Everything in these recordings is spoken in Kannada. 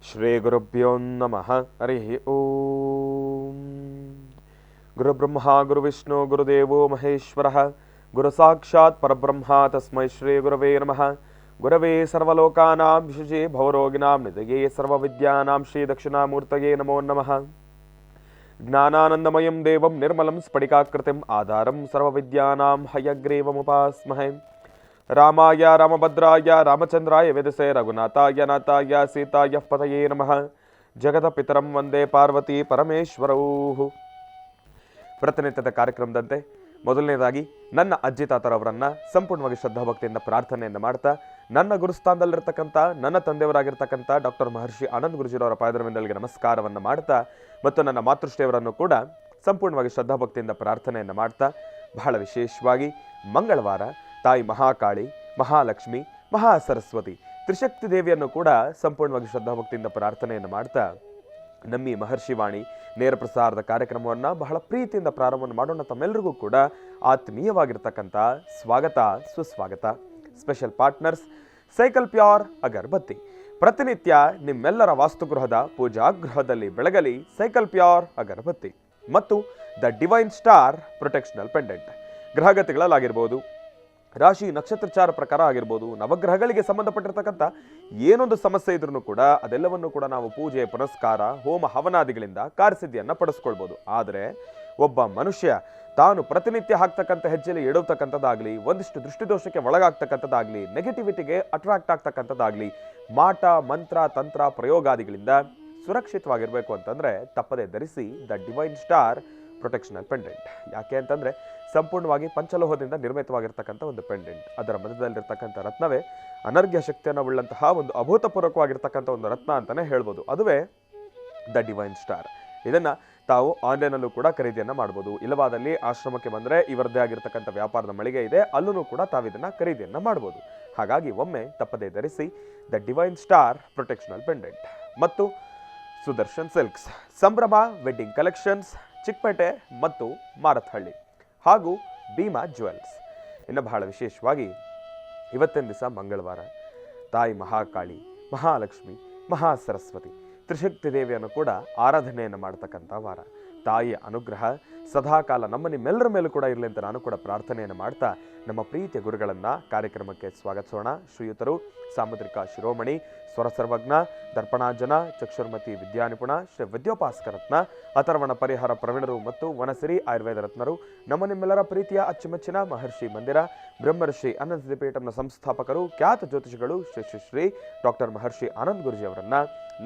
ಶ್ರೀ ಗುರುಭ್ಯೋ ನಮಃ. ಹರಿ ಓಂ. ಗುರುಬ್ರಹ್ಮ ಗುರುವಿಷ್ಣು ಗುರುದೇವೋ ಮಹೇಶ್ವರಃ. ಗುರು ಸಾಕ್ಷಾತ್ ಪರಬ್ರಹ್ಮ ತಸ್ಮೈ ಶ್ರೀ ಗುರವೇ ನಮಃ. ಗುರವೇ ಸರ್ವಲೋಕಾನಾಂ ವಿಶುಚೇ ಭವರೋಗಿಣಾಂ ನಿಧಯೇ ಸರ್ವವಿದ್ಯಾನಾಂ ಶ್ರೀ ದಕ್ಷಿಣಾಮೂರ್ತಯೇ ನಮೋ ನಮಃ. ಜ್ಞಾನಾನಂದಮಯಂ ದೇವಂ ನಿರ್ಮಲಂ ಸ್ಫಟಿಕಾಕೃತಿಂ ಆಧಾರಂ ಸರ್ವವಿದ್ಯಾನಾಂ ಹಯಗ್ರೀವಮುಪಾಸ್ಮಹೇ. ರಾಮಾಯ ರಾಮಭದ್ರಾಯ ರಾಮಚಂದ್ರಾಯ ವೇದಸೇ ರಘುನಾಥಾಯ ನಾಥಾಯ ಸೀತಾಯ ಪತಯೇ ನಮಃ. ಜಗದಪಿತರಂ ವಂದೇ ಪಾರ್ವತಿ ಪರಮೇಶ್ವರೌ. ಪ್ರತಿನಿತ್ಯದ ಕಾರ್ಯಕ್ರಮದಂತೆ ಮೊದಲನೇದಾಗಿ ನನ್ನ ಅಜ್ಜಿ ತಾತರವರನ್ನ ಸಂಪೂರ್ಣವಾಗಿ ಶ್ರದ್ಧಾಭಕ್ತಿಯಿಂದ ಪ್ರಾರ್ಥನೆಯನ್ನು ಮಾಡ್ತಾ, ನನ್ನ ಗುರುಸ್ಥಾನದಲ್ಲಿರ್ತಕ್ಕಂಥ ನನ್ನ ತಂದೆಯವರಾಗಿರ್ತಕ್ಕಂಥ ಡಾಕ್ಟರ್ ಮಹರ್ಷಿ ಆನಂದ್ ಗುರುಜಿರವರ ಪಾದರವಿಂದಲಿಗೆ ನಮಸ್ಕಾರವನ್ನು ಮಾಡ್ತಾ, ಮತ್ತು ನನ್ನ ಮಾತೃಶ್ರೀಯವರನ್ನು ಕೂಡ ಸಂಪೂರ್ಣವಾಗಿ ಶ್ರದ್ಧಾಭಕ್ತಿಯಿಂದ ಪ್ರಾರ್ಥನೆಯನ್ನು ಮಾಡ್ತಾ, ಬಹಳ ವಿಶೇಷವಾಗಿ ಮಂಗಳವಾರ ತಾಯಿ ಮಹಾಕಾಳಿ, ಮಹಾಲಕ್ಷ್ಮಿ, ಮಹಾಸರಸ್ವತಿ ತ್ರಿಶಕ್ತಿ ದೇವಿಯನ್ನು ಕೂಡ ಸಂಪೂರ್ಣವಾಗಿ ಶ್ರದ್ಧಾಭಕ್ತಿಯಿಂದ ಪ್ರಾರ್ಥನೆಯನ್ನು ಮಾಡ್ತಾ, ನಮ್ಮ ಮಹರ್ಷಿವಾಣಿ ನೇರ ಪ್ರಸಾರದ ಕಾರ್ಯಕ್ರಮವನ್ನು ಬಹಳ ಪ್ರೀತಿಯಿಂದ ಪ್ರಾರಂಭವನ್ನು ಮಾಡೋಣ. ತಮ್ಮೆಲ್ಲರಿಗೂ ಕೂಡ ಆತ್ಮೀಯವಾಗಿರ್ತಕ್ಕಂಥ ಸ್ವಾಗತ, ಸುಸ್ವಾಗತ. ಸ್ಪೆಷಲ್ ಪಾರ್ಟ್ನರ್ಸ್ ಸೈಕಲ್ ಪ್ಯೂರ್ ಅಗರಬತ್ತಿ. ಪ್ರತಿನಿತ್ಯ ನಿಮ್ಮೆಲ್ಲರ ವಾಸ್ತುಗೃಹದ ಪೂಜಾಗೃಹದಲ್ಲಿ ಬೆಳಗಲಿ ಸೈಕಲ್ ಪ್ಯೂರ್ ಅಗರಬತ್ತಿ ಮತ್ತು ದ ಡಿವೈನ್ ಸ್ಟಾರ್ ಪ್ರೊಟೆಕ್ಷನಲ್ ಪೆಂಡೆಂಟ್. ಗ್ರಹಗತಿಗಳಲ್ಲಾಗಿರ್ಬೋದು, ರಾಶಿ ನಕ್ಷತ್ರಚಾರ ಪ್ರಕಾರ ಆಗಿರ್ಬೋದು, ನವಗ್ರಹಗಳಿಗೆ ಸಂಬಂಧಪಟ್ಟಿರ್ತಕ್ಕಂಥ ಏನೊಂದು ಸಮಸ್ಯೆ ಇದ್ರೂ ಕೂಡ ಅದೆಲ್ಲವನ್ನು ಕೂಡ ನಾವು ಪೂಜೆ, ಪುನಸ್ಕಾರ, ಹೋಮ ಹವನಾದಿಗಳಿಂದ ಕಾರ್ಯಸಿದ್ಧಿಯನ್ನು ಪಡಿಸ್ಕೊಳ್ಬೋದು. ಆದರೆ ಒಬ್ಬ ಮನುಷ್ಯ ತಾನು ಪ್ರತಿನಿತ್ಯ ಹಾಕ್ತಕ್ಕಂಥ ಹೆಜ್ಜೆಯಲ್ಲಿ ಎಡವತಕ್ಕಂಥದ್ದಾಗಲಿ, ಒಂದಿಷ್ಟು ದೃಷ್ಟಿದೋಷಕ್ಕೆ ಒಳಗಾಗ್ತಕ್ಕಂಥದ್ದಾಗಲಿ, ನೆಗೆಟಿವಿಟಿಗೆ ಅಟ್ರಾಕ್ಟ್ ಆಗ್ತಕ್ಕಂಥದ್ದಾಗಲಿ, ಮಾಟ ಮಂತ್ರ ತಂತ್ರ ಪ್ರಯೋಗಾದಿಗಳಿಂದ ಸುರಕ್ಷಿತವಾಗಿರಬೇಕು ಅಂತಂದರೆ ತಪ್ಪದೆ ಧರಿಸಿ ದ ಡಿವೈನ್ ಸ್ಟಾರ್ ಪ್ರೊಟೆಕ್ಷನಲ್ ಪೆಂಡೆಂಟ್. ಯಾಕೆ ಅಂತಂದರೆ ಸಂಪೂರ್ಣವಾಗಿ ಪಂಚಲೋಹದಿಂದ ನಿರ್ಮಿತವಾಗಿರ್ತಕ್ಕಂಥ ಒಂದು ಪೆಂಡೆಂಟ್. ಅದರ ಮಧ್ಯದಲ್ಲಿರ್ತಕ್ಕಂಥ ರತ್ನವೇ ಅನರ್ಘ್ಯ ಶಕ್ತಿಯನ್ನು ಉಳ್ಳಂತಹ ಒಂದು ಅಭೂತಪೂರ್ವಕವಾಗಿರ್ತಕ್ಕಂಥ ಒಂದು ರತ್ನ ಅಂತಲೇ ಹೇಳ್ಬೋದು. ಅದುವೇ ದ ಡಿವೈನ್ ಸ್ಟಾರ್. ಇದನ್ನು ತಾವು ಆನ್ಲೈನಲ್ಲೂ ಕೂಡ ಖರೀದಿಯನ್ನು ಮಾಡ್ಬೋದು. ಇಲ್ಲವಾದಲ್ಲಿ ಆಶ್ರಮಕ್ಕೆ ಬಂದರೆ ಇವರದ್ದೇ ಆಗಿರ್ತಕ್ಕಂಥ ವ್ಯಾಪಾರದ ಮಳಿಗೆ ಇದೆ, ಅಲ್ಲೂ ಕೂಡ ತಾವು ಇದನ್ನು ಖರೀದಿಯನ್ನು ಮಾಡ್ಬೋದು. ಹಾಗಾಗಿ ಒಮ್ಮೆ ತಪ್ಪದೇ ಧರಿಸಿ ದ ಡಿವೈನ್ ಸ್ಟಾರ್ ಪ್ರೊಟೆಕ್ಷನಲ್ ಪೆಂಡೆಂಟ್. ಮತ್ತು ಸುದರ್ಶನ್ ಸಿಲ್ಕ್ಸ್, ಸಂಭ್ರಮ ವೆಡ್ಡಿಂಗ್ ಕಲೆಕ್ಷನ್ಸ್, ಚಿಕ್ಕಪೇಟೆ ಮತ್ತು ಮಾರತ್ಹಳ್ಳಿ, ಹಾಗೂ ಭೀಮಾ ಜ್ಯುವೆಲ್ಸ್. ಇನ್ನು ಬಹಳ ವಿಶೇಷವಾಗಿ ಇವತ್ತಿನ ದಿವಸ ಮಂಗಳವಾರ ತಾಯಿ ಮಹಾಕಾಳಿ, ಮಹಾಲಕ್ಷ್ಮಿ, ಮಹಾಸರಸ್ವತಿ ತ್ರಿಶಕ್ತಿ ದೇವಿಯನ್ನು ಕೂಡ ಆರಾಧನೆಯನ್ನು ಮಾಡ್ತಕ್ಕಂಥ ವಾರ. ತಾಯಿಯ ಅನುಗ್ರಹ ಸದಾಕಾಲ ನಿಮ್ಮೆಲ್ಲರ ಮೇಲೂ ಕೂಡ ಇರಲಿ ಅಂತ ನಾನು ಕೂಡ ಪ್ರಾರ್ಥನೆಯನ್ನು ಮಾಡ್ತಾ, ನಮ್ಮ ಪ್ರೀತಿಯ ಗುರುಗಳನ್ನು ಕಾರ್ಯಕ್ರಮಕ್ಕೆ ಸ್ವಾಗತಿಸೋಣ. ಶ್ರೀಯುತರು ಸಾಮುದ್ರಿಕ ಶಿರೋಮಣಿ, ಸ್ವರ ಸರ್ವಜ್ಞ, ದರ್ಪಣಾಜನ, ಚಕ್ಷುರ್ಮತಿ ವಿದ್ಯಾನಿಪುಣ, ಶ್ರೀ ವಿದ್ಯೋಪಾಸ್ಕರತ್ನ, ಅಥರ್ವಣ ಪರಿಹಾರ ಪ್ರವೀಣರು ಮತ್ತು ವನಸಿರಿ ಆಯುರ್ವೇದ ರತ್ನರು, ನಿಮ್ಮೆಲ್ಲರ ಪ್ರೀತಿಯ ಅಚ್ಚುಮೆಚ್ಚಿನ ಮಹರ್ಷಿ ಮಂದಿರ ಬ್ರಹ್ಮರ್ಷಿ ಅನಂತ ಪೀಠಂನ ಸಂಸ್ಥಾಪಕರು, ಖ್ಯಾತ ಜ್ಯೋತಿಷಿಗಳು ಶ್ರೀ ಶ್ರೀ ಶ್ರೀ ಡಾಕ್ಟರ್ ಮಹರ್ಷಿ ಆನಂದ್ ಗುರುಜಿಯವರನ್ನ,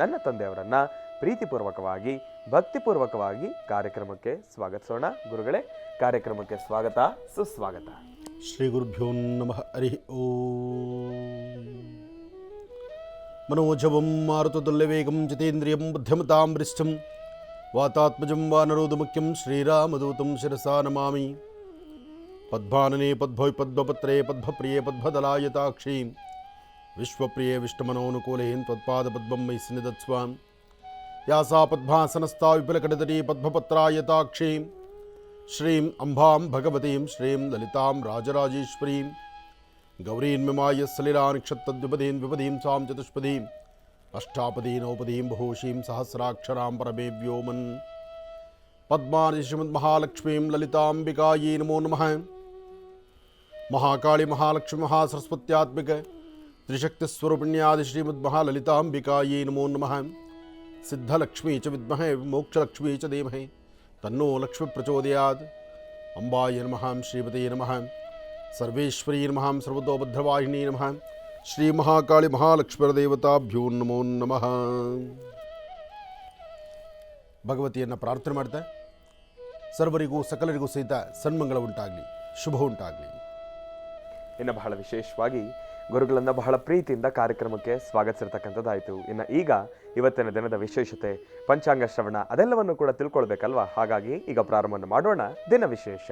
ನನ್ನ ತಂದೆಯವರನ್ನ ಪ್ರೀತಿಪೂರ್ವಕವಾಗಿ ಭಕ್ತಿಪೂರ್ವಕವಾಗಿ ಕಾರ್ಯಕ್ರಮಕ್ಕೆ ಸ್ವಾಗತಿಸೋಣ. ಗುರುಗಳೇ, ಕಾರ್ಯಕ್ರಮಕ್ಕೆ ಸ್ವಾಗತ, ಸುಸ್ವಾಗತ. ಶ್ರೀ ಗುರುಭ್ಯೋ ನಮಃ. ಹರಿ ಓಂ. ಮನೋಜವಂ ಮಾರುತದುಲ್ಯವೇಗಂ ಜಿತೇಂದ್ರಿಯಂ ಬುದ್ಧಿಮತಾಂ ವರಿಷ್ಠಂ ವಾತಾತ್ಮಜಂ ವಾನರೋಧಮುಖ್ಯಂ ಶ್ರೀರಾಮದೂತಂ ಶಿರಸಾ ನಮಾಮಿ. ಪದ್ಮಾನನೆ ಪದ್ಭೋಯ್ ಪದ್ಮಪತ್ರೇ ಪದ್ಮಪ್ರಿಯೇ ಪದ್ಮದಲಾಯತಾಕ್ಷಿ ವಿಶ್ವಪ್ರಿಯೇ ವಿಷ್ಣುಮನೋನುಕೂಲೇನ್ ತ್ವತ್ಪಾದಪದ್ಮಂ ಮಯಿ ಸನ್ನಿಧತ್ಸ್ವಾಂ. ಯಾಸಾ ಪದ್ಮಾಸನಸ್ಥಾ ವಿಪುಲಕಡತಟೀ ಪದ್ಮಪತ್ರಾಯತಾಕ್ಷಿ ಶ್ರೀಂ ಅಂಬಾಂ ಭಗವತೀಂ ಶ್ರೀಂ ಲಲಿತಾಂ ರಾಜರಾಜೇಶ್ವರೀಂ ಗೌರೀನ್ ಮಿಮಾಯ ಸಲಿಲಾನಿಕ್ಷತ್ತದ್ವಿಪದೀಂ ವಿಪದೀಂ ಸಾಂ ಚತುಷ್ಪದೀಂ ಅಷ್ಟಾಪದೀ ನೌಪದೀಂ ಬಹುಶೀಂ ಸಹಸ್ರಾಕ್ಷರಾಂ ಪರಮೇ ವ್ಯೋಮನ್. ಪದ್ಮಾನಿ ಶ್ರೀಮನ್ಮಹಾಲಕ್ಷ್ಮೀಂ ಲಲಿತಾಂಬಿಕಾಯೈ ನಮೋ ನಮಃ. ಮಹಾಕಾಳಿ ಮಹಾಲಕ್ಷ್ಮಿ ಮಹಾಸರಸ್ವತ್ಯಾತ್ಮಿಕ ತ್ರಿಶಕ್ತಿಸ್ವರೂಪಿಣ್ಯಾದಿ ಶ್ರೀಮನ್ಮಹಾಲಲಿತಾಂಬಿಕಾಯೈ ನಮೋ ನಮಃ. ಸಿದ್ಧಲಕ್ಷ್ಮೀ ಚ ವಿದ್ಮಹೇ ಮೋಕ್ಷಲಕ್ಷ್ಮೀ ಚ ಧೀಮಹಿ ತನ್ನೋ ಲಕ್ಷ್ಮಿ ಪ್ರಚೋದಯಾತ್. ಅಂಬಾಯ ನಮಃ. ಶ್ರೀಮತೇ ನಮಃ. ಸರ್ವೇಶ್ವರೀ ನಮಃ. ಸರ್ವತೋಭದ್ರವಾಹಿನಿ ನಮಃ. ಶ್ರೀ ಮಹಾಕಾಳಿ ಮಹಾಲಕ್ಷ್ಮೀರ ದೇವತಾಭ್ಯೋ ನಮೋ ನಮಃ. ಭಗವತಿಯನ್ನು ಪ್ರಾರ್ಥನೆ ಮಾಡ್ತಾ ಸರ್ವರಿಗೂ ಸಕಲರಿಗೂ ಸಹಿತ ಸನ್ಮಂಗಳ ಉಂಟಾಗಲಿ, ಶುಭ ಉಂಟಾಗಲಿ. ಇನ್ನು ಬಹಳ ವಿಶೇಷವಾಗಿ ಗುರುಗಳನ್ನು ಬಹಳ ಪ್ರೀತಿಯಿಂದ ಕಾರ್ಯಕ್ರಮಕ್ಕೆ ಸ್ವಾಗತಿಸಿರ್ತಕ್ಕಂಥದ್ದಾಯಿತು. ಇನ್ನು ಈಗ ಇವತ್ತಿನ ದಿನದ ವಿಶೇಷತೆ, ಪಂಚಾಂಗ ಶ್ರವಣ ಅದೆಲ್ಲವನ್ನು ಕೂಡ ತಿಳ್ಕೊಳ್ಬೇಕಲ್ವಾ? ಹಾಗಾಗಿ ಈಗ ಪ್ರಾರಂಭವನ್ನು ಮಾಡೋಣ ದಿನ ವಿಶೇಷ.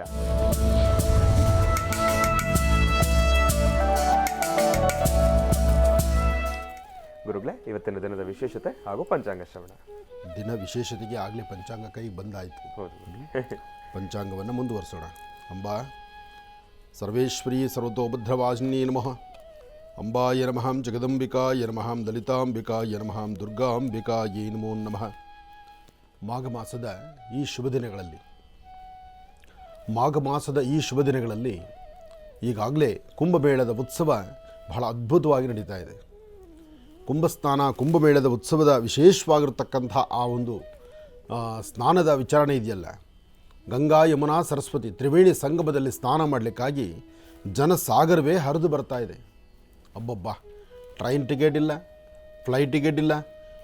ಗುರುಗಳೇ, ಇವತ್ತಿನ ದಿನದ ವಿಶೇಷತೆ ಹಾಗೂ ಪಂಚಾಂಗ ಶ್ರವಣ. ದಿನ ವಿಶೇಷತೆಗೆ ಆಗಲೇ ಪಂಚಾಂಗ ಕೈಗೆ ಬಂದಾಯಿತು. ಹೌದು, ಪಂಚಾಂಗವನ್ನು ಮುಂದುವರಿಸೋಣ. ಅಂಬಾ ಸರ್ವೇಶ್ವರಿ ಸರ್ವತೋಭದ್ರವಾಹಿನಿ ನಮಃ. ಅಂಬಾಯ ನಮಃ ಜಗದಂಬಿಕಾಯ ನಮಃ ಲಲಿತಾಂಬಿಕಾಯ ನಮಃ ದುರ್ಗಾಂಬಿಕಾಯೇ ನಮೋ ನಮಃ. ಮಾಘ ಮಾಸದ ಈ ಶುಭ ದಿನಗಳಲ್ಲಿ ಈಗಾಗಲೇ ಕುಂಭಮೇಳದ ಉತ್ಸವ ಬಹಳ ಅದ್ಭುತವಾಗಿ ನಡೀತಾ ಇದೆ. ಕುಂಭಮೇಳದ ಉತ್ಸವದ ವಿಶೇಷವಾಗಿರತಕ್ಕಂಥ ಆ ಒಂದು ಸ್ನಾನದ ವಿಚಾರಣೆ ಇದೆಯಲ್ಲ, ಗಂಗಾ ಯಮುನಾ ಸರಸ್ವತಿ ತ್ರಿವೇಣಿ ಸಂಗಮದಲ್ಲಿ ಸ್ನಾನ ಮಾಡಲಿಕ್ಕಾಗಿ ಜನಸಾಗರವೇ ಹರಿದು ಬರ್ತಾ ಇದೆ. ಅಬ್ಬಬ್ಬ, ಟ್ರೈನ್ ಟಿಕೆಟ್ ಇಲ್ಲ, ಫ್ಲೈಟ್ ಟಿಕೆಟ್ ಇಲ್ಲ,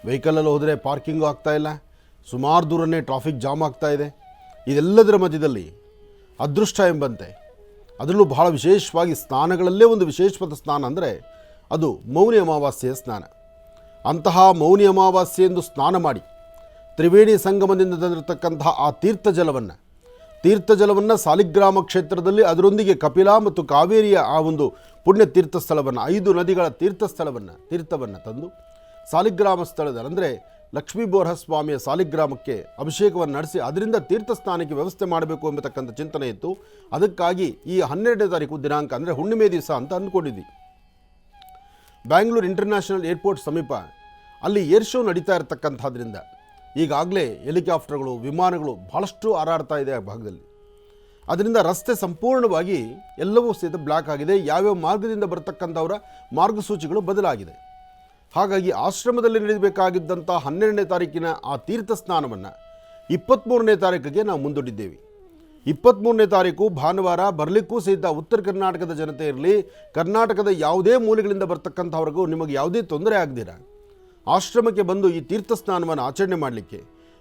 ವೆಹಿಕಲಲ್ಲಿ ಹೋದರೆ ಪಾರ್ಕಿಂಗು ಆಗ್ತಾಯಿಲ್ಲ, ಸುಮಾರು ದೂರನೇ ಟ್ರಾಫಿಕ್ ಜಾಮ್ ಆಗ್ತಾ ಇದೆ. ಇದೆಲ್ಲದರ ಮಧ್ಯದಲ್ಲಿ ಅದೃಷ್ಟ ಎಂಬಂತೆ ಅದರಲ್ಲೂ ಬಹಳ ವಿಶೇಷವಾಗಿ ಸ್ನಾನಗಳಲ್ಲೇ ಒಂದು ವಿಶೇಷವಾದ ಸ್ನಾನ ಅಂದರೆ ಅದು ಮೌನಿ ಅಮಾವಾಸ್ಯೆಯ ಸ್ನಾನ. ಅಂತಹ ಮೌನಿ ಅಮಾವಾಸ್ಯೆಯೆಂದು ಸ್ನಾನ ಮಾಡಿ ತ್ರಿವೇಣಿ ಸಂಗಮದಿಂದ ತಂದಿರತಕ್ಕಂತಹ ಆ ತೀರ್ಥಜಲವನ್ನು ಸಾಲಿಗ್ರಾಮ ಕ್ಷೇತ್ರದಲ್ಲಿ ಅದರೊಂದಿಗೆ ಕಪಿಲಾ ಮತ್ತು ಕಾವೇರಿಯ ಆ ಒಂದು ಪುಣ್ಯ ತೀರ್ಥಸ್ಥಳವನ್ನು 5 ನದಿಗಳ ತೀರ್ಥವನ್ನು ತಂದು ಸಾಲಿಗ್ರಾಮ ಸ್ಥಳದ ಅಂದರೆ ಲಕ್ಷ್ಮೀ ಬೋರಸ್ವಾಮಿಯ ಸಾಲಿಗ್ರಾಮಕ್ಕೆ ಅಭಿಷೇಕವನ್ನು ನಡೆಸಿ ಅದರಿಂದ ತೀರ್ಥ ಸ್ನಾನಕ್ಕೆ ವ್ಯವಸ್ಥೆ ಮಾಡಬೇಕು ಎಂಬತಕ್ಕಂಥ ಚಿಂತನೆ ಇತ್ತು. ಅದಕ್ಕಾಗಿ ಈ 12ನೇ ತಾರೀಕು ದಿನಾಂಕ ಅಂದರೆ ಹುಣ್ಣಿಮೆ ದಿವಸ ಅಂತ ಅಂದ್ಕೊಂಡಿದ್ವಿ. ಬ್ಯಾಂಗ್ಳೂರು ಇಂಟರ್ನ್ಯಾಷನಲ್ ಏರ್ಪೋರ್ಟ್ ಸಮೀಪ ಅಲ್ಲಿ ಏರ್ ಶೋ ನಡೀತಾ ಇರತಕ್ಕಂಥದ್ರಿಂದ ಈಗಾಗಲೇ ಹೆಲಿಕಾಪ್ಟರ್ಗಳು ವಿಮಾನಗಳು ಬಹಳಷ್ಟು ಹಾರಾಡ್ತಾ ಇದೆ ಆ ಭಾಗದಲ್ಲಿ. ಅದರಿಂದ ರಸ್ತೆ ಸಂಪೂರ್ಣವಾಗಿ ಎಲ್ಲವೂ ಸಹಿತ ಬ್ಲಾಕ್ ಆಗಿದೆ. ಯಾವ್ಯಾವ ಮಾರ್ಗದಿಂದ ಬರತಕ್ಕಂಥವರ ಮಾರ್ಗಸೂಚಿಗಳು ಬದಲಾಗಿದೆ. ಹಾಗಾಗಿ ಆಶ್ರಮದಲ್ಲಿ ನಡೆಯಬೇಕಾಗಿದ್ದಂಥ 12ನೇ ತಾರೀಕಿನ ಆ ತೀರ್ಥ ಸ್ನಾನವನ್ನು 23ನೇ ತಾರೀಕಿಗೆ ನಾವು ಮುಂದೂಡಿದ್ದೇವೆ. 23ನೇ ತಾರೀಕು ಭಾನುವಾರ ಬರಲಿಕ್ಕೂ ಸಹಿತ ಉತ್ತರ ಕರ್ನಾಟಕದ ಜನತೆ ಇರಲಿ, ಕರ್ನಾಟಕದ ಯಾವುದೇ ಮೂಲೆಗಳಿಂದ ಬರ್ತಕ್ಕಂಥವ್ರಿಗೂ ನಿಮಗೆ ಯಾವುದೇ ತೊಂದರೆ ಆಗದಿರ ಆಶ್ರಮಕ್ಕೆ ಬಂದು ಈ ತೀರ್ಥ ಸ್ನಾನವನ್ನು ಆಚರಣೆ ಮಾಡಲಿಕ್ಕೆ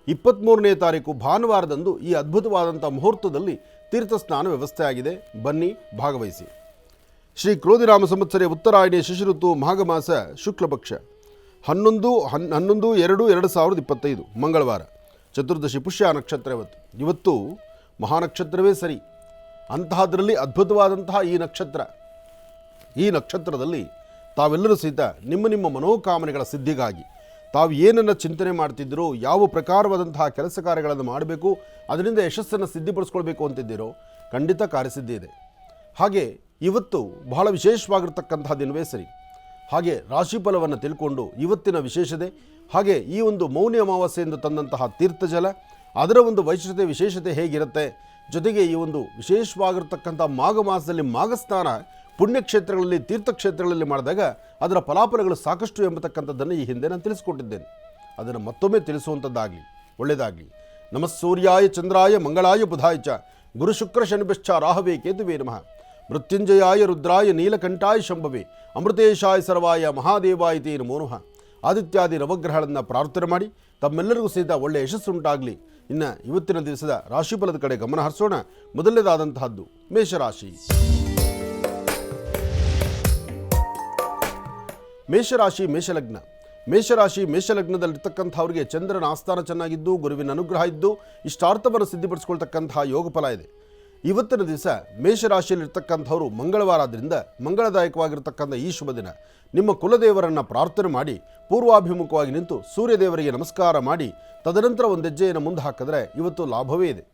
23ನೇ ತಾರೀಕು ಭಾನುವಾರದಂದು ಈ ಅದ್ಭುತವಾದಂಥ ಮುಹೂರ್ತದಲ್ಲಿ ತೀರ್ಥ ಸ್ನಾನ ವ್ಯವಸ್ಥೆ ಆಗಿದೆ. ಬನ್ನಿ, ಭಾಗವಹಿಸಿ. ಶ್ರೀ ಕ್ರೋಧಿರಾಮ ಸಂವತ್ಸರೆ ಉತ್ತರಾಯಣಿ ಶಿಶಿಋತು ಮಾಘ ಮಾಸ ಶುಕ್ಲಪಕ್ಷ 11/2/2025 ಮಂಗಳವಾರ, ಚತುರ್ದಶಿ ಪುಷ್ಯ ನಕ್ಷತ್ರ. ಇವತ್ತು ಮಹಾನಕ್ಷತ್ರವೇ ಸರಿ. ಅಂತಹದ್ರಲ್ಲಿ ಅದ್ಭುತವಾದಂತಹ ಈ ನಕ್ಷತ್ರದಲ್ಲಿ ತಾವೆಲ್ಲರೂ ಸಹಿತ ನಿಮ್ಮ ಮನೋಕಾಮನೆಗಳ ಸಿದ್ಧಿಗಾಗಿ ತಾವು ಏನನ್ನು ಚಿಂತನೆ ಮಾಡ್ತಿದ್ದೀರೋ, ಯಾವ ಪ್ರಕಾರವಾದಂತಹ ಕೆಲಸ ಕಾರ್ಯಗಳನ್ನು ಮಾಡಬೇಕು, ಅದರಿಂದ ಯಶಸ್ಸನ್ನು ಸಿದ್ಧಿಪಡಿಸ್ಕೊಳ್ಬೇಕು ಅಂತಿದ್ದೀರೋ ಖಂಡಿತ ಕಾರ್ಯಸಿದ್ಧಿ ಇದೆ. ಹಾಗೆ ಇವತ್ತು ಬಹಳ ವಿಶೇಷವಾಗಿರ್ತಕ್ಕಂತಹ ದಿನವೇ ಸರಿ. ಹಾಗೆ ರಾಶಿಫಲವನ್ನು ತಿಳ್ಕೊಂಡು ಇವತ್ತಿನ ವಿಶೇಷತೆ, ಹಾಗೆ ಈ ಒಂದು ಮೌನಿ ಅಮಾವಾಸ್ಯೆಯಿಂದ ತಂದಂತಹ ತೀರ್ಥಜಲ ಅದರ ಒಂದು ವಿಶೇಷತೆ ಹೇಗಿರುತ್ತೆ, ಜೊತೆಗೆ ಈ ಒಂದು ವಿಶೇಷವಾಗಿರ್ತಕ್ಕಂಥ ಮಾಘ ಮಾಸದಲ್ಲಿ ಮಾಘಸ್ನಾನ ಪುಣ್ಯಕ್ಷೇತ್ರಗಳಲ್ಲಿ ತೀರ್ಥಕ್ಷೇತ್ರಗಳಲ್ಲಿ ಮಾಡಿದಾಗ ಅದರ ಫಲಾಫಲಗಳು ಸಾಕಷ್ಟು ಎಂಬತಕ್ಕಂಥದ್ದನ್ನು ಈ ಹಿಂದೆ ನಾನು ತಿಳಿಸ್ಕೊಟ್ಟಿದ್ದೇನೆ. ಅದನ್ನು ಮತ್ತೊಮ್ಮೆ ತಿಳಿಸುವಂಥದ್ದಾಗಲಿ, ಒಳ್ಳೆಯದಾಗಲಿ. ನಮಃ ಸೂರ್ಯಾಯ ಚಂದ್ರಾಯ ಮಂಗಳಾಯ ಬುಧಾಯ ಚ ಗುರು ಶುಕ್ರ ಶನಿಭ್ಯಶ್ಚ ರಾಹವೇ ಕೇತುವೇ ನಮಃ. ಮೃತ್ಯುಂಜಯಾಯ ರುದ್ರಾಯ ನೀಲಕಂಠಾಯ ಶಂಭವೇ ಅಮೃತೇಶಾಯ ಸರ್ವಾಯ ಮಹಾದೇವಾಯ ತೇ ನಮೋ ನಮಃ. ಆದಿತ್ಯಾದಿ ನವಗ್ರಹಗಳನ್ನು ಪ್ರಾರ್ಥನೆ ಮಾಡಿ ತಮ್ಮೆಲ್ಲರಿಗೂ ಸಹಿತ ಒಳ್ಳೆಯ ಯಶಸ್ಸುಂಟಾಗಲಿ. ಇನ್ನು ಇವತ್ತಿನ ದಿವಸದ ರಾಶಿಫಲದ ಕಡೆ ಗಮನ ಹರಿಸೋಣ. ಮೊದಲನೇದಾದಂತಹದ್ದು ಮೇಷರಾಶಿ. ಮೇಷಲಗ್ನದಲ್ಲಿರ್ತಕ್ಕಂಥವ್ರಿಗೆ ಚಂದ್ರನ ಆಸ್ಥಾನ ಚೆನ್ನಾಗಿದ್ದು, ಗುರುವಿನ ಅನುಗ್ರಹ ಇದ್ದು, ಇಷ್ಟಾರ್ಥವನ್ನು ಸಿದ್ಧಿಪಡಿಸ್ಕೊಳ್ತಕ್ಕಂತಹ ಯೋಗ ಫಲ ಇದೆ. ಇವತ್ತಿನ ದಿವಸ ಮೇಷರಾಶಿಯಲ್ಲಿರ್ತಕ್ಕಂಥವರು ಮಂಗಳವಾರ ಆದ್ದರಿಂದ ಮಂಗಳದಾಯಕವಾಗಿರ್ತಕ್ಕಂಥ ಈ ಶುಭ ದಿನ ನಿಮ್ಮ ಕುಲದೇವರನ್ನು ಪ್ರಾರ್ಥನೆ ಮಾಡಿ ಪೂರ್ವಾಭಿಮುಖವಾಗಿ ನಿಂತು ಸೂರ್ಯದೇವರಿಗೆ ನಮಸ್ಕಾರ ಮಾಡಿ ತದನಂತರ ಒಂದು ಹೆಜ್ಜೆಯನ್ನು ಮುಂದೆ ಹಾಕಿದ್ರೆ ಇವತ್ತು ಲಾಭವೇ ಇದೆ.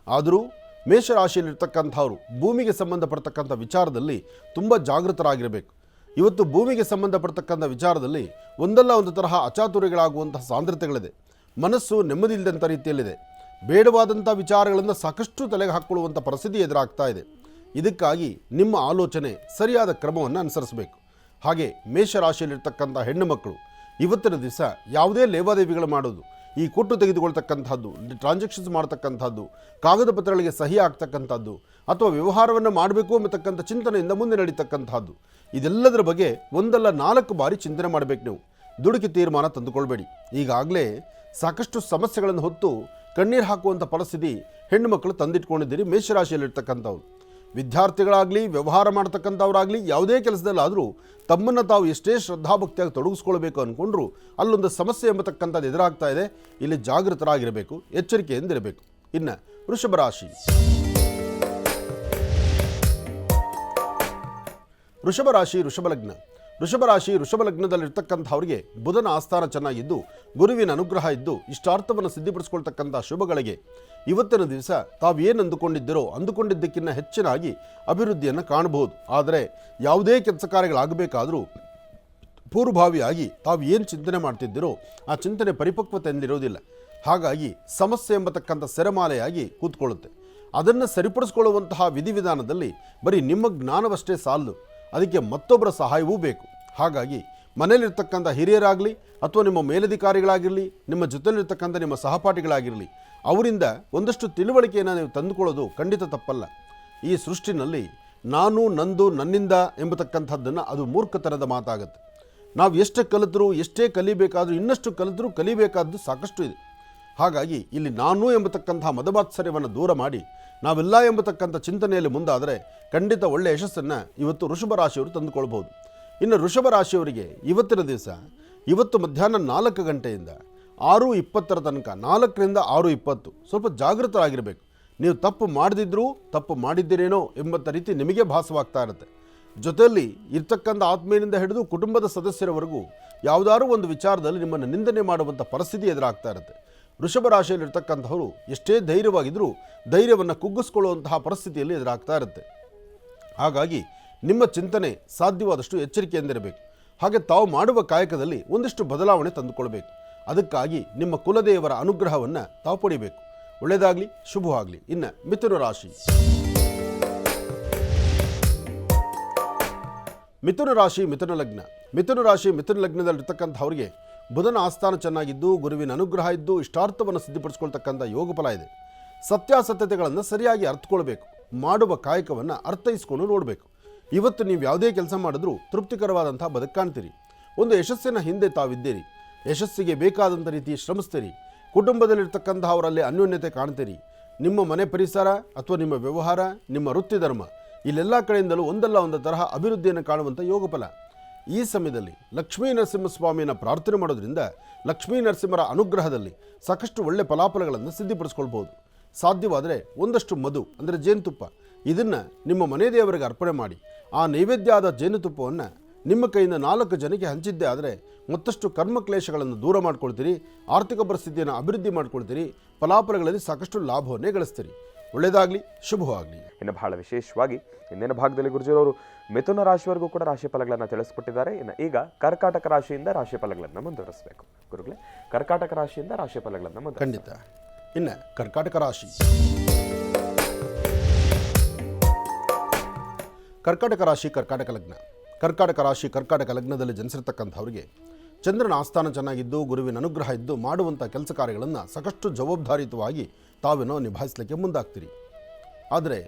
ಆದರೂ ಮೇಷರಾಶಿಯಲ್ಲಿರ್ತಕ್ಕಂಥವರು ಭೂಮಿಗೆ ಸಂಬಂಧಪಡ್ತಕ್ಕಂಥ ವಿಚಾರದಲ್ಲಿ ತುಂಬ ಜಾಗೃತರಾಗಿರಬೇಕು. ಇವತ್ತು ಭೂಮಿಗೆ ಸಂಬಂಧಪಡ್ತಕ್ಕಂಥ ವಿಚಾರದಲ್ಲಿ ಒಂದಲ್ಲ ಒಂದು ತರಹ ಅಚಾತುರ್ಯಗಳಾಗುವಂತಹ ಸಾಂದ್ರತೆಗಳಿದೆ. ಮನಸ್ಸು ನೆಮ್ಮದಿ ಇಲ್ಲದಂಥ ರೀತಿಯಲ್ಲಿದೆ. ಬೇಡವಾದಂಥ ವಿಚಾರಗಳನ್ನು ಸಾಕಷ್ಟು ತಲೆಗೆ ಹಾಕ್ಕೊಳ್ಳುವಂಥ ಪರಿಸ್ಥಿತಿ ಎದುರಾಗ್ತಾ ಇದೆ. ಇದಕ್ಕಾಗಿ ನಿಮ್ಮ ಆಲೋಚನೆ ಸರಿಯಾದ ಕ್ರಮವನ್ನು ಅನುಸರಿಸಬೇಕು. ಹಾಗೆ ಮೇಷರಾಶಿಯಲ್ಲಿರ್ತಕ್ಕಂಥ ಹೆಣ್ಣು ಮಕ್ಕಳು ಇವತ್ತಿನ ದಿವಸ ಯಾವುದೇ ಲೇವಾದೇವಿಗಳು ಮಾಡೋದು, ಈ ಕೊಟ್ಟು ತೆಗೆದುಕೊಳ್ತಕ್ಕಂಥದ್ದು, ಟ್ರಾನ್ಸಾಕ್ಷನ್ಸ್ ಮಾಡ್ತಕ್ಕಂಥದ್ದು, ಕಾಗದ ಪತ್ರಗಳಿಗೆ ಸಹಿ ಆಗ್ತಕ್ಕಂಥದ್ದು ಅಥವಾ ವ್ಯವಹಾರವನ್ನು ಮಾಡಬೇಕು ಎಂಬತಕ್ಕಂಥ ಚಿಂತನೆಯಿಂದ ಮುಂದೆ ನಡೀತಕ್ಕಂಥದ್ದು, ಇದೆಲ್ಲದರ ಬಗ್ಗೆ ಒಂದಲ್ಲ 4 ಬಾರಿ ಚಿಂತನೆ ಮಾಡಬೇಕು. ನೀವು ದುಡುಕಿ ತೀರ್ಮಾನ ತಂದುಕೊಳ್ಬೇಡಿ. ಈಗಾಗಲೇ ಸಾಕಷ್ಟು ಸಮಸ್ಯೆಗಳನ್ನು ಹೊತ್ತು ಕಣ್ಣೀರು ಹಾಕುವಂಥ ಪರಿಸ್ಥಿತಿ ಹೆಣ್ಣು ಮಕ್ಕಳು ತಂದಿಟ್ಕೊಂಡಿದ್ದೀರಿ. ಮೇಷರಾಶಿಯಲ್ಲಿರ್ತಕ್ಕಂಥವ್ರು ವಿದ್ಯಾರ್ಥಿಗಳಾಗಲಿ, ವ್ಯವಹಾರ ಮಾಡ್ತಕ್ಕಂಥವ್ರಾಗಲಿ, ಯಾವುದೇ ಕೆಲಸದಲ್ಲಾದರೂ ತಮ್ಮನ್ನು ತಾವು ಎಷ್ಟೇ ಶ್ರದ್ಧಾಭಕ್ತಿಯಾಗಿ ತೊಡಗಿಸ್ಕೊಳ್ಬೇಕು ಅಂದ್ಕೊಂಡ್ರು ಅಲ್ಲೊಂದು ಸಮಸ್ಯೆ ಎಂಬತಕ್ಕಂಥದ್ದು ಎದುರಾಗ್ತಾ ಇದೆ. ಇಲ್ಲಿ ಜಾಗೃತರಾಗಿರಬೇಕು, ಎಚ್ಚರಿಕೆಯಿಂದಿರಬೇಕು. ಇನ್ನು ವೃಷಭ ರಾಶಿ. ವೃಷಭ ಲಗ್ನ. ವೃಷಭ ರಾಶಿ ವೃಷಭ ಲಗ್ನದಲ್ಲಿರ್ತಕ್ಕಂಥವ್ರಿಗೆ ಬುಧನ ಆಸ್ಥಾನ ಚೆನ್ನಾಗಿದ್ದು ಗುರುವಿನ ಅನುಗ್ರಹ ಇದ್ದು ಇಷ್ಟಾರ್ಥವನ್ನು ಸಿದ್ಧಿಪಡಿಸ್ಕೊಳ್ತಕ್ಕಂಥ ಶುಭಗಳಿಗೆ ಇವತ್ತಿನ ದಿವಸ ತಾವು ಏನು ಅಂದುಕೊಂಡಿದ್ದಕ್ಕಿಂತ ಹೆಚ್ಚಿನಾಗಿ ಅಭಿವೃದ್ಧಿಯನ್ನು ಕಾಣಬಹುದು. ಆದರೆ ಯಾವುದೇ ಕೆಲಸ ಕಾರ್ಯಗಳಾಗಬೇಕಾದರೂ ಪೂರ್ವಭಾವಿಯಾಗಿ ತಾವು ಏನು ಚಿಂತನೆ ಮಾಡ್ತಿದ್ದೀರೋ ಆ ಚಿಂತನೆ ಪರಿಪಕ್ವತೆಯಿಂದಿರೋದಿಲ್ಲ. ಹಾಗಾಗಿ ಸಮಸ್ಯೆ ಎಂಬತಕ್ಕಂಥ ಸೆರೆಮಾಲೆಯಾಗಿ ಕೂತ್ಕೊಳ್ಳುತ್ತೆ. ಅದನ್ನು ಸರಿಪಡಿಸ್ಕೊಳ್ಳುವಂತಹ ವಿಧಿವಿಧಾನದಲ್ಲಿ ಬರೀ ನಿಮ್ಮ ಜ್ಞಾನವಷ್ಟೇ ಸಾಲದು, ಅದಕ್ಕೆ ಮತ್ತೊಬ್ಬರ ಸಹಾಯವೂ ಬೇಕು. ಹಾಗಾಗಿ ಮನೆಯಲ್ಲಿರ್ತಕ್ಕಂಥ ಹಿರಿಯರಾಗಲಿ ಅಥವಾ ನಿಮ್ಮ ಮೇಲಧಿಕಾರಿಗಳಾಗಿರಲಿ, ನಿಮ್ಮ ಜೊತೆಯಲ್ಲಿರ್ತಕ್ಕಂಥ ನಿಮ್ಮ ಸಹಪಾಠಿಗಳಾಗಿರಲಿ, ಅವರಿಂದ ಒಂದಷ್ಟು ತಿಳುವಳಿಕೆಯನ್ನು ನೀವು ತಂದುಕೊಳ್ಳೋದು ಖಂಡಿತ ತಪ್ಪಲ್ಲ. ಈ ಸೃಷ್ಟಿನಲ್ಲಿ ನಾನು ನಂದು ನನ್ನಿಂದ ಎಂಬತಕ್ಕಂಥದ್ದನ್ನು ಅದು ಮೂರ್ಖತನದ ಮಾತಾಗುತ್ತೆ. ನಾವು ಎಷ್ಟು ಕಲಿತರೂ ಎಷ್ಟೇ ಕಲಿಬೇಕಾದರೂ ಇನ್ನಷ್ಟು ಕಲಿತರೂ ಕಲಿಬೇಕಾದ್ದು ಸಾಕಷ್ಟು ಇದೆ. ಹಾಗಾಗಿ ಇಲ್ಲಿ ನಾನು ಎಂಬತಕ್ಕಂಥ ಮದಮಾತ್ಸರ್ಯವನ್ನು ದೂರ ಮಾಡಿ ನಾವೆಲ್ಲ ಎಂಬತಕ್ಕಂಥ ಚಿಂತನೆಯಲ್ಲಿ ಮುಂದಾದರೆ ಖಂಡಿತ ಒಳ್ಳೆಯ ಯಶಸ್ಸನ್ನು ಇವತ್ತು ವೃಷಭ ರಾಶಿಯವರು ತಂದುಕೊಳ್ಬೋದು. ಇನ್ನು ವೃಷಭ ರಾಶಿಯವರಿಗೆ ಇವತ್ತಿನ ದಿವಸ ಇವತ್ತು ಮಧ್ಯಾಹ್ನ 4 ಗಂಟೆಯಿಂದ 6:20 ತನಕ 4ರಿಂದ 6:20 ಸ್ವಲ್ಪ ಜಾಗೃತರಾಗಿರಬೇಕು. ನೀವು ತಪ್ಪು ಮಾಡದಿದ್ರೂ ತಪ್ಪು ಮಾಡಿದ್ದೀರೇನೋ ಎಂಬಂಥ ರೀತಿ ನಿಮಗೆ ಭಾಸವಾಗ್ತಾ ಇರುತ್ತೆ. ಜೊತೆಯಲ್ಲಿ ಇರ್ತಕ್ಕಂಥ ಆತ್ಮೀಯನಿಂದ ಹಿಡಿದು ಕುಟುಂಬದ ಸದಸ್ಯರವರೆಗೂ ಯಾವುದಾದ್ರೂ ಒಂದು ವಿಚಾರದಲ್ಲಿ ನಿಮ್ಮನ್ನು ನಿಂದನೆ ಮಾಡುವಂಥ ಪರಿಸ್ಥಿತಿ ಎದುರಾಗ್ತಾ ಇರುತ್ತೆ. ವೃಷಭ ರಾಶಿಯಲ್ಲಿರ್ತಕ್ಕಂಥವರು ಎಷ್ಟೇ ಧೈರ್ಯವಾಗಿದ್ದರೂ ಧೈರ್ಯವನ್ನು ಕುಗ್ಗಿಸ್ಕೊಳ್ಳುವಂತಹ ಪರಿಸ್ಥಿತಿಯಲ್ಲಿ ಎದುರಾಗ್ತಾ ಇರುತ್ತೆ. ಹಾಗಾಗಿ ನಿಮ್ಮ ಚಿಂತನೆ ಸಾಧ್ಯವಾದಷ್ಟು ಎಚ್ಚರಿಕೆಯಿಂದಿರಬೇಕು. ಹಾಗೆ ತಾವು ಮಾಡುವ ಕಾಯಕದಲ್ಲಿ ಒಂದಿಷ್ಟು ಬದಲಾವಣೆ ತಂದುಕೊಳ್ಬೇಕು. ಅದಕ್ಕಾಗಿ ನಿಮ್ಮ ಕುಲದೇವರ ಅನುಗ್ರಹವನ್ನು ತಾವು ಪಡಿಬೇಕು. ಒಳ್ಳೆಯದಾಗಲಿ, ಶುಭವಾಗಲಿ. ಇನ್ನು ಮಿಥುನ ರಾಶಿ. ಮಿಥುನ ರಾಶಿ ಮಿಥುನ ಲಗ್ನ. ಮಿಥುನ ರಾಶಿ ಮಿಥುನ ಲಗ್ನದಲ್ಲಿರ್ತಕ್ಕಂಥವ್ರಿಗೆ ಬುಧನ ಆಸ್ಥಾನ ಚೆನ್ನಾಗಿದ್ದು ಗುರುವಿನ ಅನುಗ್ರಹ ಇದ್ದು ಇಷ್ಟಾರ್ಥವನ್ನು ಸಿದ್ಧಿಪಡಿಸ್ಕೊಳ್ತಕ್ಕಂಥ ಯೋಗ ಫಲ ಇದೆ. ಸತ್ಯಾಸತ್ಯತೆಗಳನ್ನು ಸರಿಯಾಗಿ ಅರ್ಥಕೊಳ್ಬೇಕು. ಮಾಡುವ ಕಾಯಕವನ್ನು ಅರ್ಥೈಸ್ಕೊಂಡು ನೋಡಬೇಕು. ಇವತ್ತು ನೀವು ಯಾವುದೇ ಕೆಲಸ ಮಾಡಿದ್ರೂ ತೃಪ್ತಿಕರವಾದಂಥ ಬದುಕು ಕಾಣ್ತೀರಿ. ಒಂದು ಯಶಸ್ಸಿನ ಹಿಂದೆ ತಾವಿದ್ದೀರಿ. ಯಶಸ್ಸಿಗೆ ಬೇಕಾದಂಥ ರೀತಿ ಶ್ರಮಿಸ್ತೀರಿ. ಕುಟುಂಬದಲ್ಲಿರ್ತಕ್ಕಂಥ ಅವರಲ್ಲಿ ಅನ್ಯೋನ್ಯತೆ ಕಾಣ್ತೀರಿ. ನಿಮ್ಮ ಮನೆ ಪರಿಸರ ಅಥವಾ ನಿಮ್ಮ ವ್ಯವಹಾರ, ನಿಮ್ಮ ವೃತ್ತಿ ಧರ್ಮ, ಇಲ್ಲೆಲ್ಲ ಕಡೆಯಿಂದಲೂ ಒಂದಲ್ಲ ಒಂದು ತರಹ ಅಭಿವೃದ್ಧಿಯನ್ನು ಕಾಣುವಂಥ ಯೋಗಫಲ. ಈ ಸಮಯದಲ್ಲಿ ಲಕ್ಷ್ಮೀ ನರಸಿಂಹಸ್ವಾಮಿಯನ್ನು ಪ್ರಾರ್ಥನೆ ಮಾಡೋದ್ರಿಂದ ಲಕ್ಷ್ಮೀ ನರಸಿಂಹರ ಅನುಗ್ರಹದಲ್ಲಿ ಸಾಕಷ್ಟು ಒಳ್ಳೆ ಫಲಾಫಲಗಳನ್ನು ಸಿದ್ಧಿಪಡಿಸ್ಕೊಳ್ಬೋದು. ಸಾಧ್ಯವಾದರೆ ಒಂದಷ್ಟು ಮಧು ಅಂದರೆ ಜೇನುತುಪ್ಪ ಇದನ್ನು ನಿಮ್ಮ ಮನೆ ದೇವರಿಗೆ ಅರ್ಪಣೆ ಮಾಡಿ ಆ ನೈವೇದ್ಯ ಆದ ಜೇನುತುಪ್ಪವನ್ನು ನಿಮ್ಮ ಕೈಯಿಂದ 4 ಜನಕ್ಕೆ ಹಂಚಿದ್ದೇ ಆದರೆ ಮತ್ತಷ್ಟು ಕರ್ಮಕ್ಲೇಶಗಳನ್ನು ದೂರ ಮಾಡ್ಕೊಳ್ತೀರಿ. ಆರ್ಥಿಕ ಪರಿಸ್ಥಿತಿಯನ್ನು ಅಭಿವೃದ್ಧಿ ಮಾಡ್ಕೊಳ್ತೀರಿ. ಫಲಾಫಲಗಳಲ್ಲಿ ಸಾಕಷ್ಟು ಲಾಭವನ್ನೇ ಗಳಿಸ್ತೀರಿ. ಒಳ್ಳೆಯದಾಗಲಿ, ಶುಭವಾಗಲಿ. ಇನ್ನು ಬಹಳ ವಿಶೇಷವಾಗಿ ಇಂದಿನ ಭಾಗದಲ್ಲಿ ಗುರುಜಿಯವರು ಮಿಥುನ ರಾಶಿವರೆಗೂ ಕೂಡ ರಾಶಿ ಫಲಗಳನ್ನು ತಿಳಿಸ್ಕೊಟ್ಟಿದ್ದಾರೆ. ಇನ್ನು ಈಗ ಕರ್ಕಾಟಕ ರಾಶಿಯಿಂದ ರಾಶಿ ಫಲಗಳನ್ನು ಮುಂದುವರಿಸಬೇಕು. ಗುರುಗಳೇ, ಕರ್ಕಾಟಕ ರಾಶಿಯಿಂದ ರಾಶಿ ಫಲಗಳನ್ನು ಮುಂದುವರಿಸಿ. ಖಂಡಿತ. ಇನ್ನು ಕರ್ಕಾಟಕ ರಾಶಿ. ಕರ್ಕಾಟಕ ರಾಶಿ ಕರ್ಕಾಟಕ ಲಗ್ನ. ಕರ್ಕಾಟಕ ರಾಶಿ ಕರ್ಕಾಟಕ ಲಗ್ನದಲ್ಲಿ ಜನಿಸಿರ್ತಕ್ಕಂಥವ್ರಿಗೆ ಚಂದ್ರನ ಆಸ್ಥಾನ ಚೆನ್ನಾಗಿದ್ದು ಗುರುವಿನ ಅನುಗ್ರಹ ಇದ್ದು ಮಾಡುವಂಥ ಕೆಲಸ ಕಾರ್ಯಗಳನ್ನು ಸಾಕಷ್ಟು ಜವಾಬ್ದಾರಿಯುತವಾಗಿ ತಾವೇನೋ ನಿಭಾಯಿಸಲಿಕ್ಕೆ ಮುಂದಾಗ್ತೀರಿ. ಆದರೆ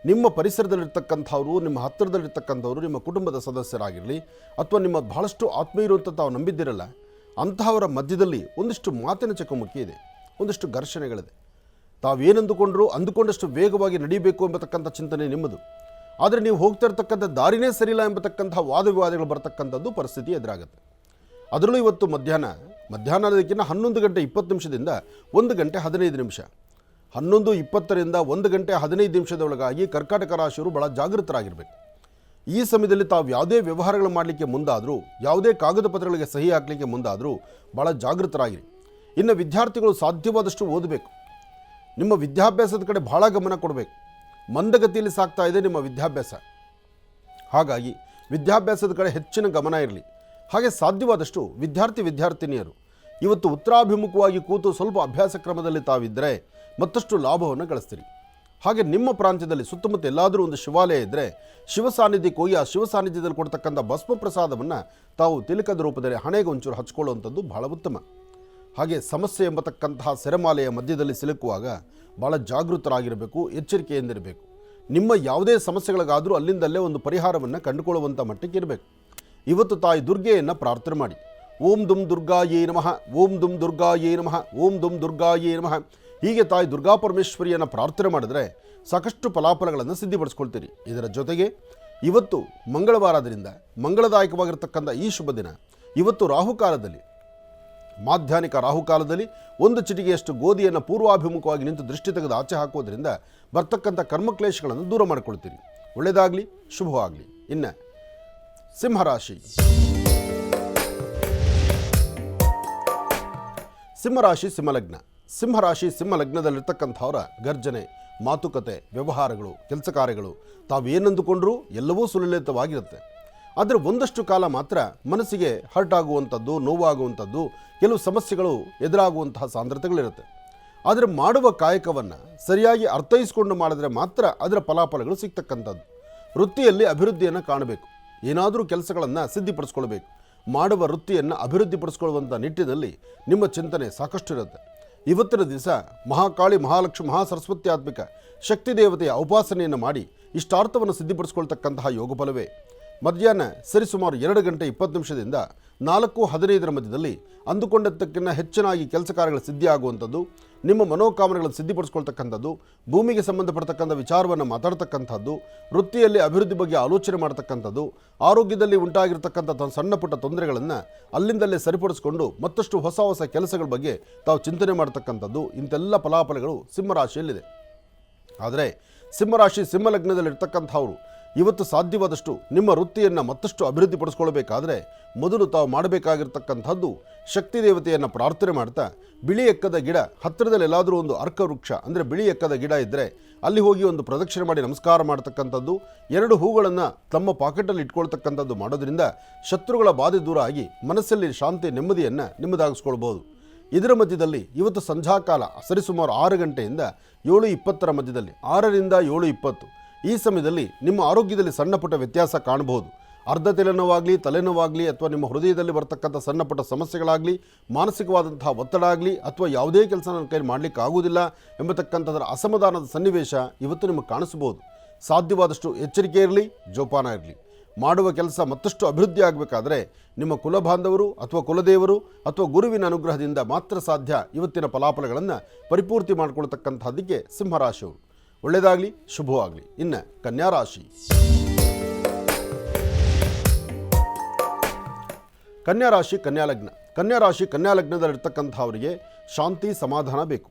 ನಿಮ್ಮ ಪರಿಸರದಲ್ಲಿರ್ತಕ್ಕಂಥವ್ರು, ನಿಮ್ಮ ಹತ್ತಿರದಲ್ಲಿರ್ತಕ್ಕಂಥವ್ರು, ನಿಮ್ಮ ಕುಟುಂಬದ ಸದಸ್ಯರಾಗಿರಲಿ ಅಥವಾ ನಿಮ್ಮ ಬಹಳಷ್ಟು ಆತ್ಮೀಯರು ಅಂತ ತಾವು ನಂಬಿದ್ದಿರಲ್ಲ, ಅಂತಹವರ ಮಧ್ಯದಲ್ಲಿ ಒಂದಿಷ್ಟು ಮಾತಿನ ಚಕಮಕಿ ಇದೆ, ಒಂದಿಷ್ಟು ಘರ್ಷಣೆಗಳಿದೆ. ತಾವೇನಂದುಕೊಂಡ್ರೂ ಅಂದುಕೊಂಡಷ್ಟು ವೇಗವಾಗಿ ನಡೀಬೇಕು ಎಂಬತಕ್ಕಂಥ ಚಿಂತನೆ ನಿಮ್ಮದು. ಆದರೆ ನೀವು ಹೋಗ್ತಾ ಇರ್ತಕ್ಕಂಥ ದಾರಿನೇ ಸರಿಯಿಲ್ಲ ಎಂಬತಕ್ಕಂಥ ವಾದ ವಿವಾದಗಳು ಬರ್ತಕ್ಕಂಥದ್ದು ಪರಿಸ್ಥಿತಿ ಎದುರಾಗುತ್ತೆ. ಅದರಲ್ಲೂ ಇವತ್ತು ಮಧ್ಯಾಹ್ನದಕ್ಕಿಂತ 11:20 1 ಗಂಟೆ 15 ನಿಮಿಷ 11:20 1 ಗಂಟೆ 15 ಒಳಗಾಗಿ ಕರ್ಕಾಟಕ ರಾಶಿಯವರು ಬಹಳ ಜಾಗೃತರಾಗಿರಬೇಕು. ಈ ಸಮಯದಲ್ಲಿ ತಾವು ಯಾವುದೇ ವ್ಯವಹಾರಗಳು ಮಾಡಲಿಕ್ಕೆ ಮುಂದಾದರೂ, ಯಾವುದೇ ಕಾಗದ ಪತ್ರಗಳಿಗೆ ಸಹಿ ಹಾಕಲಿಕ್ಕೆ ಮುಂದಾದರೂ ಭಾಳ ಜಾಗೃತರಾಗಿರಿ. ಇನ್ನು ವಿದ್ಯಾರ್ಥಿಗಳು ಸಾಧ್ಯವಾದಷ್ಟು ಓದಬೇಕು. ನಿಮ್ಮ ವಿದ್ಯಾಭ್ಯಾಸದ ಕಡೆ ಭಾಳ ಗಮನ ಕೊಡಬೇಕು. ಮಂದಗತಿಯಲ್ಲಿ ಸಾಗ್ತಾ ಇದೆ ನಿಮ್ಮ ವಿದ್ಯಾಭ್ಯಾಸ. ಹಾಗಾಗಿ ವಿದ್ಯಾಭ್ಯಾಸದ ಕಡೆ ಹೆಚ್ಚಿನ ಗಮನ ಇರಲಿ. ಹಾಗೆ ಸಾಧ್ಯವಾದಷ್ಟು ವಿದ್ಯಾರ್ಥಿನಿಯರು ಇವತ್ತು ಉತ್ತರಾಭಿಮುಖವಾಗಿ ಕೂತು ಸ್ವಲ್ಪ ಅಭ್ಯಾಸ ಕ್ರಮದಲ್ಲಿ ತಾವಿದ್ದರೆ ಮತ್ತಷ್ಟು ಲಾಭವನ್ನು ಗಳಿಸ್ತೀರಿ. ಹಾಗೆ ನಿಮ್ಮ ಪ್ರಾಂತ್ಯದಲ್ಲಿ ಸುತ್ತಮುತ್ತ ಎಲ್ಲಾದರೂ ಒಂದು ಶಿವಾಲಯ ಇದ್ದರೆ ಶಿವ ಸಾನ್ನಿಧ್ಯಕ್ಕೆ ಹೋಗಿ ಆ ಶಿವ ಸಾನ್ನಿಧ್ಯದಲ್ಲಿ ಕೊಡ್ತಕ್ಕಂಥ ಭಸ್ಮ ಪ್ರಸಾದವನ್ನು ತಾವು ತಿಲಕದ ರೂಪದಲ್ಲಿ ಹಣೆಗೆ ಒಂಚೂರು ಹಚ್ಕೊಳ್ಳುವಂಥದ್ದು ಬಹಳ ಉತ್ತಮ. ಹಾಗೆ ಸಮಸ್ಯೆ ಎಂಬತಕ್ಕಂತಹ ಸೆರೆಮಾಲೆಯ ಮಧ್ಯದಲ್ಲಿ ಸಿಲುಕುವಾಗ ಭಾಳ ಜಾಗೃತರಾಗಿರಬೇಕು, ಎಚ್ಚರಿಕೆಯಿಂದಿರಬೇಕು. ನಿಮ್ಮ ಯಾವುದೇ ಸಮಸ್ಯೆಗಳಿಗಾದರೂ ಅಲ್ಲಿಂದಲ್ಲೇ ಒಂದು ಪರಿಹಾರವನ್ನು ಕಂಡುಕೊಳ್ಳುವಂಥ ಮಟ್ಟಕ್ಕೆ ಇರಬೇಕು. ಇವತ್ತು ತಾಯಿ ದುರ್ಗೆಯನ್ನು ಪ್ರಾರ್ಥನೆ ಮಾಡಿ. ಓಂ ದುಂ ದುರ್ಗಾಯೇ ನಮಃ, ಓಂ ದುಂ ದುರ್ಗಾಯೇ ನಮಃ, ಓಂ ದುಂ ದುರ್ಗಾಯೇ ನಮಃ ಹೀಗೆ ತಾಯಿ ದುರ್ಗಾ ಪರಮೇಶ್ವರಿಯನ್ನು ಪ್ರಾರ್ಥನೆ ಮಾಡಿದ್ರೆ ಸಾಕಷ್ಟು ಫಲಾಫಲಗಳನ್ನು ಸಿದ್ಧಿಪಡಿಸ್ಕೊಳ್ತೀರಿ. ಇದರ ಜೊತೆಗೆ ಇವತ್ತು ಮಂಗಳವಾರದಿಂದ ಮಂಗಳದಾಯಕವಾಗಿರ್ತಕ್ಕಂಥ ಈ ಶುಭ ದಿನ. ಇವತ್ತು ರಾಹುಕಾಲದಲ್ಲಿ, ಮಾಧ್ಯಾಹ್ನಿಕ ರಾಹುಕಾಲದಲ್ಲಿ 1 ಚಿಟಿಕೆಯಷ್ಟು ಗೋಧಿಯನ್ನು ಪೂರ್ವಾಭಿಮುಖವಾಗಿ ನಿಂತು ದೃಷ್ಟಿ ತೆಗೆದು ಆಚೆ ಹಾಕೋದ್ರಿಂದ ಬರ್ತಕ್ಕಂಥ ಕರ್ಮಕ್ಲೇಶಗಳನ್ನು ದೂರ ಮಾಡಿಕೊಳ್ತೀರಿ. ಒಳ್ಳೆಯದಾಗಲಿ, ಶುಭವಾಗಲಿ. ಇನ್ನು ಸಿಂಹರಾಶಿ. ಸಿಂಹರಾಶಿ ಸಿಂಹಲಗ್ನ. ಸಿಂಹರಾಶಿ ಸಿಂಹಲಗ್ನದಲ್ಲಿರ್ತಕ್ಕಂಥವರ ಗರ್ಜನೆ, ಮಾತುಕತೆ, ವ್ಯವಹಾರಗಳು, ಕೆಲಸ ಕಾರ್ಯಗಳು ತಾವೇನಂದುಕೊಂಡ್ರೂ ಎಲ್ಲವೂ ಸುಲಲಿತವಾಗಿರುತ್ತೆ. ಆದರೆ ಒಂದಷ್ಟು ಕಾಲ ಮಾತ್ರ ಮನಸ್ಸಿಗೆ ಹರ್ಟ್ ಆಗುವಂಥದ್ದು, ನೋವಾಗುವಂಥದ್ದು, ಕೆಲವು ಸಮಸ್ಯೆಗಳು ಎದುರಾಗುವಂತಹ ಸಾಂದ್ರತೆಗಳಿರುತ್ತೆ. ಆದರೆ ಮಾಡುವ ಕಾಯಕವನ್ನು ಸರಿಯಾಗಿ ಅರ್ಥೈಸಿಕೊಂಡು ಮಾಡಿದ್ರೆ ಮಾತ್ರ ಅದರ ಫಲಾಫಲಗಳು ಸಿಗ್ತಕ್ಕಂಥದ್ದು. ವೃತ್ತಿಯಲ್ಲಿ ಅಭಿವೃದ್ಧಿಯನ್ನು ಕಾಣಬೇಕು. ಏನಾದರೂ ಕೆಲಸಗಳನ್ನು ಸಿದ್ಧಿಪಡಿಸ್ಕೊಳ್ಬೇಕು. ಮಾಡುವ ವೃತ್ತಿಯನ್ನು ಅಭಿವೃದ್ಧಿಪಡಿಸ್ಕೊಳ್ಳುವಂಥ ನಿಟ್ಟಿನಲ್ಲಿ ನಿಮ್ಮ ಚಿಂತನೆ ಸಾಕಷ್ಟು ಇರುತ್ತೆ. ಇವತ್ತಿನ ದಿವಸ ಮಹಾಕಾಳಿ, ಮಹಾಲಕ್ಷ್ಮಿ, ಮಹಾಸರಸ್ವತ್ಯಾತ್ಮಿಕ ಶಕ್ತಿ ದೇವತೆಯ ಉಪಾಸನೆಯನ್ನು ಮಾಡಿ ಇಷ್ಟಾರ್ಥವನ್ನು ಸಿದ್ಧಿಪಡಿಸ್ಕೊಳ್ತಕ್ಕಂತಹ ಯೋಗಫಲವೇ. ಮಧ್ಯಾಹ್ನ ಸರಿಸುಮಾರು 2 ಗಂಟೆ 20 ನಿಮಿಷದಿಂದ 4:15 ಮಧ್ಯದಲ್ಲಿ ಅಂದುಕೊಂಡದ್ದಕ್ಕಿಂತ ಹೆಚ್ಚಿನಾಗಿ ಕೆಲಸ ಕಾರ್ಯಗಳ ಸಿದ್ಧಿ ಆಗುವಂಥದ್ದು, ನಿಮ್ಮ ಮನೋಕಾಮನೆಗಳನ್ನು ಸಿದ್ಧಿಪಡಿಸ್ಕೊಳ್ತಕ್ಕಂಥದ್ದು, ಭೂಮಿಗೆ ಸಂಬಂಧಪಡ್ತಕ್ಕಂಥ ವಿಚಾರವನ್ನು ಮಾತಾಡ್ತಕ್ಕಂಥದ್ದು, ವೃತ್ತಿಯಲ್ಲಿ ಅಭಿವೃದ್ಧಿ ಬಗ್ಗೆ ಆಲೋಚನೆ ಮಾಡ್ತಕ್ಕಂಥದ್ದು, ಆರೋಗ್ಯದಲ್ಲಿ ಉಂಟಾಗಿರ್ತಕ್ಕಂಥ ಸಣ್ಣ ಪುಟ್ಟ ತೊಂದರೆಗಳನ್ನು ಅಲ್ಲಿಂದಲೇ ಸರಿಪಡಿಸ್ಕೊಂಡು ಮತ್ತಷ್ಟು ಹೊಸ ಹೊಸ ಕೆಲಸಗಳ ಬಗ್ಗೆ ತಾವು ಚಿಂತನೆ ಮಾಡ್ತಕ್ಕಂಥದ್ದು, ಇಂಥೆಲ್ಲ ಫಲಾಫಲಗಳು ಸಿಂಹರಾಶಿಯಲ್ಲಿದೆ. ಆದರೆ ಸಿಂಹರಾಶಿ ಸಿಂಹಲಗ್ನದಲ್ಲಿರ್ತಕ್ಕಂಥವರು ಇವತ್ತು ಸಾಧ್ಯವಾದಷ್ಟು ನಿಮ್ಮ ವೃತ್ತಿಯನ್ನು ಮತ್ತಷ್ಟು ಅಭಿವೃದ್ಧಿಪಡಿಸ್ಕೊಳ್ಬೇಕಾದ್ರೆ ಮೊದಲು ತಾವು ಮಾಡಬೇಕಾಗಿರ್ತಕ್ಕಂಥದ್ದು ಶಕ್ತಿ ದೇವತೆಯನ್ನು ಪ್ರಾರ್ಥನೆ ಮಾಡ್ತಾ, ಬಿಳಿ ಎಕ್ಕದ ಗಿಡ ಹತ್ತಿರದಲ್ಲಿ ಎಲ್ಲಾದರೂ ಒಂದು ಅರ್ಕ ವೃಕ್ಷ ಅಂದರೆ ಬಿಳಿ ಎಕ್ಕದ ಗಿಡ ಇದ್ದರೆ ಅಲ್ಲಿ ಹೋಗಿ ಒಂದು ಪ್ರದಕ್ಷಿಣೆ ಮಾಡಿ ನಮಸ್ಕಾರ ಮಾಡ್ತಕ್ಕಂಥದ್ದು, 2 ಹೂಗಳನ್ನು ತಮ್ಮ ಪಾಕೆಟಲ್ಲಿ ಇಟ್ಕೊಳ್ತಕ್ಕಂಥದ್ದು ಮಾಡೋದ್ರಿಂದ ಶತ್ರುಗಳ ಬಾಧೆ ದೂರ ಆಗಿ ಮನಸ್ಸಲ್ಲಿ ಶಾಂತಿ, ನೆಮ್ಮದಿಯನ್ನು ನಿಮ್ಮದಾಗಿಸ್ಕೊಳ್ಬೋದು. ಇದರ ಮಧ್ಯದಲ್ಲಿ ಇವತ್ತು ಸಂಧ್ಯಾಕಾಲ ಸರಿಸುಮಾರು 6 ಗಂಟೆಯಿಂದ 7:20 ಮಧ್ಯದಲ್ಲಿ, 6ರಿಂದ 7:20 ಈ ಸಮಯದಲ್ಲಿ ನಿಮ್ಮ ಆರೋಗ್ಯದಲ್ಲಿ ಸಣ್ಣ ಪುಟ್ಟ ವ್ಯತ್ಯಾಸ ಕಾಣಬಹುದು. ಅರ್ಧ ತಲೆನೋವಾಗಲಿ, ತಲೆನೋವಾಗಲಿ, ಅಥವಾ ನಿಮ್ಮ ಹೃದಯದಲ್ಲಿ ಬರ್ತಕ್ಕಂಥ ಸಣ್ಣ ಪುಟ್ಟ ಸಮಸ್ಯೆಗಳಾಗಲಿ, ಮಾನಸಿಕವಾದಂತಹ ಒತ್ತಡ ಆಗಲಿ, ಅಥವಾ ಯಾವುದೇ ಕೆಲಸ ನನ್ನ ಕೈಲಿ ಮಾಡಲಿಕ್ಕೆ ಆಗುವುದಿಲ್ಲ ಎಂಬತಕ್ಕಂಥದ್ರ ಅಸಮಾಧಾನದ ಸನ್ನಿವೇಶ ಇವತ್ತು ನಿಮಗೆ ಕಾಣಿಸ್ಬೋದು. ಸಾಧ್ಯವಾದಷ್ಟು ಎಚ್ಚರಿಕೆ ಇರಲಿ, ಜೋಪಾನ ಇರಲಿ. ಮಾಡುವ ಕೆಲಸ ಮತ್ತಷ್ಟು ಅಭಿವೃದ್ಧಿ ಆಗಬೇಕಾದ್ರೆ ನಿಮ್ಮ ಕುಲಬಾಂಧವರು ಅಥವಾ ಕುಲದೇವರು ಅಥವಾ ಗುರುವಿನ ಅನುಗ್ರಹದಿಂದ ಮಾತ್ರ ಸಾಧ್ಯ ಇವತ್ತಿನ ಫಲಾಫಲಗಳನ್ನು ಪರಿಪೂರ್ತಿ ಮಾಡಿಕೊಳ್ತಕ್ಕಂಥದ್ದಕ್ಕೆ ಸಿಂಹರಾಶಿಯವರು. ಒಳ್ಳೆಯದಾಗಲಿ, ಶುಭವಾಗಲಿ. ಇನ್ನು ಕನ್ಯಾ ರಾಶಿ. ಕನ್ಯಾ ರಾಶಿ ಕನ್ಯಾಲಗ್ನ. ಕನ್ಯಾ ರಾಶಿ ಕನ್ಯಾಲಗ್ನದಲ್ಲಿರ್ತಕ್ಕಂಥವರಿಗೆ ಶಾಂತಿ, ಸಮಾಧಾನ ಬೇಕು.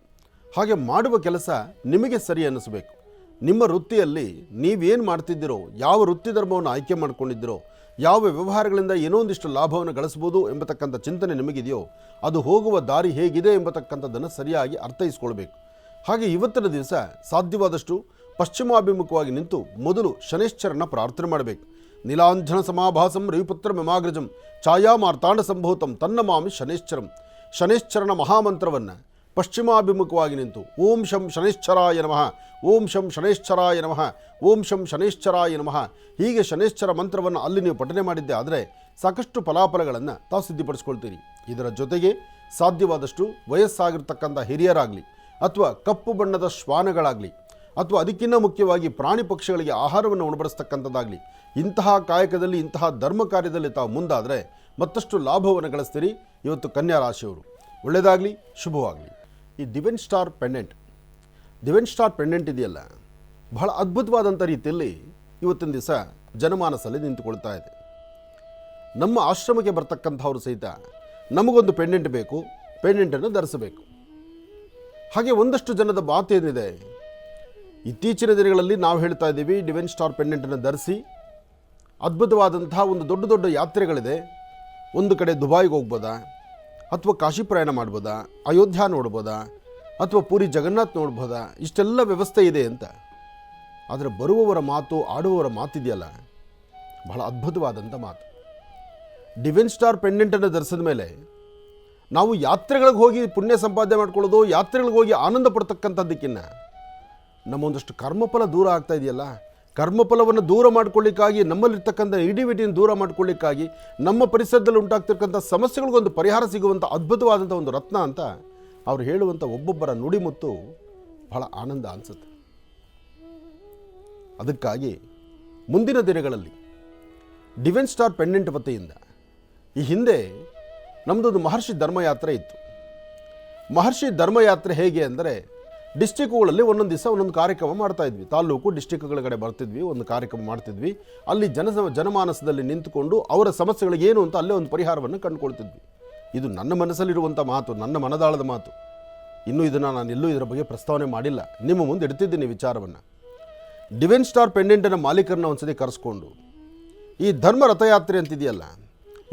ಹಾಗೆ ಮಾಡುವ ಕೆಲಸ ನಿಮಗೆ ಸರಿ ಅನ್ನಿಸಬೇಕು. ನಿಮ್ಮ ವೃತ್ತಿಯಲ್ಲಿ ನೀವೇನು ಮಾಡ್ತಿದ್ದೀರೋ, ಯಾವ ವೃತ್ತಿ ಧರ್ಮವನ್ನು ಆಯ್ಕೆ ಮಾಡ್ಕೊಂಡಿದ್ದೀರೋ, ಯಾವ ವ್ಯವಹಾರಗಳಿಂದ ಏನೋ ಒಂದಿಷ್ಟು ಲಾಭವನ್ನು ಗಳಿಸ್ಬೋದು ಎಂಬತಕ್ಕಂಥ ಚಿಂತನೆ ನಿಮಗಿದೆಯೋ ಅದು ಹೋಗುವ ದಾರಿ ಹೇಗಿದೆ ಎಂಬತಕ್ಕಂಥದ್ದನ್ನು ಸರಿಯಾಗಿ ಅರ್ಥೈಸ್ಕೊಳ್ಬೇಕು. ಹಾಗೆ ಇವತ್ತಿನ ದಿವಸ ಸಾಧ್ಯವಾದಷ್ಟು ಪಶ್ಚಿಮಾಭಿಮುಖವಾಗಿ ನಿಂತು ಮೊದಲು ಶನೈಶ್ಚರನ ಪ್ರಾರ್ಥನೆ ಮಾಡಬೇಕು. ನೀಲಾಂಜನ ಸಮಾಭಾಸಂ ರವಿಪುತ್ರ ಮಿಮಾಗ್ರಜಂ ಛಾಯಾ ಮಾರ್ತಾಂಡ ಸಂಭೂತಂ ತನ್ನಮಾಮಿ ಶನೈಶ್ಚರಂ. ಶನೈಶ್ಚರನ ಮಹಾಮಂತ್ರವನ್ನು ಪಶ್ಚಿಮಾಭಿಮುಖವಾಗಿ ನಿಂತು ಓಂ ಶಂ ಶನೈಶ್ಚರಾಯ ನಮಃ, ಓಂ ಶಂ ಶನೈಶ್ಚರಾಯ ನಮಃ, ಓಂ ಶಂ ಶನೈಶ್ಚರಾಯ ನಮಃ ಹೀಗೆ ಶನೈಶ್ಚರ ಮಂತ್ರವನ್ನು ಅಲ್ಲಿ ನೀವು ಪಠನೆ ಮಾಡಿದ್ದೆ ಆದರೆ ಸಾಕಷ್ಟು ಫಲಾಫಲಗಳನ್ನು ತಾವು ಸಿದ್ಧಿಪಡಿಸ್ಕೊಳ್ತೀರಿ. ಇದರ ಜೊತೆಗೆ ಸಾಧ್ಯವಾದಷ್ಟು ವಯಸ್ಸಾಗಿರ್ತಕ್ಕಂಥ ಹಿರಿಯರಾಗಲಿ ಅಥವಾ ಕಪ್ಪು ಬಣ್ಣದ ಶ್ವಾನಗಳಾಗಲಿ ಅಥವಾ ಅದಕ್ಕಿಂತ ಮುಖ್ಯವಾಗಿ ಪ್ರಾಣಿ ಪಕ್ಷಿಗಳಿಗೆ ಆಹಾರವನ್ನು ಉಣಬಡಿಸ್ತಕ್ಕಂಥದ್ದಾಗಲಿ, ಇಂತಹ ಕಾಯಕದಲ್ಲಿ, ಇಂತಹ ಧರ್ಮ ಕಾರ್ಯದಲ್ಲಿ ತಾವು ಮುಂದಾದರೆ ಮತ್ತಷ್ಟು ಲಾಭವನ್ನು ಗಳಿಸ್ತೀರಿ ಇವತ್ತು ಕನ್ಯಾ ರಾಶಿಯವರು. ಒಳ್ಳೆಯದಾಗಲಿ, ಶುಭವಾಗಲಿ. ಈ ದಿವೆನ್ ಸ್ಟಾರ್ ಪೆಂಡೆಂಟ್ ಇದೆಯಲ್ಲ, ಬಹಳ ಅದ್ಭುತವಾದಂಥ ರೀತಿಯಲ್ಲಿ ಇವತ್ತಿನ ದಿವಸ ಜನಮಾನಸಲ್ಲಿ ನಿಂತುಕೊಳ್ತಾ ಇದೆ. ನಮ್ಮ ಆಶ್ರಮಕ್ಕೆ ಬರ್ತಕ್ಕಂಥವ್ರು ಸಹಿತ ನಮಗೊಂದು ಪೆಂಡೆಂಟ್ ಬೇಕು, ಪೆಂಡೆಂಟನ್ನು ಧರಿಸಬೇಕು. ಹಾಗೆ ಒಂದಷ್ಟು ಜನದ ಮಾತೇನಿದೆ, ಇತ್ತೀಚಿನ ದಿನಗಳಲ್ಲಿ ನಾವು ಹೇಳ್ತಾ ಇದ್ದೀವಿ ಡಿವೈನ್ ಸ್ಟಾರ್ ಪೆಂಡೆಂಟನ್ನು ಧರಿಸಿ ಅದ್ಭುತವಾದಂತಹ ಒಂದು ದೊಡ್ಡ ದೊಡ್ಡ ಯಾತ್ರೆಗಳಿದೆ. ಒಂದು ಕಡೆ ದುಬೈಗೆ ಹೋಗ್ಬೋದಾ, ಅಥವಾ ಕಾಶಿ ಪ್ರಯಾಣ ಮಾಡ್ಬೋದಾ, ಅಯೋಧ್ಯ ನೋಡ್ಬೋದಾ, ಅಥವಾ ಪೂರಿ ಜಗನ್ನಾಥ್ ನೋಡ್ಬೋದಾ, ಇಷ್ಟೆಲ್ಲ ವ್ಯವಸ್ಥೆ ಇದೆ ಅಂತ. ಆದರೆ ಬರುವವರ ಮಾತು, ಆಡುವವರ ಮಾತಿದೆಯಲ್ಲ, ಬಹಳ ಅದ್ಭುತವಾದಂಥ ಮಾತು. ಡಿವೈನ್ ಸ್ಟಾರ್ ಪೆಂಡೆಂಟನ್ನು ಧರಿಸಿದ ಮೇಲೆ ನಾವು ಯಾತ್ರೆಗಳಿಗೆ ಹೋಗಿ ಪುಣ್ಯ ಸಂಪಾದನೆ ಮಾಡ್ಕೊಳ್ಳೋದು, ಯಾತ್ರೆಗಳಿಗೆ ಹೋಗಿ ಆನಂದ ಪಡ್ತಕ್ಕಂಥದ್ದಕ್ಕಿಂತ ನಮ್ಮೊಂದಷ್ಟು ಕರ್ಮಫಲ ದೂರ ಆಗ್ತಾ ಇದೆಯಲ್ಲ, ಕರ್ಮಫಲವನ್ನು ದೂರ ಮಾಡ್ಕೊಳ್ಳಿಕ್ಕಾಗಿ, ನಮ್ಮಲ್ಲಿರ್ತಕ್ಕಂಥ ನೆಗೆಟಿವಿಟಿಯನ್ನು ದೂರ ಮಾಡ್ಕೊಳ್ಳಿಕ್ಕಾಗಿ, ನಮ್ಮ ಪರಿಸರದಲ್ಲಿ ಉಂಟಾಗ್ತಿರ್ತಕ್ಕಂಥ ಸಮಸ್ಯೆಗಳಿಗೊಂದು ಪರಿಹಾರ ಸಿಗುವಂಥ ಅದ್ಭುತವಾದಂಥ ಒಂದು ರತ್ನ ಅಂತ ಅವ್ರು ಹೇಳುವಂಥ ಒಬ್ಬೊಬ್ಬರ ನುಡಿಮುತ್ತು ಬಹಳ ಆನಂದ ಅನಿಸುತ್ತೆ. ಅದಕ್ಕಾಗಿ ಮುಂದಿನ ದಿನಗಳಲ್ಲಿ ಡಿವೈನ್ ಸ್ಟಾರ್ ಪೆಂಡೆಂಟ್ ವತಿಯಿಂದ ಈ ಹಿಂದೆ ನಮ್ಮದೊಂದು ಮಹರ್ಷಿ ಧರ್ಮಯಾತ್ರೆ ಇತ್ತು. ಮಹರ್ಷಿ ಧರ್ಮಯಾತ್ರೆ ಹೇಗೆ ಅಂದರೆ ಡಿಸ್ಟಿಕ್ಗಳಲ್ಲಿ ಒಂದೊಂದು ದಿವಸ ಒಂದೊಂದು ಕಾರ್ಯಕ್ರಮ ಮಾಡ್ತಾಯಿದ್ವಿ. ತಾಲೂಕು ಡಿಸ್ಟಿಕ್ಗಳ ಕಡೆ ಬರ್ತಿದ್ವಿ, ಒಂದು ಕಾರ್ಯಕ್ರಮ ಮಾಡ್ತಿದ್ವಿ. ಅಲ್ಲಿ ಜನಮಾನಸದಲ್ಲಿ ನಿಂತುಕೊಂಡು ಅವರ ಸಮಸ್ಯೆಗಳಿಗೆ ಏನು ಅಂತ ಅಲ್ಲೇ ಒಂದು ಪರಿಹಾರವನ್ನು ಕಂಡುಕೊಳ್ತಿದ್ವಿ. ಇದು ನನ್ನ ಮನಸ್ಸಲ್ಲಿರುವಂಥ ಮಾತು, ನನ್ನ ಮನದಾಳದ ಮಾತು. ಇನ್ನೂ ಇದನ್ನು ನಾನು ಎಲ್ಲೂ ಇದರ ಬಗ್ಗೆ ಪ್ರಸ್ತಾವನೆ ಮಾಡಿಲ್ಲ, ನಿಮ್ಮ ಮುಂದೆ ಇಡ್ತಿದ್ದೀನಿ ವಿಚಾರವನ್ನು. ಡಿವೈನ್ ಸ್ಟಾರ್ ಪೆಂಡೆಂಟನ ಮಾಲೀಕರನ್ನ ಒಂದ್ಸತಿ ಕರೆಸ್ಕೊಂಡು ಈ ಧರ್ಮ ರಥಯಾತ್ರೆ ಅಂತಿದೆಯಲ್ಲ,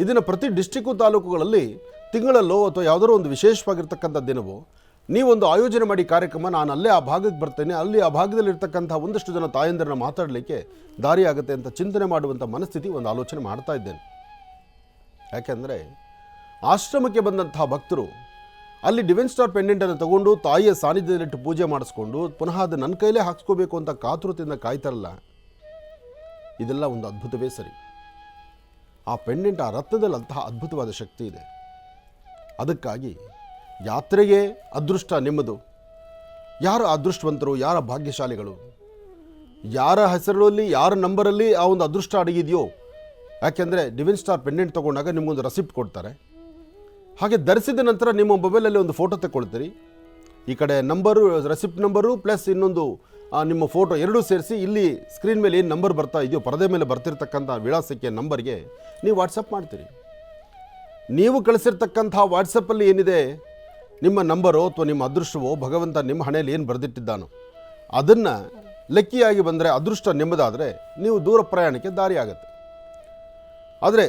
ಇದನ್ನು ಪ್ರತಿ ಡಿಸ್ಟಿಕ್ಕು ತಾಲೂಕುಗಳಲ್ಲಿ ತಿಂಗಳಲ್ಲೋ ಅಥವಾ ಯಾವುದಾದ್ರೂ ಒಂದು ವಿಶೇಷವಾಗಿರ್ತಕ್ಕಂಥ ದಿನವೋ ನೀವೊಂದು ಆಯೋಜನೆ ಮಾಡಿ ಕಾರ್ಯಕ್ರಮ, ನಾನು ಅಲ್ಲೇ ಆ ಭಾಗಕ್ಕೆ ಬರ್ತೇನೆ, ಅಲ್ಲಿ ಆ ಭಾಗದಲ್ಲಿರ್ತಕ್ಕಂಥ ಒಂದಷ್ಟು ಜನ ತಾಯಂದಿರನ್ನ ಮಾತಾಡಲಿಕ್ಕೆ ದಾರಿ ಆಗುತ್ತೆ ಅಂತ ಚಿಂತನೆ ಮಾಡುವಂಥ ಮನಸ್ಥಿತಿ ಒಂದು ಆಲೋಚನೆ ಮಾಡ್ತಾ ಇದ್ದೇನೆ. ಯಾಕೆಂದರೆ ಆಶ್ರಮಕ್ಕೆ ಬಂದಂತಹ ಭಕ್ತರು ಅಲ್ಲಿ ಡಿವೈನ್ ಸ್ಟಾರ್ ಪೆಂಡೆಂಟನ್ನು ತಗೊಂಡು ತಾಯಿಯ ಸಾನ್ನಿಧ್ಯದಲ್ಲಿಟ್ಟು ಪೂಜೆ ಮಾಡಿಸ್ಕೊಂಡು ಪುನಃ ಅದು ನನ್ನ ಕೈಲೇ ಹಾಕ್ಸ್ಕೋಬೇಕು ಅಂತ ಕಾತುರತೆಯಿಂದ ಕಾಯ್ತಾರಲ್ಲ, ಇದೆಲ್ಲ ಒಂದು ಅದ್ಭುತವೇ ಸರಿ. ಆ ಪೆಂಡೆಂಟ್, ಆ ರತ್ನದಲ್ಲಿ ಅಂತಹ ಅದ್ಭುತವಾದ ಶಕ್ತಿ ಇದೆ. ಅದಕ್ಕಾಗಿ ಯಾತ್ರೆಗೆ ಅದೃಷ್ಟ ನಿಮ್ಮದು. ಯಾರ ಅದೃಷ್ಟವಂತರು, ಯಾರ ಭಾಗ್ಯಶಾಲಿಗಳು, ಯಾರ ಹೆಸರಲ್ಲಿ, ಯಾರ ನಂಬರಲ್ಲಿ ಆ ಒಂದು ಅದೃಷ್ಟ ಅಡಗಿದೆಯೋ. ಯಾಕೆಂದರೆ ಡಿವೈನ್ ಸ್ಟಾರ್ ಪೆಂಡೆಂಟ್ ತೊಗೊಂಡಾಗ ನಿಮಗೊಂದು ರೆಸಿಪ್ಟ್ ಕೊಡ್ತಾರೆ. ಹಾಗೆ ಧರಿಸಿದ ನಂತರ ನಿಮ್ಮ ಮೊಬೈಲಲ್ಲಿ ಒಂದು ಫೋಟೋ ತಗೊಳ್ತೀರಿ. ಈ ಕಡೆ ನಂಬರು, ರೆಸಿಪ್ಟ್ ನಂಬರು ಪ್ಲಸ್ ಇನ್ನೊಂದು ನಿಮ್ಮ ಫೋಟೋ ಎರಡೂ ಸೇರಿಸಿ ಇಲ್ಲಿ ಸ್ಕ್ರೀನ್ ಮೇಲೆ ಏನು ನಂಬರ್ ಬರ್ತಾ ಇದೆಯೋ, ಪರದೆ ಮೇಲೆ ಬರ್ತಿರ್ತಕ್ಕಂಥ ವಿಳಾಸಕ್ಕೆ ನಂಬರ್ಗೆ ನೀವು ವಾಟ್ಸಪ್ ಮಾಡ್ತೀರಿ. ನೀವು ಕಳಿಸಿರ್ತಕ್ಕಂಥ ವಾಟ್ಸಪ್ಪಲ್ಲಿ ಏನಿದೆ ನಿಮ್ಮ ನಂಬರೋ ಅಥವಾ ನಿಮ್ಮ ಅದೃಷ್ಟವೋ, ಭಗವಂತ ನಿಮ್ಮ ಹಣೆಯಲ್ಲಿ ಏನು ಬರೆದಿಟ್ಟಿದ್ದಾನೋ ಅದನ್ನು ಲೆಕ್ಕಿಯಾಗಿ ಬಂದರೆ ಅದೃಷ್ಟ ನಿಮ್ಮದಾದರೆ ನೀವು ದೂರ ಪ್ರಯಾಣಕ್ಕೆ ದಾರಿ ಆಗುತ್ತೆ. ಆದರೆ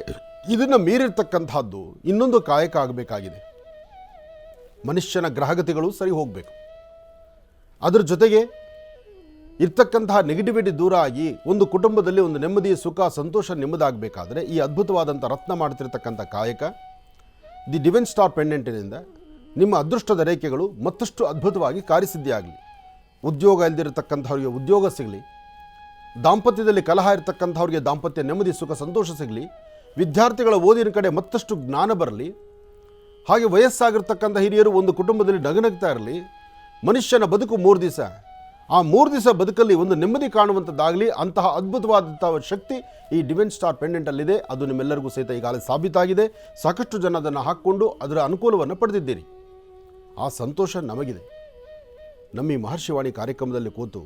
ಇದನ್ನು ಮೀರಿರ್ತಕ್ಕಂಥದ್ದು ಇನ್ನೊಂದು ಕಾಯಕ ಆಗಬೇಕಾಗಿದೆ. ಮನುಷ್ಯನ ಗ್ರಹಗತಿಗಳು ಸರಿ ಹೋಗಬೇಕು. ಅದರ ಜೊತೆಗೆ ಇರ್ತಕ್ಕಂತಹ ನೆಗೆಟಿವಿಟಿ ದೂರ ಆಗಿ ಒಂದು ಕುಟುಂಬದಲ್ಲಿ ಒಂದು ನೆಮ್ಮದಿ, ಸುಖ, ಸಂತೋಷ ನಿಮ್ಮದಾಗಬೇಕಾದ್ರೆ ಈ ಅದ್ಭುತವಾದಂಥ ರತ್ನ ಮಾಡ್ತಿರ್ತಕ್ಕಂಥ ಕಾಯಕ ದಿ ಡಿವೈನ್ ಸ್ಟಾರ್ ಪೆಂಡೆಂಟಿನಿಂದ ನಿಮ್ಮ ಅದೃಷ್ಟದ ರೇಖೆಗಳು ಮತ್ತಷ್ಟು ಅದ್ಭುತವಾಗಿ ಕಾರ್ಯಸಿದ್ಧಿಯಾಗಲಿ. ಉದ್ಯೋಗ ಇಲ್ಲದಿರತಕ್ಕಂಥವ್ರಿಗೆ ಉದ್ಯೋಗ ಸಿಗಲಿ, ದಾಂಪತ್ಯದಲ್ಲಿ ಕಲಹ ಇರತಕ್ಕಂಥವ್ರಿಗೆ ದಾಂಪತ್ಯ ನೆಮ್ಮದಿ, ಸುಖ, ಸಂತೋಷ ಸಿಗಲಿ, ವಿದ್ಯಾರ್ಥಿಗಳ ಓದಿನ ಕಡೆ ಮತ್ತಷ್ಟು ಜ್ಞಾನ ಬರಲಿ, ಹಾಗೆ ವಯಸ್ಸಾಗಿರ್ತಕ್ಕಂಥ ಹಿರಿಯರು ಒಂದು ಕುಟುಂಬದಲ್ಲಿ ನಗನಗ್ತಾ ಇರಲಿ. ಮನುಷ್ಯನ ಬದುಕು 3 ದಿವಸ, ಆ 3 ದಿವಸ ಬದುಕಲ್ಲಿ ಒಂದು ನೆಮ್ಮದಿ ಕಾಣುವಂಥದ್ದಾಗಲಿ. ಅಂತಹ ಅದ್ಭುತವಾದಂಥ ಶಕ್ತಿ ಈ ಡಿವೈನ್ ಸ್ಟಾರ್ ಪೆಂಡೆಂಟಲ್ಲಿದೆ. ಅದು ನಿಮ್ಮೆಲ್ಲರಿಗೂ ಸಹಿತ ಈಗಾಗಲೇ ಸಾಬೀತಾಗಿದೆ. ಸಾಕಷ್ಟು ಜನ ಅದನ್ನು ಹಾಕ್ಕೊಂಡು ಅದರ ಅನುಕೂಲವನ್ನು ಪಡೆದಿದ್ದೀರಿ. ಆ ಸಂತೋಷ ನಮಗಿದೆ. ನಮ್ಮ ಈ ಮಹರ್ಷಿವಾಣಿ ಕಾರ್ಯಕ್ರಮದಲ್ಲಿ ಕೂತು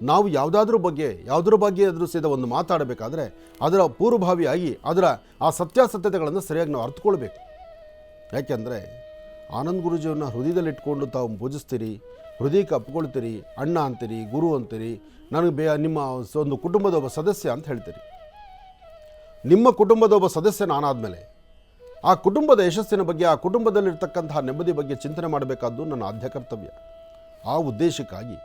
ನಾವು ಯಾವುದಾದ್ರೂ ಬಗ್ಗೆ ಆದರೂ ಸಹಿತ ಒಂದು ಮಾತಾಡಬೇಕಾದ್ರೆ ಅದರ ಪೂರ್ವಭಾವಿಯಾಗಿ ಅದರ ಆ ಸತ್ಯಾಸತ್ಯತೆಗಳನ್ನು ಸರಿಯಾಗಿ ನಾವು ಅರ್ಥಕೊಳ್ಬೇಕು. ಯಾಕೆಂದರೆ ಆನಂದ್ ಗುರೂಜಿಯನ್ನು ಹೃದಯದಲ್ಲಿಟ್ಕೊಂಡು ತಾವು ಪೂಜಿಸ್ತೀರಿ, ಹೃದಯಕ್ಕೆ ಅಪ್ಕೊಳ್ತೀರಿ, ಅಣ್ಣ ಅಂತೀರಿ, ಗುರು ಅಂತೀರಿ, ನನಗೆ ನಿಮ್ಮ ಒಂದು ಕುಟುಂಬದ ಒಬ್ಬ ಸದಸ್ಯ ಅಂತ ಹೇಳ್ತೀರಿ. ನಿಮ್ಮ ಕುಟುಂಬದ ಒಬ್ಬ ಸದಸ್ಯ ನಾನಾದಮೇಲೆ ಆ ಕುಟುಂಬದ ಯಶಸ್ಸಿನ ಬಗ್ಗೆ, ಆ ಕುಟುಂಬದಲ್ಲಿರ್ತಕ್ಕಂತಹ ನೆಮ್ಮದಿ ಬಗ್ಗೆ ಚಿಂತನೆ ಮಾಡಬೇಕಾದ್ದು ನನ್ನ ಆದ್ಯ ಕರ್ತವ್ಯ. ಆ ಉದ್ದೇಶಕ್ಕಾಗಿ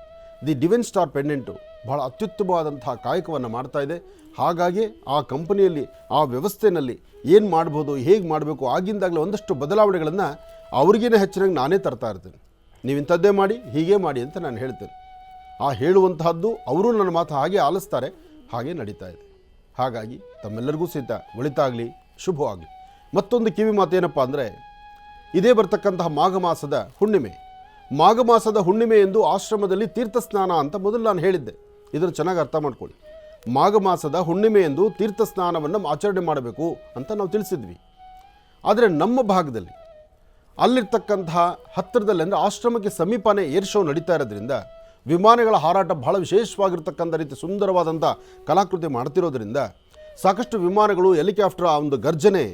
ದಿ ಡಿವೈನ್ ಸ್ಟಾರ್ ಪೆಂಡೆಂಟು ಬಹಳ ಅತ್ಯುತ್ತಮವಾದಂತಹ ಕಾಯಕವನ್ನು ಮಾಡ್ತಾ ಇದೆ. ಹಾಗಾಗಿ ಆ ಕಂಪನಿಯಲ್ಲಿ, ಆ ವ್ಯವಸ್ಥೆಯಲ್ಲಿ ಏನು ಮಾಡ್ಬೋದು, ಹೇಗೆ ಮಾಡಬೇಕು, ಆಗಿಂದಾಗಲೇ ಒಂದಷ್ಟು ಬದಲಾವಣೆಗಳನ್ನು ಅವ್ರಿಗೇನೆ ಹೆಚ್ಚಿನಾಗಿ ನಾನೇ ತರ್ತಾ ಇರ್ತೇನೆ. ನೀವು ಇಂಥದ್ದೇ ಮಾಡಿ, ಹೀಗೆ ಮಾಡಿ ಅಂತ ನಾನು ಹೇಳ್ತೇನೆ. ಆ ಹೇಳುವಂತಹದ್ದು ಅವರು ನನ್ನ ಮಾತು ಹಾಗೆ ಆಲಿಸ್ತಾರೆ, ಹಾಗೆ ನಡೀತಾ ಇದೆ. ಹಾಗಾಗಿ ತಮ್ಮೆಲ್ಲರಿಗೂ ಸಹಿತ ಒಳಿತಾಗಲಿ, ಶುಭವಾಗಲಿ. ಮತ್ತೊಂದು ಕಿವಿ ಮಾತೇನಪ್ಪ ಅಂದರೆ, ಇದೇ ಬರ್ತಕ್ಕಂತಹ ಮಾಘ ಮಾಸದ ಹುಣ್ಣಿಮೆ, ಮಾಘ ಮಾಸದ ಹುಣ್ಣಿಮೆ ಎಂದು ಆಶ್ರಮದಲ್ಲಿ ತೀರ್ಥ ಸ್ನಾನ ಅಂತ ಮೊದಲು ನಾನು ಹೇಳಿದ್ದೆ. ಇದನ್ನು ಚೆನ್ನಾಗಿ ಅರ್ಥ ಮಾಡ್ಕೊಳ್ಳಿ. ಮಾಘ ಮಾಸದ ಹುಣ್ಣಿಮೆ ಎಂದು ತೀರ್ಥ ಸ್ನಾನವನ್ನು ಆಚರಣೆ ಮಾಡಬೇಕು ಅಂತ ನಾವು ತಿಳಿಸಿದ್ವಿ. ಆದರೆ ನಮ್ಮ ಭಾಗದಲ್ಲಿ ಅಲ್ಲಿರ್ತಕ್ಕಂತಹ ಹತ್ತಿರದಲ್ಲಿ ಅಂದರೆ ಆಶ್ರಮಕ್ಕೆ ಸಮೀಪನೇ ಏರ್ ಶೋ ನಡೀತಾ ಇರೋದ್ರಿಂದ, ವಿಮಾನಗಳ ಹಾರಾಟ ಬಹಳ ವಿಶೇಷವಾಗಿರ್ತಕ್ಕಂಥ ರೀತಿ ಸುಂದರವಾದಂಥ ಕಲಾಕೃತಿ ಮಾಡ್ತಿರೋದ್ರಿಂದ ಸಾಕಷ್ಟು ವಿಮಾನಗಳು, ಹೆಲಿಕಾಪ್ಟರ್ ಆ ಒಂದು ಗರ್ಜನೆ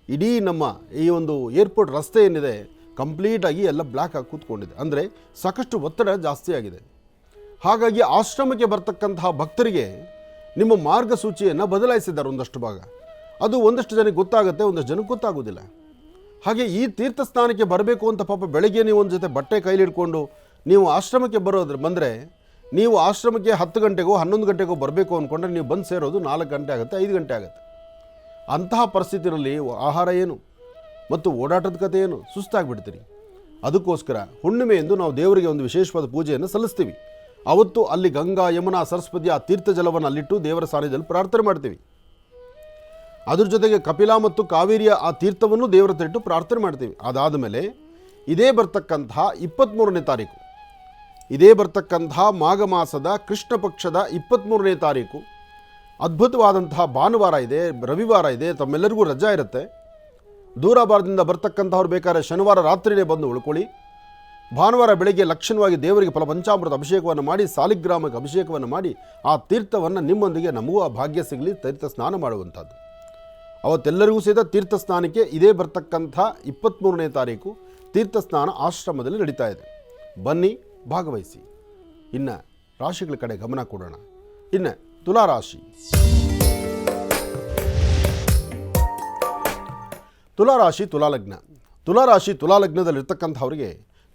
ಇಡೀ ನಮ್ಮ ಈ ಒಂದು ಏರ್ಪೋರ್ಟ್ ರಸ್ತೆ ಏನಿದೆ ಕಂಪ್ಲೀಟಾಗಿ ಎಲ್ಲ ಬ್ಲ್ಯಾಕ್ ಆಗಿ ಕೂತ್ಕೊಂಡಿದೆ. ಅಂದರೆ ಸಾಕಷ್ಟು ಒತ್ತಡ ಜಾಸ್ತಿ ಆಗಿದೆ. ಹಾಗಾಗಿ ಆಶ್ರಮಕ್ಕೆ ಬರ್ತಕ್ಕಂತಹ ಭಕ್ತರಿಗೆ ನಿಮ್ಮ ಮಾರ್ಗಸೂಚಿಯನ್ನು ಬದಲಾಯಿಸಿದ್ದಾರೆ ಒಂದಷ್ಟು ಭಾಗ. ಅದು ಒಂದಷ್ಟು ಜನಕ್ಕೆ ಗೊತ್ತಾಗುತ್ತೆ, ಒಂದಷ್ಟು ಜನಕ್ಕೆ ಗೊತ್ತಾಗೋದಿಲ್ಲ. ಹಾಗೆ ಈ ತೀರ್ಥ ಸ್ನಾನಕ್ಕೆ ಬರಬೇಕು ಅಂತ ಪಾಪ ಬೆಳಗ್ಗೆ ನೀವು ಒಂದು ಜೊತೆ ಬಟ್ಟೆ ಕೈಲಿ ಹಿಡ್ಕೊಂಡು ನೀವು ಆಶ್ರಮಕ್ಕೆ ಬಂದರೆ ನೀವು ಆಶ್ರಮಕ್ಕೆ 10 ಗಂಟೆಗೋ 11 ಗಂಟೆಗೋ ಬರಬೇಕು ಅಂದ್ಕೊಂಡ್ರೆ ನೀವು ಬಂದು ಸೇರೋದು 4 ಗಂಟೆ ಆಗುತ್ತೆ, 5 ಗಂಟೆ ಆಗುತ್ತೆ. ಅಂತಹ ಪರಿಸ್ಥಿತಿಯಲ್ಲಿ ಆಹಾರ ಏನು ಮತ್ತು ಓಡಾಟದ ಕಥೆ ಏನು, ಸುಸ್ತಾಗಿಬಿಡ್ತೀರಿ. ಅದಕ್ಕೋಸ್ಕರ ಹುಣ್ಣಿಮೆ ಎಂದು ನಾವು ದೇವರಿಗೆ ಒಂದು ವಿಶೇಷವಾದ ಪೂಜೆಯನ್ನು ಸಲ್ಲಿಸ್ತೀವಿ. ಅವತ್ತು ಅಲ್ಲಿ ಗಂಗಾ, ಯಮುನಾ, ಸರಸ್ವತಿ ಆ ತೀರ್ಥ ಜಲವನ್ನು ಅಲ್ಲಿಟ್ಟು ದೇವರ ಸಾನ್ನಿಧ್ಯದಲ್ಲಿ ಪ್ರಾರ್ಥನೆ ಮಾಡ್ತೀವಿ. ಅದ್ರ ಜೊತೆಗೆ ಕಪಿಲಾ ಮತ್ತು ಕಾವೇರಿಯ ಆ ತೀರ್ಥವನ್ನು ದೇವರ ಹತ್ರ ಇಟ್ಟು ಪ್ರಾರ್ಥನೆ ಮಾಡ್ತೀವಿ. ಅದಾದ ಮೇಲೆ ಇದೇ ಬರ್ತಕ್ಕಂತಹ 23ನೇ ತಾರೀಕು, ಇದೇ ಬರ್ತಕ್ಕಂತಹ ಮಾಘ ಮಾಸದ ಕೃಷ್ಣ ಪಕ್ಷದ 23ನೇ ತಾರೀಕು ಅದ್ಭುತವಾದಂತಹ ಭಾನುವಾರ ಇದೆ, ರವಿವಾರ ಇದೆ, ತಮ್ಮೆಲ್ಲರಿಗೂ ರಜಾ ಇರುತ್ತೆ. ದೂರಭಾರದಿಂದ ಬರ್ತಕ್ಕಂಥವ್ರು ಬೇಕಾದ್ರೆ ಶನಿವಾರ ರಾತ್ರಿಯೇ ಬಂದು ಉಳ್ಕೊಳ್ಳಿ. ಭಾನುವಾರ ಬೆಳಗ್ಗೆ ಲಕ್ಷಣವಾಗಿ ದೇವರಿಗೆ ಫಲಪಂಚಾಮೃತ ಅಭಿಷೇಕವನ್ನು ಮಾಡಿ, ಸಾಲಿಗ್ರಾಮಕ್ಕೆ ಅಭಿಷೇಕವನ್ನು ಮಾಡಿ ಆ ತೀರ್ಥವನ್ನು ನಿಮ್ಮೊಂದಿಗೆ ನಮಗೂ ಆ ಭಾಗ್ಯ ಸಿಗಲಿ, ತೀರ್ಥ ಸ್ನಾನ ಮಾಡುವಂಥದ್ದು. ಅವತ್ತೆಲ್ಲರಿಗೂ ಸಹಿತ ತೀರ್ಥ ಸ್ನಾನಕ್ಕೆ ಇದೇ ಬರ್ತಕ್ಕಂಥ 23ನೇ ತಾರೀಕು ತೀರ್ಥ ಸ್ನಾನ ಆಶ್ರಮದಲ್ಲಿ ನಡೀತಾ ಇದೆ. ಬನ್ನಿ, ಭಾಗವಹಿಸಿ. ಇನ್ನು ರಾಶಿಗಳ ಕಡೆ ಗಮನ ಕೊಡೋಣ. ಇನ್ನು ತುಲಾರಾಶಿ. ತುಲಾರಾಶಿ ತುಲಾಲಗ್ನ. ತುಲಾರಾಶಿ ತುಲಾಲಗ್ನದಲ್ಲಿರ್ತಕ್ಕಂಥವ್ರಿಗೆ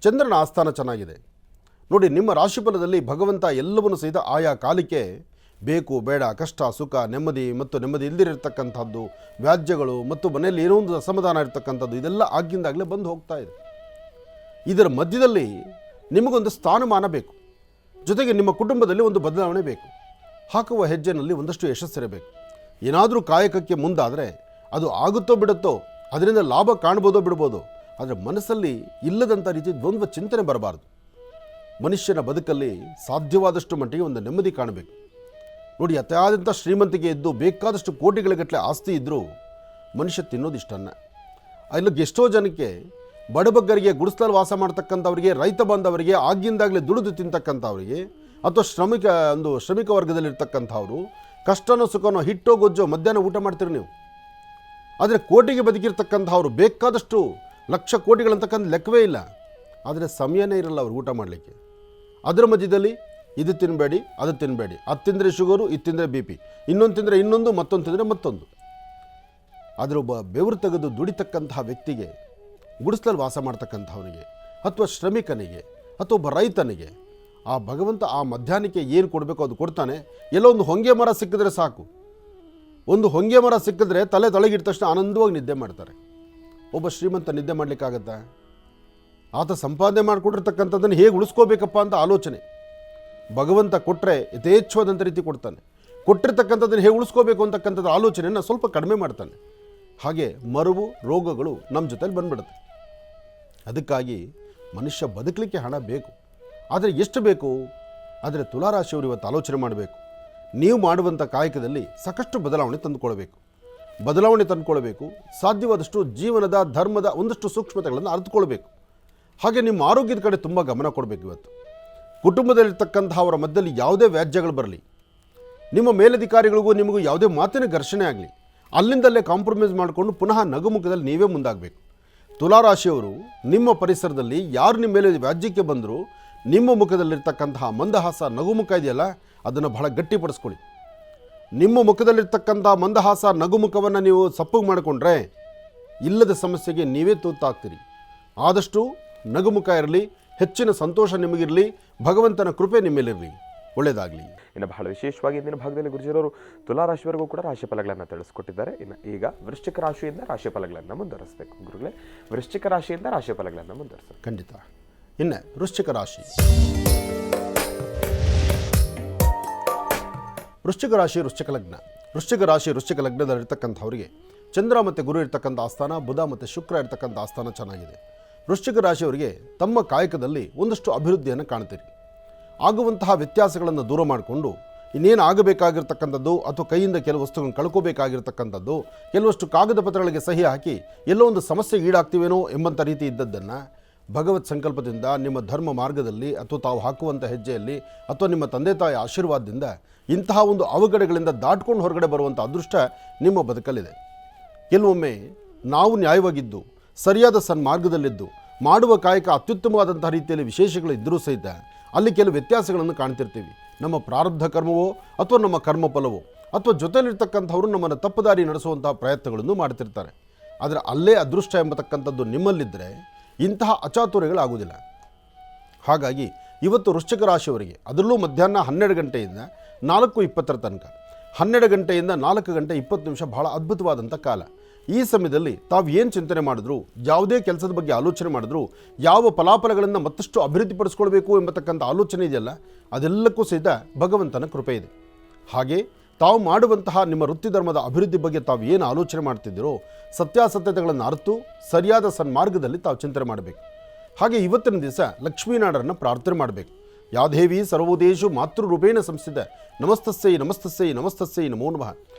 ಚಂದ್ರನ ಆಸ್ಥಾನ ಚೆನ್ನಾಗಿದೆ. ನೋಡಿ, ನಿಮ್ಮ ರಾಶಿಫಲದಲ್ಲಿ ಭಗವಂತ ಎಲ್ಲವನ್ನು ಸಹಿತ ಆಯಾ ಕಾಲಕ್ಕೆ ಬೇಕು ಬೇಡ, ಕಷ್ಟ ಸುಖ, ನೆಮ್ಮದಿ ಮತ್ತು ನೆಮ್ಮದಿ ಇಲ್ಲದಿರತಕ್ಕಂಥದ್ದು, ವ್ಯಾಜ್ಯಗಳು ಮತ್ತು ಮನೆಯಲ್ಲಿ ಏನೋ ಒಂದು ಅಸಮಾಧಾನ ಇರತಕ್ಕಂಥದ್ದು, ಇದೆಲ್ಲ ಆಗಿಂದಾಗಲೇ ಬಂದು ಹೋಗ್ತಾ ಇದೆ. ಇದರ ಮಧ್ಯದಲ್ಲಿ ನಿಮಗೊಂದು ಸ್ಥಾನಮಾನ ಬೇಕು, ಜೊತೆಗೆ ನಿಮ್ಮ ಕುಟುಂಬದಲ್ಲಿ ಒಂದು ಬದಲಾವಣೆ ಬೇಕು. ಹಾಕುವ ಹೆಜ್ಜೆನಲ್ಲಿ ಒಂದಷ್ಟು ಯಶಸ್ಸಿರಬೇಕು. ಏನಾದರೂ ಕಾಯಕಕ್ಕೆ ಮುಂದಾದರೆ ಅದು ಆಗುತ್ತೋ ಬಿಡುತ್ತೋ, ಅದರಿಂದ ಲಾಭ ಕಾಣ್ಬೋದೋ ಬಿಡ್ಬೋದು, ಆದರೆ ಮನಸ್ಸಲ್ಲಿ ಇಲ್ಲದಂಥ ರೀತಿ ದ್ವಂದ್ವ ಚಿಂತನೆ ಬರಬಾರ್ದು. ಮನುಷ್ಯನ ಬದುಕಲ್ಲಿ ಸಾಧ್ಯವಾದಷ್ಟು ಮಟ್ಟಿಗೆ ಒಂದು ನೆಮ್ಮದಿ ಕಾಣಬೇಕು. ನೋಡಿ, ಅತಿಯಾದಂಥ ಶ್ರೀಮಂತಿಕೆ ಇದ್ದು ಬೇಕಾದಷ್ಟು ಕೋಟಿಗಳಿಗಟ್ಟಲೆ ಆಸ್ತಿ ಇದ್ದರೂ ಮನುಷ್ಯ ತಿನ್ನೋದಿಷ್ಟನ್ನ. ಇಲ್ಲಿಗೆ ಎಷ್ಟೋ ಜನಕ್ಕೆ ಬಡಬಗ್ಗರಿಗೆ, ಗುಡಿಸಲಲ್ಲಿ ವಾಸ ಮಾಡ್ತಕ್ಕಂಥವ್ರಿಗೆ, ರೈತ ಬಾಂಧವರಿಗೆ, ಆಗಿಂದಾಗಲೇ ದುಡಿದು ತಿಂತಕ್ಕಂಥವ್ರಿಗೆ ಅಥವಾ ಶ್ರಮಿಕ ವರ್ಗದಲ್ಲಿರ್ತಕ್ಕಂಥವ್ರು ಕಷ್ಟನೋ ಸುಖನೋ ಹಿಟ್ಟೋ ಗೊಜ್ಜೋ ಮಧ್ಯಾಹ್ನ ಊಟ ಮಾಡ್ತೀರಿ ನೀವು. ಆದರೆ ಕೋಟಿಗೆ ಬದುಕಿರ್ತಕ್ಕಂಥವ್ರು ಬೇಕಾದಷ್ಟು ಲಕ್ಷ ಕೋಟಿಗಳಂತಕ್ಕಂಥ ಲೆಕ್ಕವೇ ಇಲ್ಲ, ಆದರೆ ಸಮಯನೇ ಇರಲ್ಲ ಅವ್ರು ಊಟ ಮಾಡಲಿಕ್ಕೆ. ಅದರ ಮಧ್ಯದಲ್ಲಿ ಇದು ತಿನ್ನಬೇಡಿ, ಅದು ತಿನ್ನಬೇಡಿ, ಅದು ತಿಂದರೆ ಶುಗರು, ಇದು ತಿಂದರೆ BP, ಇನ್ನೊಂದು ತಿಂದರೆ ಇನ್ನೊಂದು, ಮತ್ತೊಂದು ತಿಂದರೆ ಮತ್ತೊಂದು. ಆದರೆ ಒಬ್ಬ ಬೆವರು ತೆಗೆದು ದುಡಿತಕ್ಕಂತಹ ವ್ಯಕ್ತಿಗೆ, ಗುಡಿಸಲಲ್ಲಿ ವಾಸ ಮಾಡ್ತಕ್ಕಂಥವನಿಗೆ ಅಥವಾ ಶ್ರಮಿಕನಿಗೆ ಅಥವಾ ಒಬ್ಬ ರೈತನಿಗೆ ಆ ಭಗವಂತ ಆ ಮಧ್ಯಾಹ್ನಕ್ಕೆ ಏನು ಕೊಡಬೇಕು ಅದು ಕೊಡ್ತಾನೆ. ಎಲ್ಲೋ ಒಂದು ಹೊಂಗೆ ಮರ ಸಿಕ್ಕಿದ್ರೆ ಸಾಕು. ಒಂದು ಹೊಂಗೆ ಮರ ಸಿಕ್ಕಿದ್ರೆ ತಲೆ ತೊಳಗಿಟ್ಟ ತಕ್ಷಣ ಆನಂದವಾಗಿ ನಿದ್ದೆ ಮಾಡ್ತಾರೆ. ಒಬ್ಬ ಶ್ರೀಮಂತ ನಿದ್ದೆ ಮಾಡಲಿಕ್ಕಾಗತ್ತಾ? ಆತ ಸಂಪಾದನೆ ಮಾಡಿಕೊಟ್ಟಿರ್ತಕ್ಕಂಥದ್ದನ್ನು ಹೇಗೆ ಉಳಿಸ್ಕೋಬೇಕಪ್ಪ ಅಂತ ಆಲೋಚನೆ. ಭಗವಂತ ಕೊಟ್ಟರೆ ಯಥೇಚ್ಛವಾದಂಥ ರೀತಿ ಕೊಡ್ತಾನೆ. ಕೊಟ್ಟಿರ್ತಕ್ಕಂಥದ್ದನ್ನು ಹೇಗೆ ಉಳಿಸ್ಕೋಬೇಕು ಅಂತಕ್ಕಂಥದ್ದು ಆಲೋಚನೆಯನ್ನು ಸ್ವಲ್ಪ ಕಡಿಮೆ ಮಾಡ್ತಾನೆ. ಹಾಗೆ ಮರುವು ರೋಗಗಳು ನಮ್ಮ ಜೊತೆಲಿ ಬಂದ್ಬಿಡುತ್ತೆ. ಅದಕ್ಕಾಗಿ ಮನುಷ್ಯ ಬದುಕಲಿಕ್ಕೆ ಹಣ ಬೇಕು, ಆದರೆ ಎಷ್ಟು ಬೇಕು? ಆದರೆ ತುಲಾರಾಶಿಯವರು ಇವತ್ತು ಆಲೋಚನೆ ಮಾಡಬೇಕು. ನೀವು ಮಾಡುವಂಥ ಕಾಯಕದಲ್ಲಿ ಸಾಕಷ್ಟು ಬದಲಾವಣೆ ತಂದುಕೊಳ್ಬೇಕು. ಸಾಧ್ಯವಾದಷ್ಟು ಜೀವನದ ಧರ್ಮದ ಒಂದಷ್ಟು ಸೂಕ್ಷ್ಮತೆಗಳನ್ನು ಅರಿತುಕೊಳ್ಬೇಕು. ಹಾಗೆ ನಿಮ್ಮ ಆರೋಗ್ಯದ ಕಡೆ ತುಂಬ ಗಮನ ಕೊಡಬೇಕು. ಇವತ್ತು ಕುಟುಂಬದಲ್ಲಿರ್ತಕ್ಕಂಥವರ ಮಧ್ಯದಲ್ಲಿ ಯಾವುದೇ ವ್ಯಾಜ್ಯಗಳು ಬರಲಿ, ನಿಮ್ಮ ಮೇಲಧಿಕಾರಿಗಳಿಗೂ ನಿಮಗೂ ಯಾವುದೇ ಮಾತಿನ ಘರ್ಷಣೆ ಆಗಲಿ, ಅಲ್ಲಿಂದಲ್ಲೇ ಕಾಂಪ್ರಮೈಸ್ ಮಾಡಿಕೊಂಡು ಪುನಃ ನಗುಮುಖದಲ್ಲಿ ನೀವೇ ಮುಂದಾಗಬೇಕು. ತುಲಾರಾಶಿಯವರು ನಿಮ್ಮ ಪರಿಸರದಲ್ಲಿ ಯಾರು ನಿಮ್ಮ ಮೇಲೆ ವ್ಯಾಜ್ಯಕ್ಕೆ ಬಂದರೂ ನಿಮ್ಮ ಮುಖದಲ್ಲಿರ್ತಕ್ಕಂತಹ ಮಂದಹಾಸ ನಗುಮುಖ ಇದೆಯಲ್ಲ, ಅದನ್ನು ಬಹಳ ಗಟ್ಟಿಪಡಿಸ್ಕೊಳ್ಳಿ. ನಿಮ್ಮ ಮುಖದಲ್ಲಿರ್ತಕ್ಕಂಥ ಮಂದಹಾಸ ನಗುಮುಖವನ್ನು ನೀವು ಸಪ್ಪು ಮಾಡಿಕೊಂಡ್ರೆ ಇಲ್ಲದ ಸಮಸ್ಯೆಗೆ ನೀವೇ ತುತ್ತಾಗ್ತೀರಿ. ಆದಷ್ಟು ನಗುಮುಖ ಇರಲಿ, ಹೆಚ್ಚಿನ ಸಂತೋಷ ನಿಮಗಿರಲಿ, ಭಗವಂತನ ಕೃಪೆ ನಿಮ್ಮೇಲಿರಲಿ. ಒಳ್ಳೆಯದಾಗಲಿ. ಇನ್ನು ಬಹಳ ವಿಶೇಷವಾಗಿ ಇಂದಿನ ಭಾಗದಲ್ಲಿ ಗುರುಜಿಯವರು ತುಲಾರಾಶಿವರೆಗೂ ಕೂಡ ರಾಶಿಫಲಗಳನ್ನು ತಿಳಿಸ್ಕೊಟ್ಟಿದ್ದಾರೆ. ಇನ್ನು ಈಗ ವೃಶ್ಚಿಕ ರಾಶಿಯಿಂದ ರಾಶಿಫಲಗಳನ್ನು ಮುಂದುವರಿಸಬೇಕು. ಗುರುಗಳೇ, ವೃಶ್ಚಿಕ ರಾಶಿಯಿಂದ ರಾಶಿಫಲಗಳನ್ನು ಮುಂದುವರಿಸಬೇಕು. ಖಂಡಿತ. ಇನ್ನು ವೃಶ್ಚಿಕ ರಾಶಿ. ವೃಶ್ಚಿಕ ರಾಶಿ ವೃಶ್ಚಿಕ ಲಗ್ನದಲ್ಲಿರ್ತಕ್ಕಂಥವರಿಗೆ ಚಂದ್ರ ಮತ್ತು ಗುರು ಇರ್ತಕ್ಕಂಥ ಆಸ್ಥಾನ, ಬುಧ ಮತ್ತು ಶುಕ್ರ ಇರ್ತಕ್ಕಂಥ ಆಸ್ಥಾನ ಚೆನ್ನಾಗಿದೆ. ವೃಶ್ಚಿಕ ರಾಶಿಯವರಿಗೆ ತಮ್ಮ ಕಾಯಕದಲ್ಲಿ ಒಂದಷ್ಟು ಅಭಿವೃದ್ಧಿಯನ್ನು ಕಾಣ್ತೀರಿ. ಆಗುವಂತಹ ವ್ಯತ್ಯಾಸಗಳನ್ನು ದೂರ ಮಾಡಿಕೊಂಡು ಇನ್ನೇನು ಆಗಬೇಕಾಗಿರ್ತಕ್ಕಂಥದ್ದು ಅಥವಾ ಕೈಯಿಂದ ಕೆಲವು ವಸ್ತುಗಳನ್ನು ಕಳ್ಕೋಬೇಕಾಗಿರ್ತಕ್ಕಂಥದ್ದು, ಕೆಲವಷ್ಟು ಕಾಗದ ಪತ್ರಗಳಿಗೆ ಸಹಿ ಹಾಕಿ ಎಲ್ಲೋ ಒಂದು ಸಮಸ್ಯೆಗೆ ಈಡಾಗ್ತೀವೇನೋ ಎಂಬಂಥ ರೀತಿ ಇದ್ದದ್ದನ್ನು ಭಗವತ್ ಸಂಕಲ್ಪದಿಂದ ನಿಮ್ಮ ಧರ್ಮ ಮಾರ್ಗದಲ್ಲಿ ಅಥವಾ ತಾವು ಹಾಕುವಂಥ ಹೆಜ್ಜೆಯಲ್ಲಿ ಅಥವಾ ನಿಮ್ಮ ತಂದೆ ತಾಯಿ ಆಶೀರ್ವಾದದಿಂದ ಇಂತಹ ಒಂದು ಅವಘಡಗಳಿಂದ ದಾಟ್ಕೊಂಡು ಹೊರಗಡೆ ಬರುವಂಥ ಅದೃಷ್ಟ ನಿಮ್ಮ ಬದುಕಲ್ಲಿದೆ. ಕೆಲವೊಮ್ಮೆ ನಾವು ನ್ಯಾಯವಾಗಿದ್ದು ಸರಿಯಾದ ಸನ್ಮಾರ್ಗದಲ್ಲಿದ್ದು ಮಾಡುವ ಕಾಯಕ ಅತ್ಯುತ್ತಮವಾದಂಥ ರೀತಿಯಲ್ಲಿ ವಿಶೇಷಗಳು ಇದ್ದರೂ ಸಹಿತ ಅಲ್ಲಿ ಕೆಲವು ವ್ಯತ್ಯಾಸಗಳನ್ನು ಕಾಣ್ತಿರ್ತೀವಿ. ನಮ್ಮ ಪ್ರಾರಬ್ಧ ಕರ್ಮವೋ ಅಥವಾ ನಮ್ಮ ಕರ್ಮಫಲವೋ ಅಥವಾ ಜೊತೆಲಿರ್ತಕ್ಕಂಥವರು ನಮ್ಮನ್ನು ತಪ್ಪುದಾರಿ ನಡೆಸುವಂತಹ ಪ್ರಯತ್ನಗಳನ್ನು ಮಾಡ್ತಿರ್ತಾರೆ. ಆದರೆ ಅಲ್ಲೇ ಅದೃಷ್ಟ ಎಂಬತಕ್ಕಂಥದ್ದು ನಿಮ್ಮಲ್ಲಿದ್ದರೆ ಇಂತಹ ಅಚಾತುರ್ಯಗಳಾಗುವುದಿಲ್ಲ. ಹಾಗಾಗಿ ಇವತ್ತು ವೃಶ್ಚಿಕ ರಾಶಿಯವರಿಗೆ ಅದರಲ್ಲೂ ಮಧ್ಯಾಹ್ನ 12 ಗಂಟೆಯಿಂದ 4:20 ತನಕ, 12 ಗಂಟೆಯಿಂದ 4 ಗಂಟೆ 20 ನಿಮಿಷ ಬಹಳ ಅದ್ಭುತವಾದಂಥ ಕಾಲ. ಈ ಸಮಯದಲ್ಲಿ ತಾವು ಏನು ಚಿಂತನೆ ಮಾಡಿದ್ರು, ಯಾವುದೇ ಕೆಲಸದ ಬಗ್ಗೆ ಆಲೋಚನೆ ಮಾಡಿದ್ರು, ಯಾವ ಫಲಾಫಲಗಳನ್ನು ಮತ್ತಷ್ಟು ಅಭಿವೃದ್ಧಿಪಡಿಸ್ಕೊಳ್ಬೇಕು ಎಂಬತಕ್ಕಂಥ ಆಲೋಚನೆ ಇದೆಯಲ್ಲ, ಅದೆಲ್ಲಕ್ಕೂ ಸಹಿತ ಭಗವಂತನ ಕೃಪೆ ಇದೆ. ಹಾಗೆ ತಾವು ಮಾಡುವಂತಹ ನಿಮ್ಮ ವೃತ್ತಿ ಧರ್ಮದ ಅಭಿವೃದ್ಧಿ ಬಗ್ಗೆ ತಾವು ಏನು ಆಲೋಚನೆ ಮಾಡ್ತಿದ್ದೀರೋ ಸತ್ಯಾಸತ್ಯತೆಗಳನ್ನು ಅರಿತು ಸರಿಯಾದ ಸನ್ಮಾರ್ಗದಲ್ಲಿ ತಾವು ಚಿಂತನೆ ಮಾಡಬೇಕು. ಹಾಗೆ ಇವತ್ತಿನ ದಿವಸ ಲಕ್ಷ್ಮೀನಾರಾಯಣರನ್ನು ಪ್ರಾರ್ಥನೆ ಮಾಡಬೇಕು. ಯಾದೇವಿ ಸರ್ವೋದೇಶು ಮಾತೃರೂಪೇಣ ಸಂಸ್ಥಿತ ನಮಸ್ತಸ್ಸೈ ನಮೋ ನಮಃ.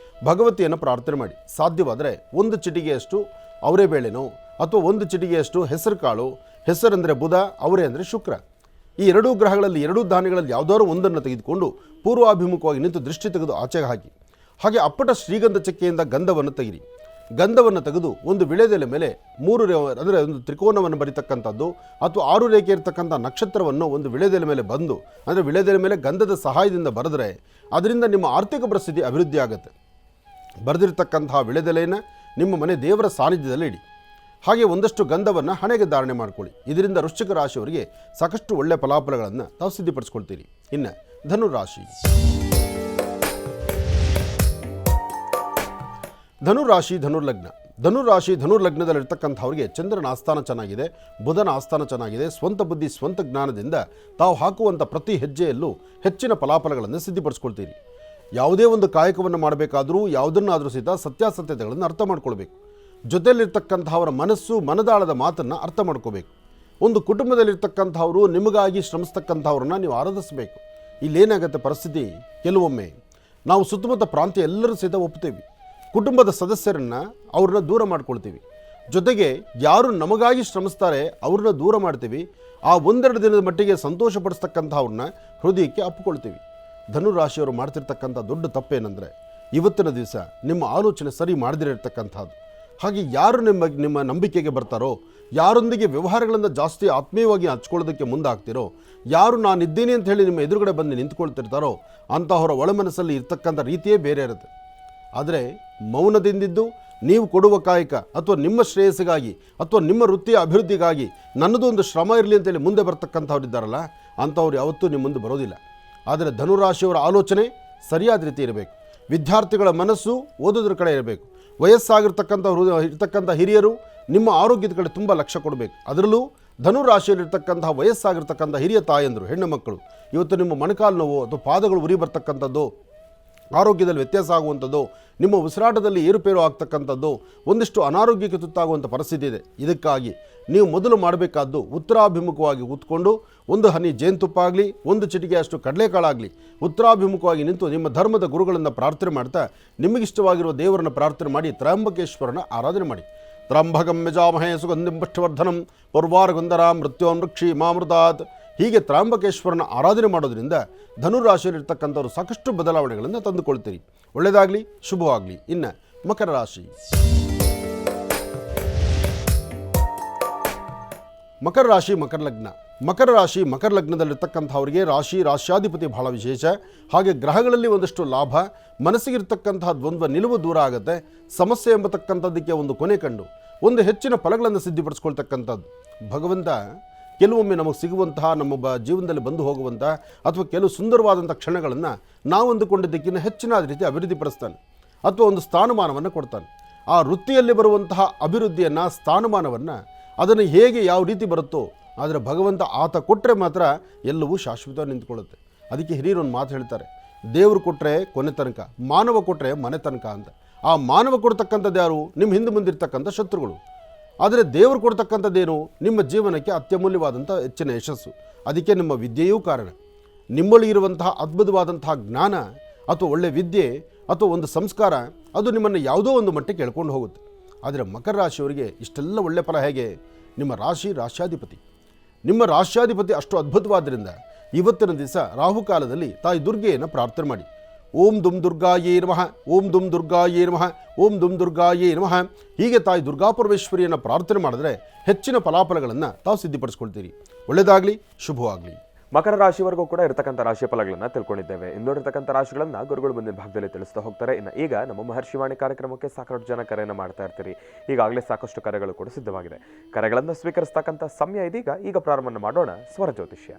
ಭಗವತಿಯನ್ನು ಪ್ರಾರ್ಥನೆ ಮಾಡಿ. ಸಾಧ್ಯವಾದರೆ 1 ಚಿಟಿಗೆಯಷ್ಟು ಅವರೇ ಬೇಳೆನೋ ಅಥವಾ 1 ಚಿಟಿಗೆಯಷ್ಟು ಹೆಸರು ಕಾಳು, ಹೆಸರಂದರೆ ಬುಧ, ಅವರೇ ಅಂದರೆ ಶುಕ್ರ, ಈ 2 ಗ್ರಹಗಳಲ್ಲಿ 2 ಧಾನ್ಯಗಳಲ್ಲಿ ಯಾವುದಾದ್ರು ಒಂದನ್ನು ತೆಗೆದುಕೊಂಡು ಪೂರ್ವಾಭಿಮುಖವಾಗಿ ನಿಂತು ದೃಷ್ಟಿ ತೆಗೆದು ಆಚೆಗೆ ಹಾಕಿ. ಹಾಗೆ ಅಪ್ಪಟ ಶ್ರೀಗಂಧ ಚಕ್ಕೆಯಿಂದ ಗಂಧವನ್ನು ತೆಗಿರಿ. ಗಂಧವನ್ನು ತೆಗೆದು ಒಂದು ವಿಳೆದೆಲೆ ಮೇಲೆ 3 ಅಂದರೆ ಒಂದು ತ್ರಿಕೋನವನ್ನು ಬರೀತಕ್ಕಂಥದ್ದು ಅಥವಾ 6 ರೇಖೆ ಇರತಕ್ಕಂಥ ನಕ್ಷತ್ರವನ್ನು ಒಂದು ವಿಳೆದೆಲೆ ಮೇಲೆ ಬಂದು, ಅಂದರೆ ವಿಳೆದೆಲೆ ಮೇಲೆ ಗಂಧದ ಸಹಾಯದಿಂದ ಬರೆದರೆ ಅದರಿಂದ ನಿಮ್ಮ ಆರ್ಥಿಕ ಪರಿಸ್ಥಿತಿ ಅಭಿವೃದ್ಧಿ ಆಗುತ್ತೆ. ಬರೆದಿರ್ತಕ್ಕಂತಹ ವಿಳೆದೆಲೆಯನ್ನು ನಿಮ್ಮ ಮನೆ ದೇವರ ಸಾನ್ನಿಧ್ಯದಲ್ಲಿ ಇಡಿ. ಹಾಗೆ ಒಂದಷ್ಟು ಗಂಧವನ್ನು ಹಣೆಗೆ ಧಾರಣೆ ಮಾಡ್ಕೊಳ್ಳಿ. ಇದರಿಂದ ವೃಶ್ಚಿಕ ರಾಶಿಯವರಿಗೆ ಸಾಕಷ್ಟು ಒಳ್ಳೆಯ ಫಲಾಫಲಗಳನ್ನು ತಾವು ಸಿದ್ಧಪಡಿಸ್ಕೊಳ್ತೀರಿ. ಇನ್ನು ಧನುರಾಶಿ. ಧನುರಾಶಿ ಧನುರ್ಲಗ್ನ. ಧನುರ್ಲಗ್ನದಲ್ಲಿರ್ತಕ್ಕಂಥವ್ರಿಗೆ ಚಂದ್ರನ ಆಸ್ಥಾನ ಚೆನ್ನಾಗಿದೆ, ಬುಧನ ಆಸ್ಥಾನ ಚೆನ್ನಾಗಿದೆ. ಸ್ವಂತ ಬುದ್ಧಿ ಸ್ವಂತ ಜ್ಞಾನದಿಂದ ತಾವು ಹಾಕುವಂಥ ಪ್ರತಿ ಹೆಜ್ಜೆಯಲ್ಲೂ ಹೆಚ್ಚಿನ ಫಲಾಫಲಗಳನ್ನು ಸಿದ್ಧಪಡಿಸ್ಕೊಳ್ತೀರಿ. ಯಾವುದೇ ಒಂದು ಕಾಯಕವನ್ನು ಮಾಡಬೇಕಾದರೂ ಯಾವುದನ್ನಾದರೂ ಸಹಿತ ಸತ್ಯಾಸತ್ಯತೆಗಳನ್ನು ಅರ್ಥ ಮಾಡ್ಕೊಳ್ಬೇಕು. ಜೊತೆಯಲ್ಲಿರ್ತಕ್ಕಂಥವರ ಮನಸ್ಸು ಮನದಾಳದ ಮಾತನ್ನು ಅರ್ಥ ಮಾಡ್ಕೋಬೇಕು. ಒಂದು ಕುಟುಂಬದಲ್ಲಿರ್ತಕ್ಕಂಥವರು ನಿಮಗಾಗಿ ಶ್ರಮಿಸ್ತಕ್ಕಂಥವ್ರನ್ನ ನೀವು ಆರಾಧಿಸಬೇಕು. ಇಲ್ಲೇನಾಗುತ್ತೆ ಪರಿಸ್ಥಿತಿ, ಕೆಲವೊಮ್ಮೆ ನಾವು ಸುತ್ತಮುತ್ತ ಪ್ರಾಂತ್ಯ ಎಲ್ಲರೂ ಸಹಿತ ಒಪ್ತೀವಿ, ಕುಟುಂಬದ ಸದಸ್ಯರನ್ನು ಅವ್ರನ್ನ ದೂರ ಮಾಡ್ಕೊಳ್ತೀವಿ. ಜೊತೆಗೆ ಯಾರು ನಮಗಾಗಿ ಶ್ರಮಿಸ್ತಾರೆ ಅವ್ರನ್ನ ದೂರ ಮಾಡ್ತೀವಿ. ಆ ಒಂದೆರಡು ದಿನದ ಮಟ್ಟಿಗೆ ಸಂತೋಷಪಡಿಸ್ತಕ್ಕಂಥವ್ರನ್ನ ಹೃದಯಕ್ಕೆ ಅಪ್ಪಿಕೊಳ್ತೀವಿ. ಧನುರಾಶಿಯವರು ಮಾಡ್ತಿರ್ತಕ್ಕಂಥ ದೊಡ್ಡ ತಪ್ಪೇನೆಂದರೆ ಇವತ್ತಿನ ದಿವಸ ನಿಮ್ಮ ಆಲೋಚನೆ ಸರಿ ಮಾಡದಿರತಕ್ಕಂಥದ್ದು. ಹಾಗೆ ಯಾರು ನಿಮ್ಮ ನಂಬಿಕೆಗೆ ಬರ್ತಾರೋ, ಯಾರೊಂದಿಗೆ ವ್ಯವಹಾರಗಳನ್ನು ಜಾಸ್ತಿ ಆತ್ಮೀಯವಾಗಿ ಹಂಚ್ಕೊಳ್ಳೋದಕ್ಕೆ ಮುಂದಾಗ್ತಿರೋ, ಯಾರು ನಾನಿದ್ದೀನಿ ಅಂತ ಹೇಳಿ ನಿಮ್ಮ ಎದುರುಗಡೆ ಬಂದು ನಿಂತ್ಕೊಳ್ತಿರ್ತಾರೋ ಅಂತಹವರ ಒಳಮನಸ್ಸಲ್ಲಿ ಇರ್ತಕ್ಕಂಥ ರೀತಿಯೇ ಬೇರೆ ಇರುತ್ತೆ. ಆದರೆ ಮೌನದಿಂದಿದ್ದು ನೀವು ಕೊಡುವ ಕಾಯಕ ಅಥವಾ ನಿಮ್ಮ ಶ್ರೇಯಸ್ಸಿಗಾಗಿ ಅಥವಾ ನಿಮ್ಮ ವೃತ್ತಿಯ ಅಭಿವೃದ್ಧಿಗಾಗಿ ನನ್ನದು ಒಂದು ಶ್ರಮ ಇರಲಿ ಅಂತೇಳಿ ಮುಂದೆ ಬರ್ತಕ್ಕಂಥವ್ರು ಇದ್ದಾರಲ್ಲ, ಅಂಥವ್ರು ಯಾವತ್ತೂ ನಿಮ್ಮ ಮುಂದೆ ಬರೋದಿಲ್ಲ. ಆದರೆ ಧನುರಾಶಿಯವರ ಆಲೋಚನೆ ಸರಿಯಾದ ರೀತಿ ಇರಬೇಕು. ವಿದ್ಯಾರ್ಥಿಗಳ ಮನಸ್ಸು ಓದೋದ್ರ ಕಡೆ ಇರಬೇಕು. ಇರ್ತಕ್ಕಂಥ ಹಿರಿಯರು ನಿಮ್ಮ ಆರೋಗ್ಯದ ಕಡೆ ತುಂಬ ಲಕ್ಷ್ಯ ಕೊಡಬೇಕು. ಅದರಲ್ಲೂ ಧನುರಾಶಿಯಲ್ಲಿರ್ತಕ್ಕಂತಹ ವಯಸ್ಸಾಗಿರ್ತಕ್ಕಂಥ ಹಿರಿಯ ತಾಯಂದರು, ಹೆಣ್ಣು ಮಕ್ಕಳು ಇವತ್ತು ನಿಮ್ಮ ಮೊಣಕಾಲು ನೋವು ಅಥವಾ ಪಾದಗಳು ಉರಿ ಬರ್ತಕ್ಕಂಥದ್ದು, ಆರೋಗ್ಯದಲ್ಲಿ ವ್ಯತ್ಯಾಸ ಆಗುವಂಥದ್ದು, ನಿಮ್ಮ ಉಸಿರಾಟದಲ್ಲಿ ಏರುಪೇರು ಆಗ್ತಕ್ಕಂಥದ್ದು, ಒಂದಿಷ್ಟು ಅನಾರೋಗ್ಯಕ್ಕೆ ತುತ್ತಾಗುವಂಥ ಪರಿಸ್ಥಿತಿ ಇದೆ. ಇದಕ್ಕಾಗಿ ನೀವು ಮೊದಲು ಮಾಡಬೇಕಾದ್ದು ಉತ್ತರಾಭಿಮುಖವಾಗಿ ಕೂತ್ಕೊಂಡು ಒಂದು ಹನಿ ಜೇನುತುಪ್ಪ ಆಗಲಿ, ಒಂದು ಚಿಟಿಕೆಯಷ್ಟು ಕಡಲೆಕಾಳಾಗಲಿ ಉತ್ತರಾಭಿಮುಖವಾಗಿ ನಿಂತು ನಿಮ್ಮ ಧರ್ಮದ ಗುರುಗಳನ್ನು ಪ್ರಾರ್ಥನೆ ಮಾಡ್ತಾ ನಿಮಗಿಷ್ಟವಾಗಿರುವ ದೇವರನ್ನು ಪ್ರಾರ್ಥನೆ ಮಾಡಿ ತ್ರ್ಯಂಬಕೇಶ್ವರನ ಆರಾಧನೆ ಮಾಡಿ. ತ್ರ್ಯಂಬಕಂ ಯಜಾಮಹೇ ಸುಗಂಧಿಂ ಪುಷ್ಟಿವರ್ಧನಂ ಪೂರ್ವಾರ್ಗಂಧರಾಂ ಮೃತ್ಯೋನ್ಮೃಕ್ಷಿ ಮಾಮೃತಾತ್. ಹೀಗೆ ತ್ರ್ಯಂಬಕೇಶ್ವರನ ಆರಾಧನೆ ಮಾಡೋದ್ರಿಂದ ಧನುರಾಶಿಯಲ್ಲಿರ್ತಕ್ಕಂಥವ್ರು ಸಾಕಷ್ಟು ಬದಲಾವಣೆಗಳನ್ನು ತಂದುಕೊಳ್ತೀರಿ. ಒಳ್ಳೆಯದಾಗಲಿ, ಶುಭವಾಗಲಿ. ಇನ್ನು ಮಕರ ರಾಶಿ. ಮಕರ ರಾಶಿ ಮಕರ ಲಗ್ನದಲ್ಲಿರ್ತಕ್ಕಂಥವ್ರಿಗೆ ರಾಶ್ಯಾಧಿಪತಿ ಬಹಳ ವಿಶೇಷ. ಹಾಗೆ ಗ್ರಹಗಳಲ್ಲಿ ಒಂದಷ್ಟು ಲಾಭ, ಮನಸ್ಸಿಗಿರ್ತಕ್ಕಂತಹ ದ್ವಂದ್ವ ನಿಲುವು ದೂರ ಆಗುತ್ತೆ. ಸಮಸ್ಯೆ ಎಂಬತಕ್ಕಂಥದ್ದಕ್ಕೆ ಒಂದು ಕೊನೆ ಕಂಡು ಒಂದು ಹೆಚ್ಚಿನ ಫಲಗಳನ್ನು ಸಿದ್ಧಪಡಿಸ್ಕೊಳ್ತಕ್ಕಂಥದ್ದು. ಭಗವಂತ ಕೆಲವೊಮ್ಮೆ ನಮಗೆ ಸಿಗುವಂತಹ ನಮ್ಮ ಜೀವನದಲ್ಲಿ ಬಂದು ಹೋಗುವಂತಹ ಅಥವಾ ಕೆಲವು ಸುಂದರವಾದಂಥ ಕ್ಷಣಗಳನ್ನು ನಾವು ಅಂದುಕೊಂಡಿದ್ದಕ್ಕಿಂತ ಹೆಚ್ಚಿನ ರೀತಿ ಅಭಿವೃದ್ಧಿಪಡಿಸ್ತಾನೆ ಅಥವಾ ಒಂದು ಸ್ಥಾನಮಾನವನ್ನು ಕೊಡ್ತಾನೆ. ಆ ವೃತ್ತಿಯಲ್ಲಿ ಬರುವಂತಹ ಅಭಿವೃದ್ಧಿಯನ್ನು, ಸ್ಥಾನಮಾನವನ್ನು ಅದನ್ನು ಹೇಗೆ ಯಾವ ರೀತಿ ಬರುತ್ತೋ ಆದರೆ ಭಗವಂತ ಆತ ಕೊಟ್ಟರೆ ಮಾತ್ರ ಎಲ್ಲವೂ ಶಾಶ್ವತವಾಗಿ ನಿಂತ್ಕೊಳ್ಳುತ್ತೆ. ಅದಕ್ಕೆ ಹಿರಿಯರು ಒಂದು ಮಾತು ಹೇಳ್ತಾರೆ, ದೇವರು ಕೊಟ್ಟರೆ ಕೊನೆ ತನಕ, ಮಾನವ ಕೊಟ್ಟರೆ ಮನೆ ತನಕ ಅಂತ. ಆ ಮಾನವ ಕೊಡ್ತಕ್ಕಂಥದ್ದು ಯಾರು? ನಿಮ್ಮ ಹಿಂದೆ ಮುಂದಿರ್ತಕ್ಕಂಥ ಶತ್ರುಗಳು. ಆದರೆ ದೇವರು ಕೊಡ್ತಕ್ಕಂಥದ್ದೇನು? ನಿಮ್ಮ ಜೀವನಕ್ಕೆ ಅತ್ಯಮೂಲ್ಯವಾದಂಥ ಹೆಚ್ಚಿನ ಯಶಸ್ಸು. ಅದಕ್ಕೆ ನಿಮ್ಮ ವಿದ್ಯೆಯೂ ಕಾರಣ. ನಿಮ್ಮಲ್ಲಿ ಇರುವಂತಹ ಅದ್ಭುತವಾದಂತಹ ಜ್ಞಾನ ಅಥವಾ ಒಳ್ಳೆಯ ವಿದ್ಯೆ ಅಥವಾ ಒಂದು ಸಂಸ್ಕಾರ ಅದು ನಿಮ್ಮನ್ನು ಯಾವುದೋ ಒಂದು ಮಟ್ಟಕ್ಕೆ ಎಳ್ಕೊಂಡು ಹೋಗುತ್ತೆ. ಆದರೆ ಮಕರ ರಾಶಿಯವರಿಗೆ ಇಷ್ಟೆಲ್ಲ ಒಳ್ಳೆಯ ಫಲ ಹೇಗೆ? ನಿಮ್ಮ ರಾಶ್ಯಾಧಿಪತಿ ಅಷ್ಟು ಅದ್ಭುತವಾದ್ದರಿಂದ ಇವತ್ತಿನ ದಿವಸ ರಾಹುಕಾಲದಲ್ಲಿ ತಾಯಿ ದುರ್ಗೆಯನ್ನು ಪ್ರಾರ್ಥನೆ ಮಾಡಿ. ಓಂ ದುಂ ದುರ್ಗಾಯೇ ನಮಃ, ಓಂ ದುಂ ದುರ್ಗಾಯೇ ನಮಃ, ಓಂ ದುಂ ದುರ್ಗಾಯೇ ನಮಃ. ಹೀಗೆ ತಾಯಿ ದುರ್ಗಾಪರಮೇಶ್ವರಿಯನ್ನು ಪ್ರಾರ್ಥನೆ ಮಾಡಿದ್ರೆ ಹೆಚ್ಚಿನ ಫಲಾಫಲಗಳನ್ನು ತಾವು ಸಿದ್ಧಪಡಿಸ್ಕೊಳ್ತೀರಿ. ಒಳ್ಳೆಯದಾಗಲಿ, ಶುಭವಾಗಲಿ. ಮಕರ ರಾಶಿವರೆಗೂ ಕೂಡ ಇರತಕ್ಕಂಥ ರಾಶಿ ಫಲಗಳನ್ನ ತಿಳ್ಕೊಂಡಿದ್ದೇವೆ. ಇನ್ನೋಡಿರ್ತಕ್ಕಂಥ ರಾಶಿಗಳನ್ನ ಗುರುಗಳು ಮುಂದಿನ ಭಾಗದಲ್ಲಿ ತಿಳಿಸ್ತಾ ಹೋಗ್ತಾರೆ. ಇನ್ನು ಈಗ ನಮ್ಮ ಮಹರ್ಷಿವಾಣಿ ಕಾರ್ಯಕ್ರಮಕ್ಕೆ ಸಾಕಷ್ಟು ಜನ ಕರೆಯನ್ನು ಮಾಡ್ತಾ ಇರ್ತೀರಿ. ಈಗಾಗಲೇ ಸಾಕಷ್ಟು ಕರೆಗಳು ಕೂಡ ಸಿದ್ಧವಾಗಿದೆ. ಕರೆಗಳನ್ನು ಸ್ವೀಕರಿಸ್ತಕ್ಕಂಥ ಸಮಯ ಇದೀಗ. ಈಗ ಪ್ರಾರಂಭ ಮಾಡೋಣ ಸ್ವರ ಜ್ಯೋತಿಷ್ಯ.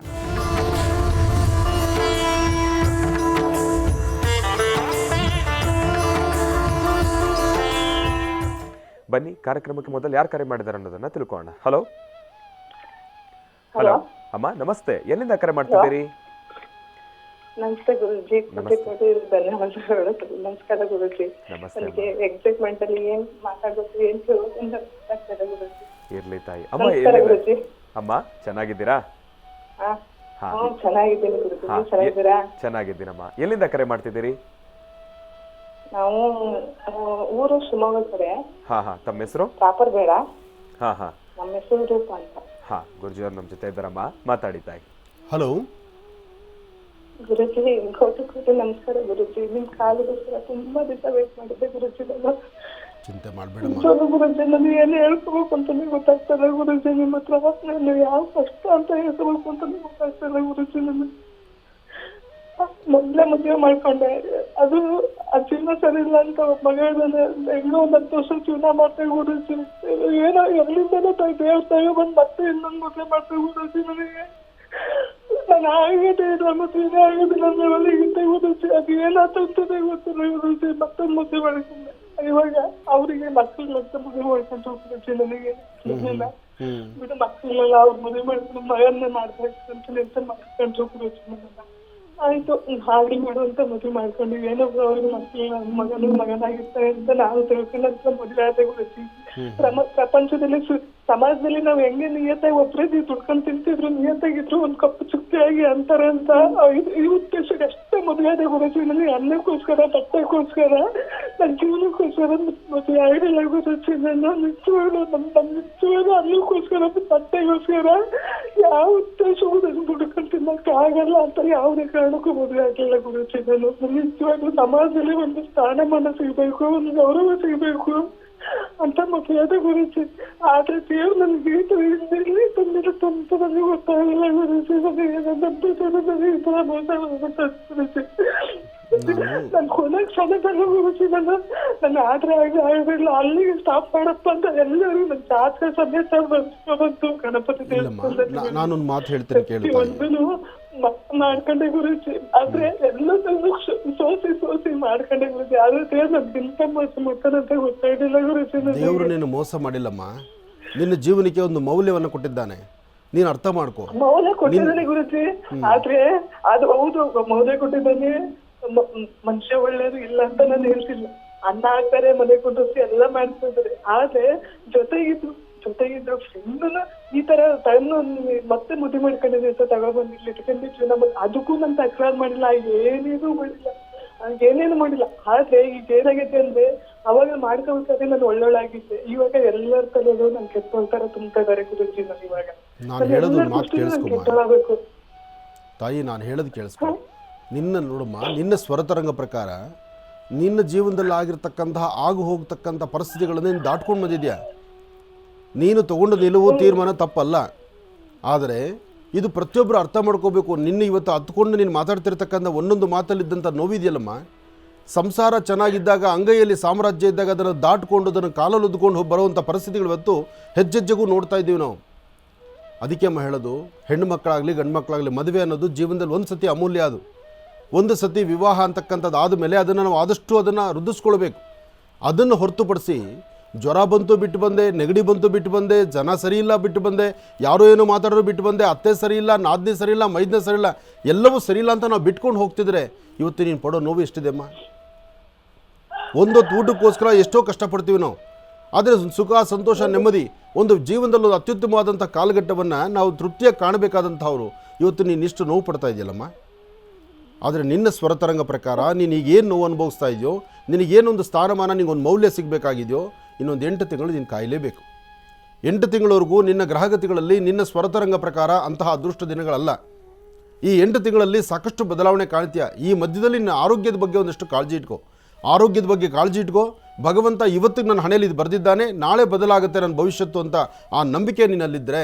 ಬನ್ನಿ, ಕಾರ್ಯಕ್ರಮಕ್ಕೆ ಮೊದಲು ಯಾರು ಕರೆ ಮಾಡಿದ್ದಾರೆ ಅನ್ನೋದನ್ನ ತಿಳ್ಕೊಳ್ಳೋಣ. ಹಲೋ ಹಲೋ ಅಮ್ಮ, ನಮಸ್ತೆ. ಎಲ್ಲಿಂದ ಕರೆ ಮಾಡ್ತಿದ್ದೀರಿ? ನಮಸ್ತೆ ಗುರುಜಿ. ಧನ್ಯವಾದಗಳು. ನಮಸ್ಕಾರ ಗುರುಜಿ. ನನಗೆ ಎಕ್ಸೈಟ್ಮೆಂಟ್ ಅಲ್ಲಿ ಏನ್ ಮಾತಾಡಬೇಕು ಏನ್ ಕೇಳೋದ್ರಿಂದ ಗೊತ್ತಾಗ್ತದೆ ಗುರುಜಿ. ಇರ್ಲಿ ತಾಯಿ. ಅಮ್ಮ ಅಮ್ಮ ಚೆನ್ನಾಗಿದ್ದೀರಾ? ಚೆನ್ನಾಗಿದ್ದೀನಿ ಗುರುಜಿ. ಚೆನ್ನಾಗಿದ್ದೀರಾ? ಚೆನ್ನಾಗಿದ್ದೀನಮ್ಮ. ಎಲ್ಲಿಂದ ಕರೆ ಮಾಡ್ತಿದ್ದೀರಿ? ನಾವು ಊರು ಶಿವಮೊಗ್ಗ ಕಡೆ. ತಮ್ಮ ಹೆಸರು? ಪ್ರಾಪರ್ ಬೇಡ. ನಮ್ಮ ಹೆಸರು ರೂಪ ಅಂತ. ಗುರುಜಿ ಅವ್ರು ನಮ್ಮ ಜೊತೆ ಇದ್ದಾರಮ್ಮ, ಮಾತಾಡಿ ತಾಯಿ. ಹಲೋ ಗುರುಜಿ, ಕೋಟಿ ನಮಸ್ಕಾರ ಗುರುಜಿ. ನಿಮ್ ಕಾಲಿಗೋಸ್ಕರ ತುಂಬಾ ದಿವಸ ವೇಟ್ ಮಾಡಿದ್ದೆ ಗುರುಜಿ. ನಾನು ಚಿಂತೆ ಮಾಡಬೇಡ ಗುರುಜಿ. ನಾನು ಏನು ಹೇಳ್ಕೋಬೇಕು ಅಂತಾನೆ ಗೊತ್ತಾಗ್ತಲ್ಲ ಗುರುಜಿ. ನಿಮ್ಮ ಹತ್ರ ನಾನು ಯಾವ ಕಷ್ಟ ಅಂತ ಹೇಳ್ಕೋಬೇಕು ಅಂತಾನೆ ಗೊತ್ತಾಗ್ತಲ್ಲ ಗುರುಜಿ. ಮೊದ್ಲೇ ಮದುವೆ ಮಾಡ್ಕೊಂಡೆ. ಅದು ಆ ಜೀವನ ಸರಿ ಇಲ್ಲ ಅಂತ ಒಬ್ಬ ಮಗ ಇದ್ದಾನೆ. ಹೆಂಗೋ ಒಂದ್ 10 ವರ್ಷ ಜೀವನ ಮಾಡ್ತೇವೆ ಗುರುಜಿ. ಏನೋ ಎಲ್ಲಿಂದನೋ ದೇವ್ರ ದಯ ಬಂದು ಮತ್ತೆ ಇನ್ನೊಂದು ಮದುವೆ ಮಾಡ್ತೇವೆ ಗುರುಜಿ. ನನಗೆ ನಾನು ಆಗಿದೆ ಇಲ್ಲ ಮದುವೆ ಆಗೋದಿಲ್ಲ ಅಂದ್ರೆ ಒಳಗಿದ್ದೆ ಗುರುಜಿ. ಅದು ಏನಾಗ್ತದೆ ಗೊತ್ತಿಲ್ಲ ಗುರುಜಿ. ಮತ್ತೊಂದು ಮದುವೆ ಮಾಡ್ಕೊಂಡೆ. ಇವಾಗ ಅವರಿಗೆ ಮಕ್ಕಳು ಮತ್ತೆ ಮದುವೆ ಮಾಡ್ಕೊಂಡು ಹೋಗ್ಬಿಡುತ್ತೆ. ನನಗೆ ಬಿಡು ಮಕ್ಕಳೆಲ್ಲ ಅವ್ರ ಮದುವೆ ಮಾಡ್ಕೊಂಡು ಮಗನ್ನ ಮಾಡ್ಬೇಕು ಅಂತ ನಿರ್ಧಾರ ಮಾಡ್ಕೊಂಡು ಹೋಗ್ಬಿಡುತ್ತೆ. ನನ್ನನ್ನ ಆಯ್ತು ಹಾಗೆ ಮಾಡುವಂತ ಮದುವೆ ಮಾಡ್ಕೊಂಡಿವಿ. ಏನೋ ಅವ್ರಿಗೆ ಮಕ್ಕಳು ಮಗನಾಗಿರ್ತಾರೆ ಅಂತ ನಾವು ತಿಳ್ಕೊಂಡಂತ ಮದುವೆ ಆದ ಗುರುಜಿ. ಪ್ರಪಂಚದಲ್ಲಿ ಸಮಾಜದಲ್ಲಿ ನಾವ್ ಹೆಂಗೆ ನಿಯತ್ತಾಗಿ ಒಬ್ಬರೇ ದುಡ್ಕೊಂಡ್ ತಿಂತಿದ್ರು ನಿಯತ್ತಾಗಿದ್ರು ಒಂದ್ ಕಪ್ಪು ಚುಕ್ಕಿಯಾಗಿ ಅಂತಾರೆ ಅಂತ ಈ ಉದ್ದೇಶಕ್ಕೆ ಅಷ್ಟೇ ಮದುವೆ ಆದ ಗುರುಜಿ. ನನಗೆ ಅನ್ನಕ್ಕೋಸ್ಕರ ಬಟ್ಟೆಗೋಸ್ಕರ ನನ್ನ ಜೀವನಕ್ಕೋಸ್ಕರ ಮದುವೆ ಆಗಿಲ್ಲ ಗುರುಜಿ. ನನ್ನ ನಿಜವಾಗ್ಲೂ ನಿಜವಾಗ್ಲೂ ಅನ್ನಕ್ಕೋಸ್ಕರ ಬಟ್ಟೆಗೋಸ್ಕರ ಯಾವ ಉದ್ದೇಶವೂ ನನ್ ದುಡ್ಕೊಂಡ್ ತಿನ್ನಕ್ಕೆ ಆಗಲ್ಲ ಅಂತ ಯಾವುದೇ ಕಾರಣಕ್ಕೂ ಮದುವೆ ಆಗಿಲ್ಲ ಗುರುಜಿ. ನಾನು ನಿಜವಾಗ್ಲೂ ಸಮಾಜದಲ್ಲಿ ಒಂದು ಸ್ಥಾನಮಾನ ಸಿಗ್ಬೇಕು, ಒಂದು ಗೌರವ ಸಿಗ್ಬೇಕು ಅಂತ ಮದುವೆ ಗುರುಜಿ. ಆದ್ರೆ ದೇವ್ರು ನನ್ಗೆ ಇಲ್ಲಿ ತಂದಿರೋ ತಂತ ನನಗೆ ಗೊತ್ತಾಗಿಲ್ಲ ಗುರುಜಿ. ನನಗೆ ಈ ತರ ಮೋಸ ಗುರುಜಿ. ನನ್ ಕೊನೆಗೆ ಕ್ಷಣದಲ್ಲ ಗುರುಜಿ. ನನ್ನ ಆದ್ರೆ ಆಗಿಲ್ಲ ಅಲ್ಲಿಗೆ ಸ್ಟಾಪ್ ಮಾಡಪ್ಪ ಅಂತ ಎಲ್ಲರೂ ನನ್ನ ಜಾತ್ರೆ ಸಮೇತ ಬಂತು ಗಣಪತಿ ದೇವಸ್ಥಾನದಲ್ಲಿ. ನಾನೊಂದು ಮಾತು ಹೇಳ್ತೇನೆ ಕೇಳಿ. ಒಂದೂ ಮಾಡ್ಕೊಂಡೆ ಗುರುಜಿ. ಆದ್ರೆ ಎಲ್ಲದನ್ನು ಸೋಸಿ ಮಾಡ್ಕೊಂಡೆ ಗುರುಜಿ. ಆದ್ರೆ ದೇವ್ರು ನನ್ಗೆ ಇಂತ ಮೋಸ ಮಾಡ್ತಾನಂತ ಗೊತ್ತಾಗಿಲ್ಲ ಗುರುಜಿ. ದೇವ್ರು ನೀನು ಮೋಸ ಮಾಡಿಲ್ಲಮ್ಮ. ನಿನ್ನ ಜೀವನಕ್ಕೆ ಒಂದು ಮೌಲ್ಯವನ್ನು ಕೊಟ್ಟಿದ್ದಾನೆ, ನೀನು ಅರ್ಥ ಮಾಡ್ಕೋ. ಮೌಲ್ಯ ಕೊಟ್ಟಿದ್ದಾನೆ ಗುರುಜಿ. ಆದ್ರೆ ಅದು ಹೌದು ಮೌಲ್ಯ ಕೊಟ್ಟಿದ್ದಾನೆ. ಮನುಷ್ಯ ಒಳ್ಳೇದು ಇಲ್ಲ ಅಂತ ನಾನು ಹೇಳ್ತಿಲ್ಲ. ಅನ್ನ ಹಾಕ್ತಾರೆ, ಮನೆ ಕೊಟ್ಟಿಸಿ ಎಲ್ಲ ಮಾಡ್ತಿದ್ದಾರೆ. ಆದ್ರೆ ಜೊತೆಗಿದ್ರು ಫ್ರೆಂಡ್ ಈ ತರ ಟೈಮ್ ಮತ್ತೆ ಮದುವೆ ಮಾಡ್ಕೊಂಡಿದ್ದೆ ಅಂತ ತಗೊಬಂದಿಲ್ಲ ಇಟ್ಕೊಂಡು ಜೀವನ ಅದಕ್ಕೂ ನಾನು ತಕರಾರು ಮಾಡಿಲ್ಲ, ಏನೇನು ಮಾಡಿಲ್ಲ. ಆದ್ರೆ ಈಗ ಏನಾಗೈತೆ ಅಂದ್ರೆ ಅವಾಗ ಮಾಡ್ಕೊಳ್ತಾರೆ ನಾನು ಒಳ್ಳೊಳ್ಳಾಗಿದ್ದೆ. ಇವಾಗ ಎಲ್ಲರ ತಲೆಯಲ್ಲೂ ನನ್ ಕೆಟ್ಟೋಳ್ತಾರ ತುಂಬ್ತಾ ಇದಾರೆ ಗುರುಜಿ. ನಾನು ಇವಾಗ ಕೆಟ್ಟೋಳಾಗಬೇಕು. ತಾಯಿ ನಾನು ಹೇಳೋದು ಕೇಳಿಸ್ಕೊ. ನಿನ್ನ ನೋಡಮ್ಮ, ನಿನ್ನ ಸ್ವರತರಂಗ ಪ್ರಕಾರ ನಿನ್ನ ಜೀವನದಲ್ಲಿ ಆಗಿರ್ತಕ್ಕಂತಹ ಆಗು ಹೋಗ್ತಕ್ಕಂಥ ಪರಿಸ್ಥಿತಿಗಳನ್ನು ನೀನು ದಾಟ್ಕೊಂಡು ಬಂದಿದ್ಯಾ. ನೀನು ತಗೊಂಡ ನಿಲುವು ತೀರ್ಮಾನ ತಪ್ಪಲ್ಲ. ಆದರೆ ಇದು ಪ್ರತಿಯೊಬ್ಬರು ಅರ್ಥ ಮಾಡ್ಕೋಬೇಕು. ನಿನ್ನ ಇವತ್ತು ಹತ್ಕೊಂಡು ನೀನು ಮಾತಾಡ್ತಿರ್ತಕ್ಕಂಥ ಒಂದೊಂದು ಮಾತಲ್ಲಿದ್ದಂಥ ನೋವಿದೆಯಲ್ಲಮ್ಮ, ಸಂಸಾರ ಚೆನ್ನಾಗಿದ್ದಾಗ ಅಂಗೈಯಲ್ಲಿ ಸಾಮ್ರಾಜ್ಯ ಇದ್ದಾಗ ಅದನ್ನು ದಾಟ್ಕೊಂಡು ಅದನ್ನು ಕಾಲಲ್ಲಿ ಉದ್ಕೊಂಡು ಬರುವಂಥ ಪರಿಸ್ಥಿತಿಗಳು ಇವತ್ತು ಹೆಜ್ಜೆಜ್ಜೆಗೂ ನೋಡ್ತಾ ಇದ್ದೀವಿ ನಾವು. ಅದಕ್ಕೆ ಅಮ್ಮ ಹೇಳೋದು, ಹೆಣ್ಣು ಮಕ್ಕಳಾಗಲಿ ಗಂಡು ಮಕ್ಕಳಾಗಲಿ ಮದುವೆ ಅನ್ನೋದು ಜೀವನದಲ್ಲಿ ಒಂದು ಸತಿ ಅಮೂಲ್ಯ. ಅದು ಒಂದು ಸತಿ ವಿವಾಹ ಅಂತಕ್ಕಂಥದ್ದು ಆದಮೇಲೆ ಅದನ್ನು ನಾವು ಆದಷ್ಟು ಅದನ್ನು ವೃದ್ಧಿಸ್ಕೊಳ್ಬೇಕು. ಅದನ್ನು ಹೊರತುಪಡಿಸಿ ಜ್ವರ ಬಂತು ಬಿಟ್ಟು ಬಂದೆ, ನೆಗಡಿ ಬಂತು ಬಿಟ್ಟು ಬಂದೆ, ಜನ ಸರಿ ಇಲ್ಲ ಬಿಟ್ಟು ಬಂದೆ, ಯಾರೋ ಏನೋ ಮಾತಾಡೋರು ಬಿಟ್ಟು ಬಂದೆ, ಅತ್ತೆ ಸರಿ ಇಲ್ಲ, ನಾದನೇ ಸರಿ ಇಲ್ಲ, ಮೈದನೇ ಸರಿ ಇಲ್ಲ, ಎಲ್ಲವೂ ಸರಿ ಇಲ್ಲ ಅಂತ ನಾವು ಬಿಟ್ಕೊಂಡು ಹೋಗ್ತಿದ್ರೆ ಇವತ್ತು ನೀನು ಪಡೋ ನೋವು ಎಷ್ಟಿದೆ ಅಮ್ಮ. ಒಂದೊತ್ತು ಊಟಕ್ಕೋಸ್ಕರ ಎಷ್ಟೋ ಕಷ್ಟಪಡ್ತೀವಿ ನಾವು. ಆದರೆ ಸುಖ ಸಂತೋಷ ನೆಮ್ಮದಿ ಒಂದು ಜೀವನದಲ್ಲಿ ಒಂದು ಅತ್ಯುತ್ತಮವಾದಂಥ ಕಾಲಘಟ್ಟವನ್ನು ನಾವು ತೃಪ್ತಿಯಾಗಿ ಕಾಣಬೇಕಾದಂಥವ್ರು ಇವತ್ತು ನೀನು ಇಷ್ಟು ನೋವು ಪಡ್ತಾ ಇದೆಯಲ್ಲಮ್ಮ. ಆದರೆ ನಿನ್ನ ಸ್ವರತರಂಗ ಪ್ರಕಾರ ನೀನು ಈಗೇನು ನೋವು ಅನುಭವಿಸ್ತಾ ಇದೆಯೋ, ನಿನಗೇನೊಂದು ಸ್ಥಾನಮಾನ ನಿನಗೊಂದು ಮೌಲ್ಯ ಸಿಗಬೇಕಾಗಿದೆಯೋ, ಇನ್ನೊಂದು 8 ತಿಂಗಳು ನೀನು ಕಾಯಲೇಬೇಕು. 8 ತಿಂಗಳವರೆಗೂ ನಿನ್ನ ಗ್ರಹಗತಿಗಳಲ್ಲಿ ನಿನ್ನ ಸ್ವರತರಂಗ ಪ್ರಕಾರ ಅಂತಹ ಅದೃಷ್ಟ ದಿನಗಳಲ್ಲ. ಈ 8 ತಿಂಗಳಲ್ಲಿ ಸಾಕಷ್ಟು ಬದಲಾವಣೆ ಕಾಣ್ತೀಯ. ಈ ಮಧ್ಯದಲ್ಲಿ ನಿನ್ನ ಆರೋಗ್ಯದ ಬಗ್ಗೆ ಒಂದಷ್ಟು ಕಾಳಜಿ ಇಟ್ಕೋ. ಆರೋಗ್ಯದ ಬಗ್ಗೆ ಕಾಳಜಿ ಇಟ್ಕೋ. ಭಗವಂತ ಇವತ್ತಿಗೆ ನನ್ನ ಹಣೆಯಲ್ಲಿ ಇದು ಬರೆದಿದ್ದಾನೆ, ನಾಳೆ ಬದಲಾಗುತ್ತೆ ನನ್ನ ಭವಿಷ್ಯತ್ತು ಅಂತ ಆ ನಂಬಿಕೆ ನಿನ್ನಲ್ಲಿದ್ದರೆ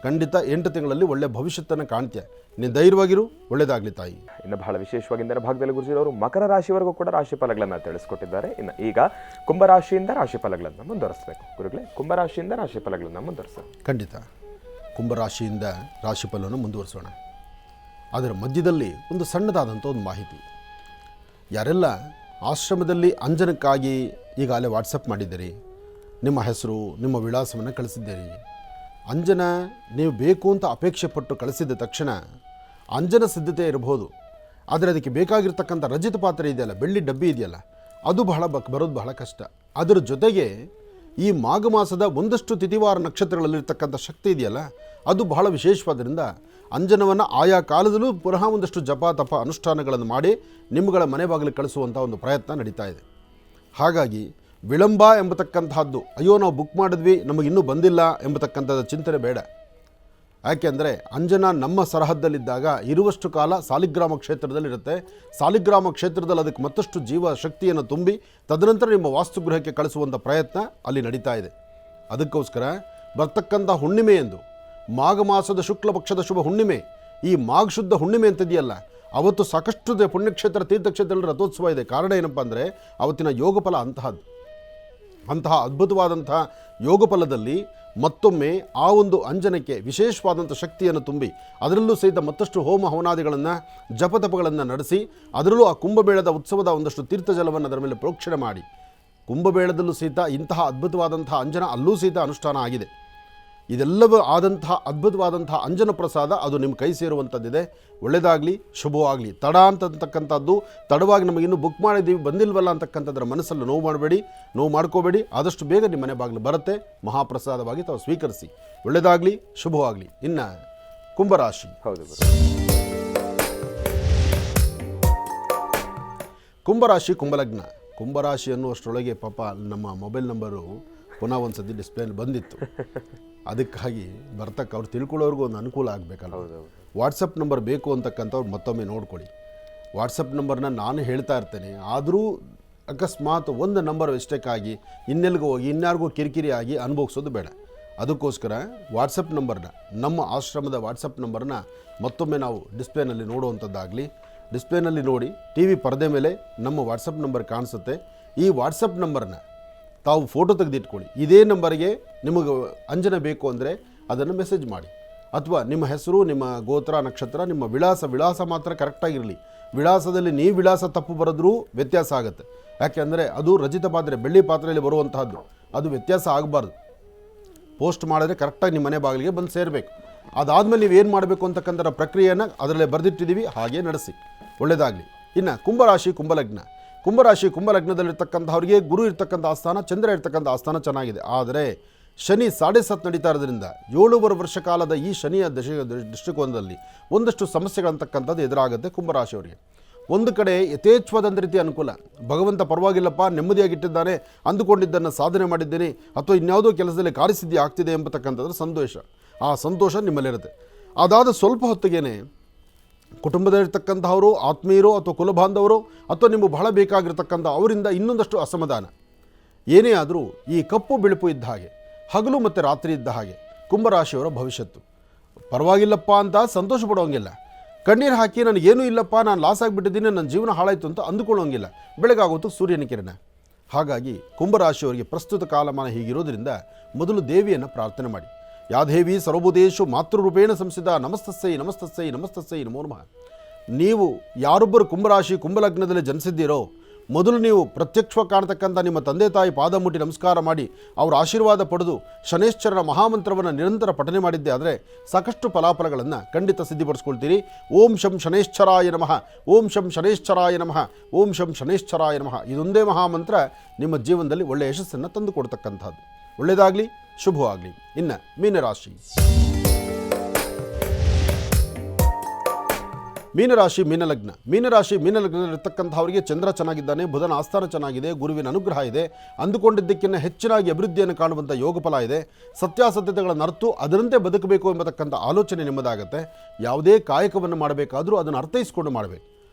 ಖಂಡಿತ 8 ತಿಂಗಳಲ್ಲಿ ಒಳ್ಳೆ ಭವಿಷ್ಯತ್ತನ್ನು ಕಾಣ್ತೀಯ. ನೀನು ಧೈರ್ಯವಾಗಿರು, ಒಳ್ಳೆಯದಾಗಲಿ ತಾಯಿ. ಇನ್ನು ಬಹಳ ವಿಶೇಷವಾಗಿ ಇಂದಿನ ಭಾಗದಲ್ಲಿ ಗುರುಜಿಯವರು ಮಕರ ರಾಶಿವರೆಗೂ ಕೂಡ ರಾಶಿ ಫಲಗಳನ್ನು ತಿಳಿಸ್ಕೊಟ್ಟಿದ್ದಾರೆ. ಇನ್ನು ಈಗ ಕುಂಭರಾಶಿಯಿಂದ ರಾಶಿ ಫಲಗಳನ್ನು ಮುಂದುವರಿಸಬೇಕು. ಗುರುಗಳೇ, ಕುಂಭರಾಶಿಯಿಂದ ರಾಶಿ ಫಲಗಳನ್ನು ಮುಂದುವರಿಸೋಣ. ಖಂಡಿತ ಕುಂಭರಾಶಿಯಿಂದ ರಾಶಿ ಫಲವನ್ನು ಮುಂದುವರಿಸೋಣ. ಅದರ ಮಧ್ಯದಲ್ಲಿ ಒಂದು ಸಣ್ಣದಾದಂಥ ಒಂದು ಮಾಹಿತಿ. ಯಾರೆಲ್ಲ ಆಶ್ರಮದಲ್ಲಿ ಅಂಜನಕ್ಕಾಗಿ ಈಗಾಗಲೇ ವಾಟ್ಸಪ್ ಮಾಡಿದ್ದೀರಿ, ನಿಮ್ಮ ಹೆಸರು ನಿಮ್ಮ ವಿಳಾಸವನ್ನು ಕಳಿಸಿದ್ದೀರಿ. ಅಂಜನ ನೀವು ಬೇಕು ಅಂತ ಅಪೇಕ್ಷೆ ಪಟ್ಟು ಕಳಿಸಿದ ತಕ್ಷಣ ಅಂಜನ ಸಿದ್ಧತೆ ಇರಬಹುದು. ಆದರೆ ಅದಕ್ಕೆ ಬೇಕಾಗಿರ್ತಕ್ಕಂಥ ರಜತ ಪಾತ್ರೆ ಇದೆಯಲ್ಲ, ಬೆಳ್ಳಿ ಡಬ್ಬಿ ಇದೆಯಲ್ಲ, ಅದು ಬರೋದು ಬಹಳ ಕಷ್ಟ. ಅದರ ಜೊತೆಗೆ ಈ ಮಾಘ ಮಾಸದ ಒಂದಷ್ಟು ತಿಥಿವಾರ ನಕ್ಷತ್ರಗಳಲ್ಲಿರ್ತಕ್ಕಂಥ ಶಕ್ತಿ ಇದೆಯಲ್ಲ, ಅದು ಬಹಳ ವಿಶೇಷವಾದ್ದರಿಂದ ಅಂಜನವನ್ನು ಆಯಾ ಕಾಲದಲ್ಲೂ ಪುನಃ ಒಂದಷ್ಟು ಜಪ ತಪ ಅನುಷ್ಠಾನಗಳನ್ನು ಮಾಡಿ ನಿಮ್ಮಗಳ ಮನೆ ಬಾಗಿಲಿಗೆ ಕಳಿಸುವಂಥ ಒಂದು ಪ್ರಯತ್ನ ನಡೀತಾ ಇದೆ. ಹಾಗಾಗಿ ವಿಳಂಬ ಎಂಬತಕ್ಕಂತಹದ್ದು, ಅಯ್ಯೋ ನಾವು ಬುಕ್ ಮಾಡಿದ್ವಿ ನಮಗಿನ್ನೂ ಬಂದಿಲ್ಲ ಎಂಬತಕ್ಕಂಥದ್ದು ಚಿಂತನೆ ಬೇಡ. ಯಾಕೆಂದರೆ ಅಂಜನ ನಮ್ಮ ಸರಹದ್ದಲ್ಲಿದ್ದಾಗ ಇರುವಷ್ಟು ಕಾಲ ಸಾಲಿಗ್ರಾಮ ಕ್ಷೇತ್ರದಲ್ಲಿರುತ್ತೆ. ಸಾಲಿಗ್ರಾಮ ಕ್ಷೇತ್ರದಲ್ಲಿ ಅದಕ್ಕೆ ಮತ್ತಷ್ಟು ಜೀವ ಶಕ್ತಿಯನ್ನು ತುಂಬಿ ತದನಂತರ ನಿಮ್ಮ ವಾಸ್ತುಗೃಹಕ್ಕೆ ಕಳಿಸುವಂಥ ಪ್ರಯತ್ನ ಅಲ್ಲಿ ನಡೀತಾ ಇದೆ. ಅದಕ್ಕೋಸ್ಕರ ಬರ್ತಕ್ಕಂಥ ಹುಣ್ಣಿಮೆ ಎಂದು ಮಾಘ ಮಾಸದ ಶುಕ್ಲ ಪಕ್ಷದ ಶುಭ ಹುಣ್ಣಿಮೆ, ಈ ಮಾಘ ಶುದ್ಧ ಹುಣ್ಣಿಮೆ ಅಂತಿದೆಯಲ್ಲ, ಅವತ್ತು ಸಾಕಷ್ಟು ಪುಣ್ಯಕ್ಷೇತ್ರ ತೀರ್ಥಕ್ಷೇತ್ರಗಳಲ್ಲಿ ರಥೋತ್ಸವ ಇದೆ. ಕಾರಣ ಏನಪ್ಪ ಅಂದರೆ ಅವತ್ತಿನ ಯೋಗಫಲ ಅಂತಹ ಅದ್ಭುತವಾದಂತಹ ಯೋಗಫಲದಲ್ಲಿ ಮತ್ತೊಮ್ಮೆ ಆ ಒಂದು ಅಂಜನಕ್ಕೆ ವಿಶೇಷವಾದಂಥ ಶಕ್ತಿಯನ್ನು ತುಂಬಿ ಅದರಲ್ಲೂ ಸಹಿತ ಮತ್ತಷ್ಟು ಹೋಮ ಹವನಾದಿಗಳನ್ನು ಜಪತಪಗಳನ್ನು ನಡೆಸಿ ಅದರಲ್ಲೂ ಆ ಕುಂಭಮೇಳದ ಉತ್ಸವದ ಒಂದಷ್ಟು ತೀರ್ಥಜಲವನ್ನು ಅದರ ಮೇಲೆ ಪ್ರೋಕ್ಷಣೆ ಮಾಡಿ ಕುಂಭಮೇಳದಲ್ಲೂ ಸಹಿತ ಇಂತಹ ಅದ್ಭುತವಾದಂತಹ ಅಂಜನ ಅಲ್ಲೂ ಸಹಿತ ಅನುಷ್ಠಾನ ಆಗಿದೆ. ಇದೆಲ್ಲವೂ ಆದಂತಹ ಅದ್ಭುತವಾದಂತಹ ಅಂಜನ ಪ್ರಸಾದ ಅದು ನಿಮ್ಮ ಕೈ ಸೇರುವಂಥದ್ದಿದೆ. ಒಳ್ಳೆಯದಾಗಲಿ, ಶುಭವಾಗಲಿ. ತಡ ಅಂತಕ್ಕಂಥದ್ದು ತಡವಾಗಿ ನಮಗಿನ್ನೂ ಬುಕ್ ಮಾಡಿದ್ದೀವಿ ಬಂದಿಲ್ವಲ್ಲ ಅಂತಕ್ಕಂಥದ್ರ ಮನಸ್ಸಲ್ಲಿ ನೋವು ಮಾಡ್ಕೋಬೇಡಿ. ಆದಷ್ಟು ಬೇಗ ನಿಮ್ಮ ಮನೆ ಬಾಗಿಲು ಬರುತ್ತೆ. ಮಹಾಪ್ರಸಾದವಾಗಿ ತಾವು ಸ್ವೀಕರಿಸಿ. ಒಳ್ಳೆಯದಾಗಲಿ, ಶುಭವಾಗಲಿ. ಇನ್ನು ಕುಂಭರಾಶಿ. ಹೌದು. ಕುಂಭರಾಶಿ, ಕುಂಭಲಗ್ನ. ಕುಂಭರಾಶಿ ಅನ್ನುವಷ್ಟರೊಳಗೆ ಪಾಪ ನಮ್ಮ ಮೊಬೈಲ್ ನಂಬರು ಪುನಃ ಒಂದು ಸತಿ ಡಿಸ್ಪ್ಲೇಲಿ ಬಂದಿತ್ತು. ಅದಕ್ಕಾಗಿ ಅವ್ರು ತಿಳ್ಕೊಳ್ಳೋರ್ಗೂ ಒಂದು ಅನುಕೂಲ ಆಗಬೇಕಲ್ಲ. ವಾಟ್ಸಪ್ ನಂಬರ್ ಬೇಕು ಅಂತಕ್ಕಂಥವ್ರು ಮತ್ತೊಮ್ಮೆ ನೋಡ್ಕೊಳ್ಳಿ. ವಾಟ್ಸಪ್ ನಂಬರ್ನ ನಾನು ಹೇಳ್ತಾ ಇರ್ತೇನೆ. ಆದರೂ ಅಕಸ್ಮಾತ್ ಒಂದು ನಂಬರ್ ಮಿಸ್ಟೇಕಾಗಿ ಇನ್ನೆಲ್ಗೂ ಹೋಗಿ ಇನ್ಯಾರಿಗೂ ಕಿರಿಕಿರಿ ಆಗಿ ಅನುಭವಿಸೋದು ಬೇಡ. ಅದಕ್ಕೋಸ್ಕರ ವಾಟ್ಸಪ್ ನಂಬರ್ನ, ನಮ್ಮ ಆಶ್ರಮದ ವಾಟ್ಸಪ್ ನಂಬರ್ನ ಮತ್ತೊಮ್ಮೆ ನಾವು ಡಿಸ್ಪ್ಲೇನಲ್ಲಿ ನೋಡುವಂಥದ್ದಾಗಲಿ. ಡಿಸ್ಪ್ಲೇನಲ್ಲಿ ನೋಡಿ ಟಿ ವಿ ಪರದೆ ಮೇಲೆ ನಮ್ಮ ವಾಟ್ಸಪ್ ನಂಬರ್ ಕಾಣಿಸುತ್ತೆ. ಈ ವಾಟ್ಸಪ್ ನಂಬರ್ನ ತಾವು ಫೋಟೋ ತೆಗೆದಿಟ್ಕೊಳ್ಳಿ. ಇದೇ ನಂಬರಿಗೆ ನಿಮಗೆ ಅಂಜನ ಬೇಕು ಅಂದರೆ ಅದನ್ನು ಮೆಸೇಜ್ ಮಾಡಿ. ಅಥವಾ ನಿಮ್ಮ ಹೆಸರು, ನಿಮ್ಮ ಗೋತ್ರ, ನಕ್ಷತ್ರ, ನಿಮ್ಮ ವಿಳಾಸ ಮಾತ್ರ ಕರೆಕ್ಟಾಗಿರಲಿ. ವಿಳಾಸದಲ್ಲಿ ನೀವು ವಿಳಾಸ ತಪ್ಪು ಬರೆದ್ರೂ ವ್ಯತ್ಯಾಸ ಆಗುತ್ತೆ. ಯಾಕೆಂದರೆ ಅದು ರಚಿತ ಪಾತ್ರೆ, ಬೆಳ್ಳಿ ಪಾತ್ರೆಯಲ್ಲಿ ಬರುವಂತಹದ್ದು, ಅದು ವ್ಯತ್ಯಾಸ ಆಗಬಾರ್ದು. ಪೋಸ್ಟ್ ಮಾಡಿದ್ರೆ ಕರೆಕ್ಟಾಗಿ ನಿಮ್ಮ ಮನೆ ಬಾಗಿಲಿಗೆ ಬಂದು ಸೇರಬೇಕು. ಅದಾದಮೇಲೆ ನೀವು ಏನು ಮಾಡಬೇಕು ಅಂತಕ್ಕಂಥ ಪ್ರಕ್ರಿಯೆಯನ್ನು ಅದರಲ್ಲೇ ಬರೆದಿಟ್ಟಿದ್ದೀವಿ, ಹಾಗೆ ನಡೆಸಿ. ಒಳ್ಳೆಯದಾಗಲಿ. ಇನ್ನು ಕುಂಭರಾಶಿ, ಕುಂಭಲಗ್ನ. ಕುಂಭರಾಶಿ, ಕುಂಭಲಗ್ನದಲ್ಲಿರ್ತಕ್ಕಂಥವ್ರಿಗೆ ಗುರು ಇರ್ತಕ್ಕಂಥ ಆಸ್ಥಾನ, ಚಂದ್ರ ಇರ್ತಕ್ಕಂಥ ಆಸ್ಥಾನ ಚೆನ್ನಾಗಿದೆ. ಆದರೆ ಶನಿ 7.5 ನಡೀತಾ ಇರೋದ್ರಿಂದ 7 ವರ್ಷ ಕಾಲದ ಈ ಶನಿಯ ದೃಷ್ಟಿಕೋನದಲ್ಲಿ ಒಂದಷ್ಟು ಸಮಸ್ಯೆಗಳಂತಕ್ಕಂಥದ್ದು ಎದುರಾಗುತ್ತೆ ಕುಂಭರಾಶಿಯವರಿಗೆ. ಒಂದು ಕಡೆ ಯಥೇಚ್ಛವಾದಂಥ ರೀತಿ ಅನುಕೂಲ, ಭಗವಂತ ಪರವಾಗಿಲ್ಲಪ್ಪ ನೆಮ್ಮದಿಯಾಗಿಟ್ಟಿದ್ದಾನೆ, ಅಂದುಕೊಂಡಿದ್ದನ್ನು ಸಾಧನೆ ಮಾಡಿದ್ದೇನೆ, ಅಥವಾ ಇನ್ಯಾವುದೋ ಕೆಲಸದಲ್ಲಿ ಕಾರ್ಯಸಿದ್ಧಿ ಆಗ್ತಿದೆ ಎಂಬತಕ್ಕಂಥದ್ರ ಸಂತೋಷ. ಆ ಸಂತೋಷ ನಿಮ್ಮಲ್ಲಿರುತ್ತೆ. ಅದಾದ ಸ್ವಲ್ಪ ಹೊತ್ತಿಗೇನೆ ಕುಟುಂಬದಲ್ಲಿರ್ತಕ್ಕಂಥವರು, ಆತ್ಮೀಯರು ಅಥವಾ ಕುಲಬಾಂಧವರು ಅಥವಾ ನಿಮಗೆ ಬಹಳ ಬೇಕಾಗಿರ್ತಕ್ಕಂಥ ಅವರಿಂದ ಇನ್ನೊಂದಷ್ಟು ಅಸಮಾಧಾನ. ಏನೇ ಆದರೂ ಈ ಕಪ್ಪು ಬಿಳುಪು ಇದ್ದ ಹಾಗೆ, ಹಗಲು ಮತ್ತು ರಾತ್ರಿ ಇದ್ದ ಹಾಗೆ ಕುಂಭರಾಶಿಯವರ ಭವಿಷ್ಯತ್ತು. ಪರವಾಗಿಲ್ಲಪ್ಪ ಅಂತ ಸಂತೋಷ ಪಡೋಂಗಿಲ್ಲ, ಕಣ್ಣೀರು ಹಾಕಿ ನನಗೇನೂ ಇಲ್ಲಪ್ಪ, ನಾನು ಲಾಸ್ ಆಗಿಬಿಟ್ಟಿದ್ದೀನಿ, ನನ್ನ ಜೀವನ ಹಾಳಾಯಿತು ಅಂತ ಅಂದುಕೊಳ್ಳೋಂಗಿಲ್ಲ. ಬೆಳಗಾಗುತ್ತು ಸೂರ್ಯನ ಕಿರಣ. ಹಾಗಾಗಿ ಕುಂಭರಾಶಿಯವರಿಗೆ ಪ್ರಸ್ತುತ ಕಾಲಮಾನ ಹೀಗಿರೋದ್ರಿಂದ ಮೊದಲು ದೇವಿಯನ್ನು ಪ್ರಾರ್ಥನೆ ಮಾಡಿ. ಯಾ ದೇವಿ ಸರ್ವಭೂತೇಷು ಮಾತೃರೂಪೇಣ ಸಂಸ್ಥಿತ ನಮಸ್ತಸ್ಸೈ ನಮಸ್ತಸ್ಸೈ ನಮಸ್ತಸ್ಸೈ ನಮೋ ನಮಃ. ನೀವು ಯಾರೊಬ್ಬರು ಕುಂಭರಾಶಿ ಕುಂಭಲಗ್ನದಲ್ಲಿ ಜನಿಸಿದ್ದೀರೋ ಮೊದಲು ನೀವು ಪ್ರತ್ಯಕ್ಷವಾಗಿ ಕಾಣತಕ್ಕಂಥ ನಿಮ್ಮ ತಂದೆ ತಾಯಿ ಪಾದ ಮುಟ್ಟಿ ನಮಸ್ಕಾರ ಮಾಡಿ ಅವರ ಆಶೀರ್ವಾದ ಪಡೆದು ಶನೇಶ್ವರನ ಮಹಾಮಂತ್ರವನ್ನು ನಿರಂತರ ಪಠನೆ ಮಾಡಿದ್ದೆ ಆದರೆ ಸಾಕಷ್ಟು ಫಲಾಫಲಗಳನ್ನು ಖಂಡಿತ ಸಿದ್ಧಿಪಡಿಸ್ಕೊಳ್ತೀರಿ. ಓಂ ಶಂ ಶನೇಶ್ವರಾಯ ನಮಃ, ಓಂ ಶಂ ಶನೇಶ್ವರಾಯ ನಮಃ, ಓಂ ಶಂ ಶನೇಶ್ವರಾಯ ನಮಃ. ಇದೊಂದೇ ಮಹಾಮಂತ್ರ ನಿಮ್ಮ ಜೀವನದಲ್ಲಿ ಒಳ್ಳೆಯ ಯಶಸ್ಸನ್ನು ತಂದು ಕೊಡ್ತಕ್ಕಂಥದ್ದು. ಒಳ್ಳೆಯದಾಗಲಿ, ಶುಭವಾಗಲಿ. ಇನ್ನು ಮೀನರಾಶಿ. ಮೀನರಾಶಿ, ಮೀನಲಗ್ನ. ಮೀನಲಗ್ನದಲ್ಲಿರ್ತಕ್ಕಂಥವರಿಗೆ ಚಂದ್ರ ಚೆನ್ನಾಗಿದ್ದಾನೆ, ಬುಧನ ಆಸ್ಥಾನ ಚೆನ್ನಾಗಿದೆ, ಗುರುವಿನ ಅನುಗ್ರಹ ಇದೆ, ಅಂದುಕೊಂಡಿದ್ದಕ್ಕಿಂತ ಹೆಚ್ಚಿನಾಗಿ ಅಭಿವೃದ್ಧಿಯನ್ನು ಕಾಣುವಂಥ ಯೋಗಫಲ ಇದೆ. ಸತ್ಯಾಸತ್ಯತೆಗಳನ್ನು ಅರ್ತು ಅದರಂತೆ ಬದುಕಬೇಕು ಎಂಬತಕ್ಕಂಥ ಆಲೋಚನೆ ನಿಮ್ಮದಾಗುತ್ತೆ. ಯಾವುದೇ ಕಾಯಕವನ್ನು ಮಾಡಬೇಕಾದರೂ ಅದನ್ನು ಅರ್ಥೈಸಿಕೊಂಡು ಮಾಡಬೇಕು.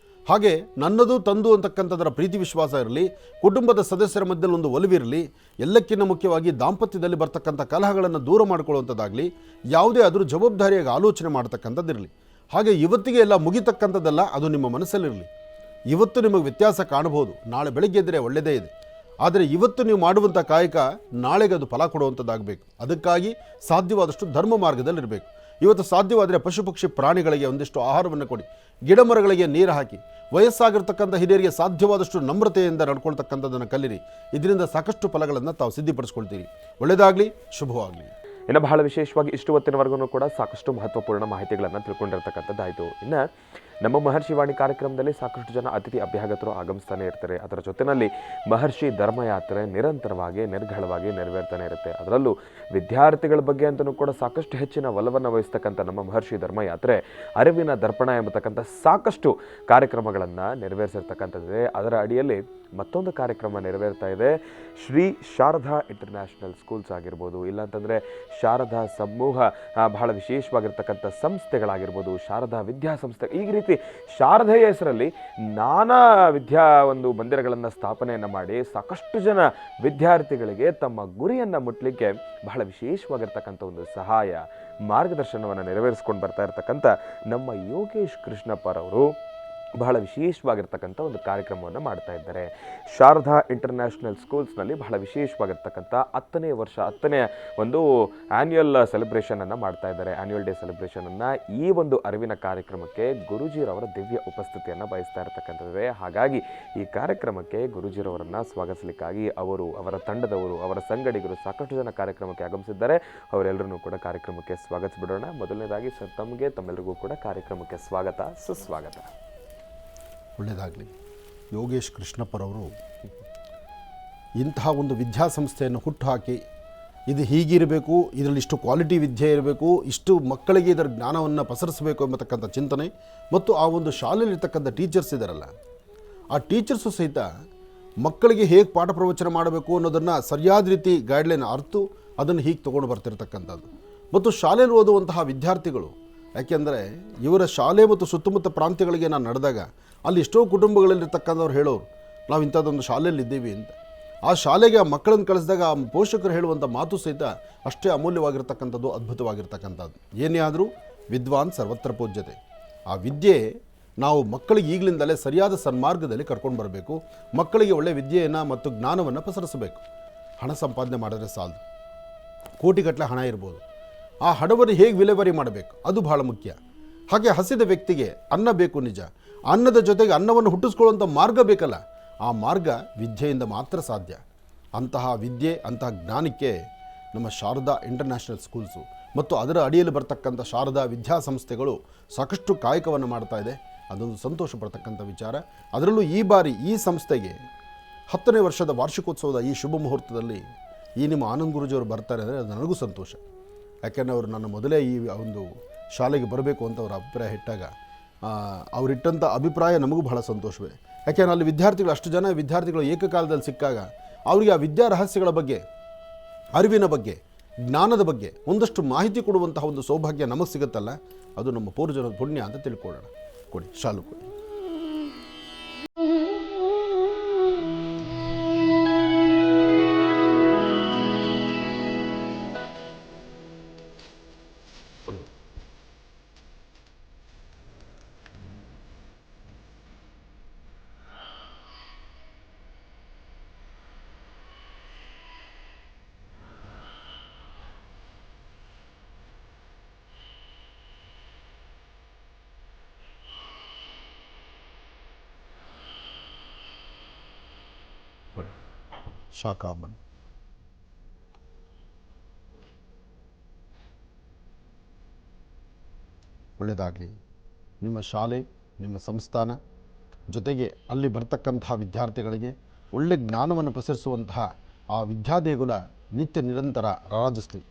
ಹಾಗೆ ನನ್ನದು ತಂದು ಅಂತಕ್ಕಂಥದ್ದರ ಪ್ರೀತಿ ವಿಶ್ವಾಸ ಇರಲಿ, ಕುಟುಂಬದ ಸದಸ್ಯರ ಮಧ್ಯದಲ್ಲಿ ಒಂದು ಒಲವಿರಲಿ, ಎಲ್ಲಕ್ಕಿಂತ ಮುಖ್ಯವಾಗಿ ದಾಂಪತ್ಯದಲ್ಲಿ ಬರ್ತಕ್ಕಂಥ ಕಲಹಗಳನ್ನು ದೂರ ಮಾಡಿಕೊಳ್ಳುವಂಥದ್ದಾಗಲಿ, ಯಾವುದೇ ಆದರೂ ಜವಾಬ್ದಾರಿಯಾಗಿ ಆಲೋಚನೆ ಮಾಡ್ತಕ್ಕಂಥದ್ದಿರಲಿ. ಹಾಗೆ ಇವತ್ತಿಗೆ ಎಲ್ಲ ಮುಗಿತಕ್ಕಂಥದ್ದಲ್ಲ, ಅದು ನಿಮ್ಮ ಮನಸ್ಸಲ್ಲಿರಲಿ. ಇವತ್ತು ನಿಮಗೆ ವ್ಯತ್ಯಾಸ ಕಾಣಬಹುದು, ನಾಳೆ ಬೆಳಗ್ಗೆ ಇದ್ದರೆ ಒಳ್ಳೆಯದೇ ಇದೆ. ಆದರೆ ಇವತ್ತು ನೀವು ಮಾಡುವಂಥ ಕಾಯಕ ನಾಳೆಗೆ ಅದು ಫಲ ಕೊಡುವಂಥದ್ದಾಗಬೇಕು. ಅದಕ್ಕಾಗಿ ಸಾಧ್ಯವಾದಷ್ಟು ಧರ್ಮ ಮಾರ್ಗದಲ್ಲಿರಬೇಕು. ಇವತ್ತು ಸಾಧ್ಯವಾದರೆ ಪಶು ಪಕ್ಷಿ ಪ್ರಾಣಿಗಳಿಗೆ ಒಂದಿಷ್ಟು ಆಹಾರವನ್ನು ಕೊಡಿ, ಗಿಡ ಮರಗಳಿಗೆ ನೀರು ಹಾಕಿ, ವಯಸ್ಸಾಗಿರ್ತಕ್ಕಂಥ ಹಿರಿಯರಿಗೆ ಸಾಧ್ಯವಾದಷ್ಟು ನಮ್ರತೆಯಿಂದ ನಡ್ಕೊಳ್ತಕ್ಕಂಥದ್ದನ್ನು ಕಲಿರಿ. ಇದರಿಂದ ಸಾಕಷ್ಟು ಫಲಗಳನ್ನು ತಾವು ಸಿದ್ಧಿಪಡಿಸ್ಕೊಳ್ತೀರಿ. ಒಳ್ಳೆಯದಾಗಲಿ, ಶುಭವಾಗಲಿ. ಇನ್ನು ಬಹಳ ವಿಶೇಷವಾಗಿ ಇಷ್ಟು ಹೊತ್ತಿನವರೆಗೂ ಕೂಡ ಸಾಕಷ್ಟು ಮಹತ್ವಪೂರ್ಣ ಮಾಹಿತಿಗಳನ್ನು ತಿಳ್ಕೊಂಡಿರ್ತಕ್ಕಂಥದ್ದಾಯಿತು. ಇನ್ನು ನಮ್ಮ ಮಹರ್ಷಿ ವಾಣಿ ಕಾರ್ಯಕ್ರಮದಲ್ಲಿ ಸಾಕಷ್ಟು ಜನ ಅತಿಥಿ ಅಭ್ಯಾಗತರು ಆಗಮಿಸ್ತಾನೆ ಇರ್ತಾರೆ. ಅದರ ಜೊತೆಯಲ್ಲಿ ಮಹರ್ಷಿ ಧರ್ಮಯಾತ್ರೆ ನಿರಂತರವಾಗಿ ನಿರ್ಘಳವಾಗಿ ನೆರವೇರ್ತಾನೆ ಇರುತ್ತೆ. ಅದರಲ್ಲೂ ವಿದ್ಯಾರ್ಥಿಗಳ ಬಗ್ಗೆ ಅಂತಲೂ ಕೂಡ ಸಾಕಷ್ಟು ಹೆಚ್ಚಿನ ಒಲವನ್ನು ವಹಿಸ್ತಕ್ಕಂಥ ನಮ್ಮ ಮಹರ್ಷಿ ಧರ್ಮಯಾತ್ರೆ ಅರಿವಿನ ದರ್ಪಣ ಎಂಬತಕ್ಕಂಥ ಸಾಕಷ್ಟು ಕಾರ್ಯಕ್ರಮಗಳನ್ನು ನೆರವೇರಿಸಿರ್ತಕ್ಕಂಥದ್ದಿದೆ. ಅದರ ಅಡಿಯಲ್ಲಿ ಮತ್ತೊಂದು ಕಾರ್ಯಕ್ರಮ ನೆರವೇರ್ತಾ ಇದೆ. ಶ್ರೀ ಶಾರದಾ ಇಂಟರ್ನ್ಯಾಷನಲ್ ಸ್ಕೂಲ್ಸ್ ಆಗಿರ್ಬೋದು, ಇಲ್ಲಾಂತಂದರೆ ಶಾರದಾ ಸಮೂಹ, ಬಹಳ ವಿಶೇಷವಾಗಿರ್ತಕ್ಕಂಥ ಸಂಸ್ಥೆಗಳಾಗಿರ್ಬೋದು, ಶಾರದಾ ವಿದ್ಯಾಸಂಸ್ಥೆ, ಈ ರೀತಿ ಶಾರದೆಯ ಹೆಸರಲ್ಲಿ ನಾನಾ ಒಂದು ಮಂದಿರಗಳನ್ನು ಸ್ಥಾಪನೆಯನ್ನು ಮಾಡಿ ಸಾಕಷ್ಟು ಜನ ವಿದ್ಯಾರ್ಥಿಗಳಿಗೆ ತಮ್ಮ ಗುರಿಯನ್ನು ಮುಟ್ಟಲಿಕ್ಕೆ ಬಹಳ ವಿಶೇಷವಾಗಿರ್ತಕ್ಕಂಥ ಒಂದು ಸಹಾಯ ಮಾರ್ಗದರ್ಶನವನ್ನು ನೆರವೇರಿಸ್ಕೊಂಡು ಬರ್ತಾ ಇರ್ತಕ್ಕಂಥ ನಮ್ಮ ಯೋಗೇಶ್ ಕೃಷ್ಣಪ್ಪರವರು ಬಹಳ ವಿಶೇಷವಾಗಿರ್ತಕ್ಕಂಥ ಒಂದು ಕಾರ್ಯಕ್ರಮವನ್ನು ಮಾಡ್ತಾ ಇದ್ದಾರೆ. ಶಾರದಾ ಇಂಟರ್ನ್ಯಾಷನಲ್ ಸ್ಕೂಲ್ಸ್ನಲ್ಲಿ ಬಹಳ ವಿಶೇಷವಾಗಿರ್ತಕ್ಕಂಥ 10ನೇ ಒಂದು ಆ್ಯನ್ಯುಯಲ್ ಸೆಲೆಬ್ರೇಷನನ್ನು ಮಾಡ್ತಾ ಇದ್ದಾರೆ. ಆ್ಯನ್ಯುಯಲ್ ಡೇ ಸೆಲೆಬ್ರೇಷನನ್ನು ಈ ಒಂದು ಅರಿವಿನ ಕಾರ್ಯಕ್ರಮಕ್ಕೆ ಗುರೂಜಿರವರ ದಿವ್ಯ ಉಪಸ್ಥಿತಿಯನ್ನು ಬಯಸ್ತಾ ಇರತಕ್ಕಂಥದ್ದೇ. ಹಾಗಾಗಿ ಈ ಕಾರ್ಯಕ್ರಮಕ್ಕೆ ಗುರೂಜಿರವರನ್ನು ಸ್ವಾಗತಿಸಲಿಕ್ಕಾಗಿ ಅವರು, ಅವರ ತಂಡದವರು, ಅವರ ಸಂಗಡಿಗರು ಸಾಕಷ್ಟು ಜನ ಕಾರ್ಯಕ್ರಮಕ್ಕೆ ಆಗಮಿಸಿದ್ದಾರೆ. ಅವರೆಲ್ಲರನ್ನೂ ಕೂಡ ಕಾರ್ಯಕ್ರಮಕ್ಕೆ ಸ್ವಾಗತಿಸಿಬಿಡೋಣ. ಮೊದಲನೇದಾಗಿ ಸರ್, ತಮ್ಮೆಲ್ಲರಿಗೂ ಕೂಡ ಕಾರ್ಯಕ್ರಮಕ್ಕೆ ಸ್ವಾಗತ, ಸುಸ್ವಾಗತ. ಒಳ್ಳೆಯದಾಗಲಿ. ಯೋಗೇಶ್ ಕೃಷ್ಣಪ್ಪರವರು ಇಂತಹ ಒಂದು ವಿದ್ಯಾಸಂಸ್ಥೆಯನ್ನು ಹುಟ್ಟುಹಾಕಿ ಇದು ಹೀಗಿರಬೇಕು, ಇದರಲ್ಲಿ ಇಷ್ಟು ಕ್ವಾಲಿಟಿ ವಿದ್ಯೆ ಇರಬೇಕು, ಇಷ್ಟು ಮಕ್ಕಳಿಗೆ ಇದರ ಜ್ಞಾನವನ್ನು ಪಸರಿಸಬೇಕು ಎಂಬತಕ್ಕಂಥ ಚಿಂತನೆ ಮತ್ತು ಆ ಒಂದು ಶಾಲೆಯಲ್ಲಿರ್ತಕ್ಕಂಥ ಟೀಚರ್ಸ್ ಇದ್ದಾರಲ್ಲ, ಆ ಟೀಚರ್ಸು ಸಹಿತ ಮಕ್ಕಳಿಗೆ ಹೇಗೆ ಪಾಠ ಪ್ರವಚನ ಮಾಡಬೇಕು ಅನ್ನೋದನ್ನು ಸರಿಯಾದ ರೀತಿ ಗೈಡ್ಲೈನ್ ಅರ್ತು ಅದನ್ನು ಹೀಗೆ ತೊಗೊಂಡು ಬರ್ತಿರ್ತಕ್ಕಂಥದ್ದು. ಮತ್ತು ಶಾಲೆಯಲ್ಲಿ ಓದುವಂತಹ ವಿದ್ಯಾರ್ಥಿಗಳು, ಯಾಕೆಂದರೆ ಇವರ ಶಾಲೆ ಮತ್ತು ಸುತ್ತಮುತ್ತ ಪ್ರಾಂತ್ಯಗಳಿಗೆ ನಾನು ನಡೆದಾಗ ಅಲ್ಲಿ ಎಷ್ಟೋ ಕುಟುಂಬಗಳಲ್ಲಿರ್ತಕ್ಕಂಥವ್ರು ಹೇಳೋರು, ನಾವು ಇಂಥದ್ದೊಂದು ಶಾಲೆಯಲ್ಲಿದ್ದೀವಿ ಅಂತ. ಆ ಶಾಲೆಗೆ ಆ ಮಕ್ಕಳನ್ನು ಕಳಿಸಿದಾಗ ಆ ಪೋಷಕರು ಹೇಳುವಂಥ ಮಾತು ಸಹಿತ ಅಷ್ಟೇ ಅಮೂಲ್ಯವಾಗಿರ್ತಕ್ಕಂಥದ್ದು, ಅದ್ಭುತವಾಗಿರ್ತಕ್ಕಂಥದ್ದು. ಏನೇ ಆದರೂ ವಿದ್ವಾನ್ ಸರ್ವತ್ರ ಪೂಜ್ಯತೆ. ಆ ವಿದ್ಯೆ ನಾವು ಮಕ್ಕಳಿಗೆ ಈಗಲಿಂದಲೇ ಸರಿಯಾದ ಸನ್ಮಾರ್ಗದಲ್ಲಿ ಕರ್ಕೊಂಡು ಬರಬೇಕು. ಮಕ್ಕಳಿಗೆ ಒಳ್ಳೆಯ ವಿದ್ಯೆಯನ್ನು ಮತ್ತು ಜ್ಞಾನವನ್ನು ಪಸರಿಸಬೇಕು. ಹಣ ಸಂಪಾದನೆ ಮಾಡಿದ್ರೆ ಸಾಲದು, ಕೋಟಿಗಟ್ಟಲೆ ಹಣ ಇರ್ಬೋದು. ಆ ಹಣವನ್ನು ಹೇಗೆ ವಿಲೇವಾರಿ ಮಾಡಬೇಕು ಅದು ಬಹಳ ಮುಖ್ಯ. ಹಾಗೆ ಹಸಿದ ವ್ಯಕ್ತಿಗೆ ಅನ್ನ ಬೇಕು ನಿಜ, ಅನ್ನದ ಜೊತೆಗೆ ಅನ್ನವನ್ನು ಹುಟ್ಟಿಸ್ಕೊಳ್ಳುವಂಥ ಮಾರ್ಗ ಬೇಕಲ್ಲ, ಆ ಮಾರ್ಗ ವಿದ್ಯೆಯಿಂದ ಮಾತ್ರ ಸಾಧ್ಯ. ಅಂತಹ ವಿದ್ಯೆ, ಅಂತಹ ಜ್ಞಾನಕ್ಕೆ ನಮ್ಮ ಶಾರದಾ ಇಂಟರ್ನ್ಯಾಷನಲ್ ಸ್ಕೂಲ್ಸು ಮತ್ತು ಅದರ ಅಡಿಯಲ್ಲಿ ಬರ್ತಕ್ಕಂಥ ಶಾರದಾ ವಿದ್ಯಾಸಂಸ್ಥೆಗಳು ಸಾಕಷ್ಟು ಕಾಯಕವನ್ನು ಮಾಡ್ತಾ ಇದೆ. ಅದೊಂದು ಸಂತೋಷ ಪಡ್ತಕ್ಕಂಥ ವಿಚಾರ. ಅದರಲ್ಲೂ ಈ ಬಾರಿ ಈ ಸಂಸ್ಥೆಗೆ 10ನೇ ವರ್ಷದ ವಾರ್ಷಿಕೋತ್ಸವದ ಈ ಶುಭ ಮುಹೂರ್ತದಲ್ಲಿ ಈ ನಿಮ್ಮ ಆನಂದ್ ಗುರೂಜಿಯವರು ಬರ್ತಾರೆ ಅಂದರೆ ಅದು ನನಗೂ ಸಂತೋಷ. ಯಾಕೆಂದರೆ ಅವರು ನನ್ನ ಮೊದಲೇ ಈ ಒಂದು ಶಾಲೆಗೆ ಬರಬೇಕು ಅಂತ ಅವರ ಅಭಿಪ್ರಾಯ ಇಟ್ಟಾಗ ಅವರಿಟ್ಟಂಥ ಅಭಿಪ್ರಾಯ ನಮಗೂ ಬಹಳ ಸಂತೋಷವೇ. ಯಾಕೆಂದರೆ ಅಲ್ಲಿ ವಿದ್ಯಾರ್ಥಿಗಳು, ಅಷ್ಟು ಜನ ವಿದ್ಯಾರ್ಥಿಗಳು ಏಕಕಾಲದಲ್ಲಿ ಸಿಕ್ಕಾಗ ಅವರಿಗೆ ಆ ವಿದ್ಯಾ ರಹಸ್ಯಗಳ ಬಗ್ಗೆ, ಅರಿವಿನ ಬಗ್ಗೆ, ಜ್ಞಾನದ ಬಗ್ಗೆ ಒಂದಷ್ಟು ಮಾಹಿತಿ ಕೊಡುವಂತಹ ಒಂದು ಸೌಭಾಗ್ಯ ನಮಗೆ ಸಿಗುತ್ತಲ್ಲ, ಅದು ನಮ್ಮ ಪೂರ್ವಜನದ ಪುಣ್ಯ ಅಂತ ತಿಳ್ಕೊಳ್ಳೋಣ. ಕೊಡಿ, ಶಾಲು ಕೊಡಿ. ಶಾಕಾಮನ್. ಒಳ್ಳೆಯದಾಗಲಿ. ನಿಮ್ಮ ಶಾಲೆ, ನಿಮ್ಮ ಸಂಸ್ಥಾನ ಜೊತೆಗೆ ಅಲ್ಲಿ ಬರ್ತಕ್ಕಂತಹ ವಿದ್ಯಾರ್ಥಿಗಳಿಗೆ ಒಳ್ಳೆ ಜ್ಞಾನವನ್ನು ಪ್ರಸರಿಸುವಂತಹ ಆ ವಿದ್ಯಾದೇಗುಲ ನಿತ್ಯ ನಿರಂತರ ರಾರಾಜಿಸಲಿ.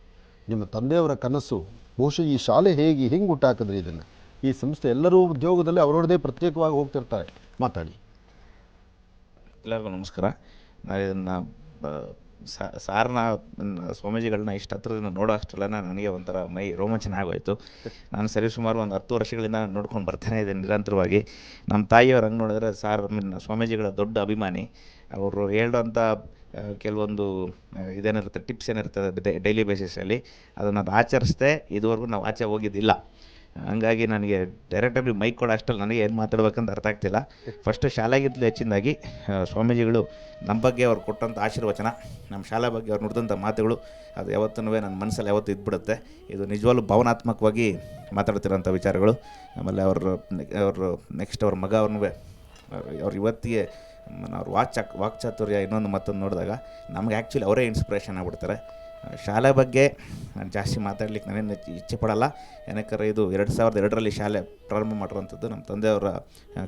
ನಿಮ್ಮ ತಂದೆಯವರ ಕನಸು ಬಹುಶಃ ಈ ಶಾಲೆ ಹೆಂಗೆ ಹುಟ್ಟಾಕಿದ್ರಿ ಇದನ್ನು, ಈ ಸಂಸ್ಥೆ ಎಲ್ಲರೂ ಉದ್ಯೋಗದಲ್ಲಿ ಅವರವ್ರದೇ ಪ್ರತ್ಯೇಕವಾಗಿ ಹೋಗ್ತಿರ್ತಾರೆ. ಮಾತಾಡಿ. ಎಲ್ಲರಿಗೂ ನಮಸ್ಕಾರ. ನಾನು ಇದನ್ನು ಸಾರನ್ನ ಸ್ವಾಮೀಜಿಗಳನ್ನ ಇಷ್ಟು ಹತ್ರದಿಂದ ನೋಡೋ ಅಷ್ಟೆಲ್ಲ ನನಗೆ ಒಂಥರ ಮೈ ರೋಮಾಂಚನ ಆಗೋಯ್ತು. ನಾನು ಸರಿಸುಮಾರು ಒಂದು 10 ವರ್ಷಗಳಿಂದ ನೋಡ್ಕೊಂಡು ಬರ್ತಾನೆ ಇದ್ದೀನಿ ನಿರಂತರವಾಗಿ. ನಮ್ಮ ತಾಯಿಯವ್ರು ಹಂಗೆ ನೋಡಿದ್ರೆ ಸ್ವಾಮೀಜಿಗಳ ದೊಡ್ಡ ಅಭಿಮಾನಿ. ಅವರು ಹೇಳೋಂಥ ಕೆಲವೊಂದು ಇದೇನಿರುತ್ತೆ, ಟಿಪ್ಸ್ ಏನಿರ್ತದೆ ಡೈಲಿ ಬೇಸಿಸಲ್ಲಿ, ಅದನ್ನು ಆಚರಿಸ್ದೆ ಇದುವರೆಗೂ ನಾವು ಆಚೆ ಹೋಗಿದ್ದಿಲ್ಲ. ಹಂಗಾಗಿ ನನಗೆ ಡೈರೆಕ್ಟಾಗಿ ಮೈಕ್ ಕೊಡೋ ಅಷ್ಟರಲ್ಲಿ ನನಗೆ ಏನು ಮಾತಾಡ್ಬೇಕಂತ ಅರ್ಥ ಆಗ್ತಿಲ್ಲ. ಫಸ್ಟು ಶಾಲೆಗಿಂತಲೂ ಹೆಚ್ಚಿನದಾಗಿ ಸ್ವಾಮೀಜಿಗಳು ನಮ್ಮ ಬಗ್ಗೆ ಅವ್ರು ಕೊಟ್ಟಂಥ ಆಶೀರ್ವಚನ, ನಮ್ಮ ಶಾಲೆ ಬಗ್ಗೆ ಅವ್ರು ನುಡಿದಂಥ ಮಾತುಗಳು, ಅದು ಯಾವತ್ತೂ ನನ್ನ ಮನಸ್ಸಲ್ಲಿ ಯಾವತ್ತೂ ಇದ್ಬಿಡುತ್ತೆ. ಇದು ನಿಜವಾಗ್ಲೂ ಭಾವನಾತ್ಮಕವಾಗಿ ಮಾತಾಡ್ತಿರೋಂಥ ವಿಚಾರಗಳು. ಆಮೇಲೆ ಅವರು ನೆಕ್ಸ್ಟ್ ಅವ್ರ ಮಗ ಅವ್ರು ಇವತ್ತಿಗೆ ಅವ್ರ ವಾಕ್ಚಾತುರ್ಯ ಇನ್ನೊಂದು ಮತ್ತೊಂದು ನೋಡಿದಾಗ ನಮಗೆ ಆ್ಯಕ್ಚುಲಿ ಅವರೇ ಇನ್ಸ್ಪಿರೇಷನ್ ಆಗ್ಬಿಡ್ತಾರೆ. ಶಾಲೆ ಬಗ್ಗೆ ನಾನು ಜಾಸ್ತಿ ಮಾತಾಡ್ಲಿಕ್ಕೆ ನಾನೇನು ಇಚ್ಛೆ ಪಡಲ್ಲ. ಏನಕ್ಕೆ ಇದು 2002ರಲ್ಲಿ ಶಾಲೆ ಪ್ರಾರಂಭ ಮಾಡಿರುವಂಥದ್ದು. ನಮ್ಮ ತಂದೆಯವರ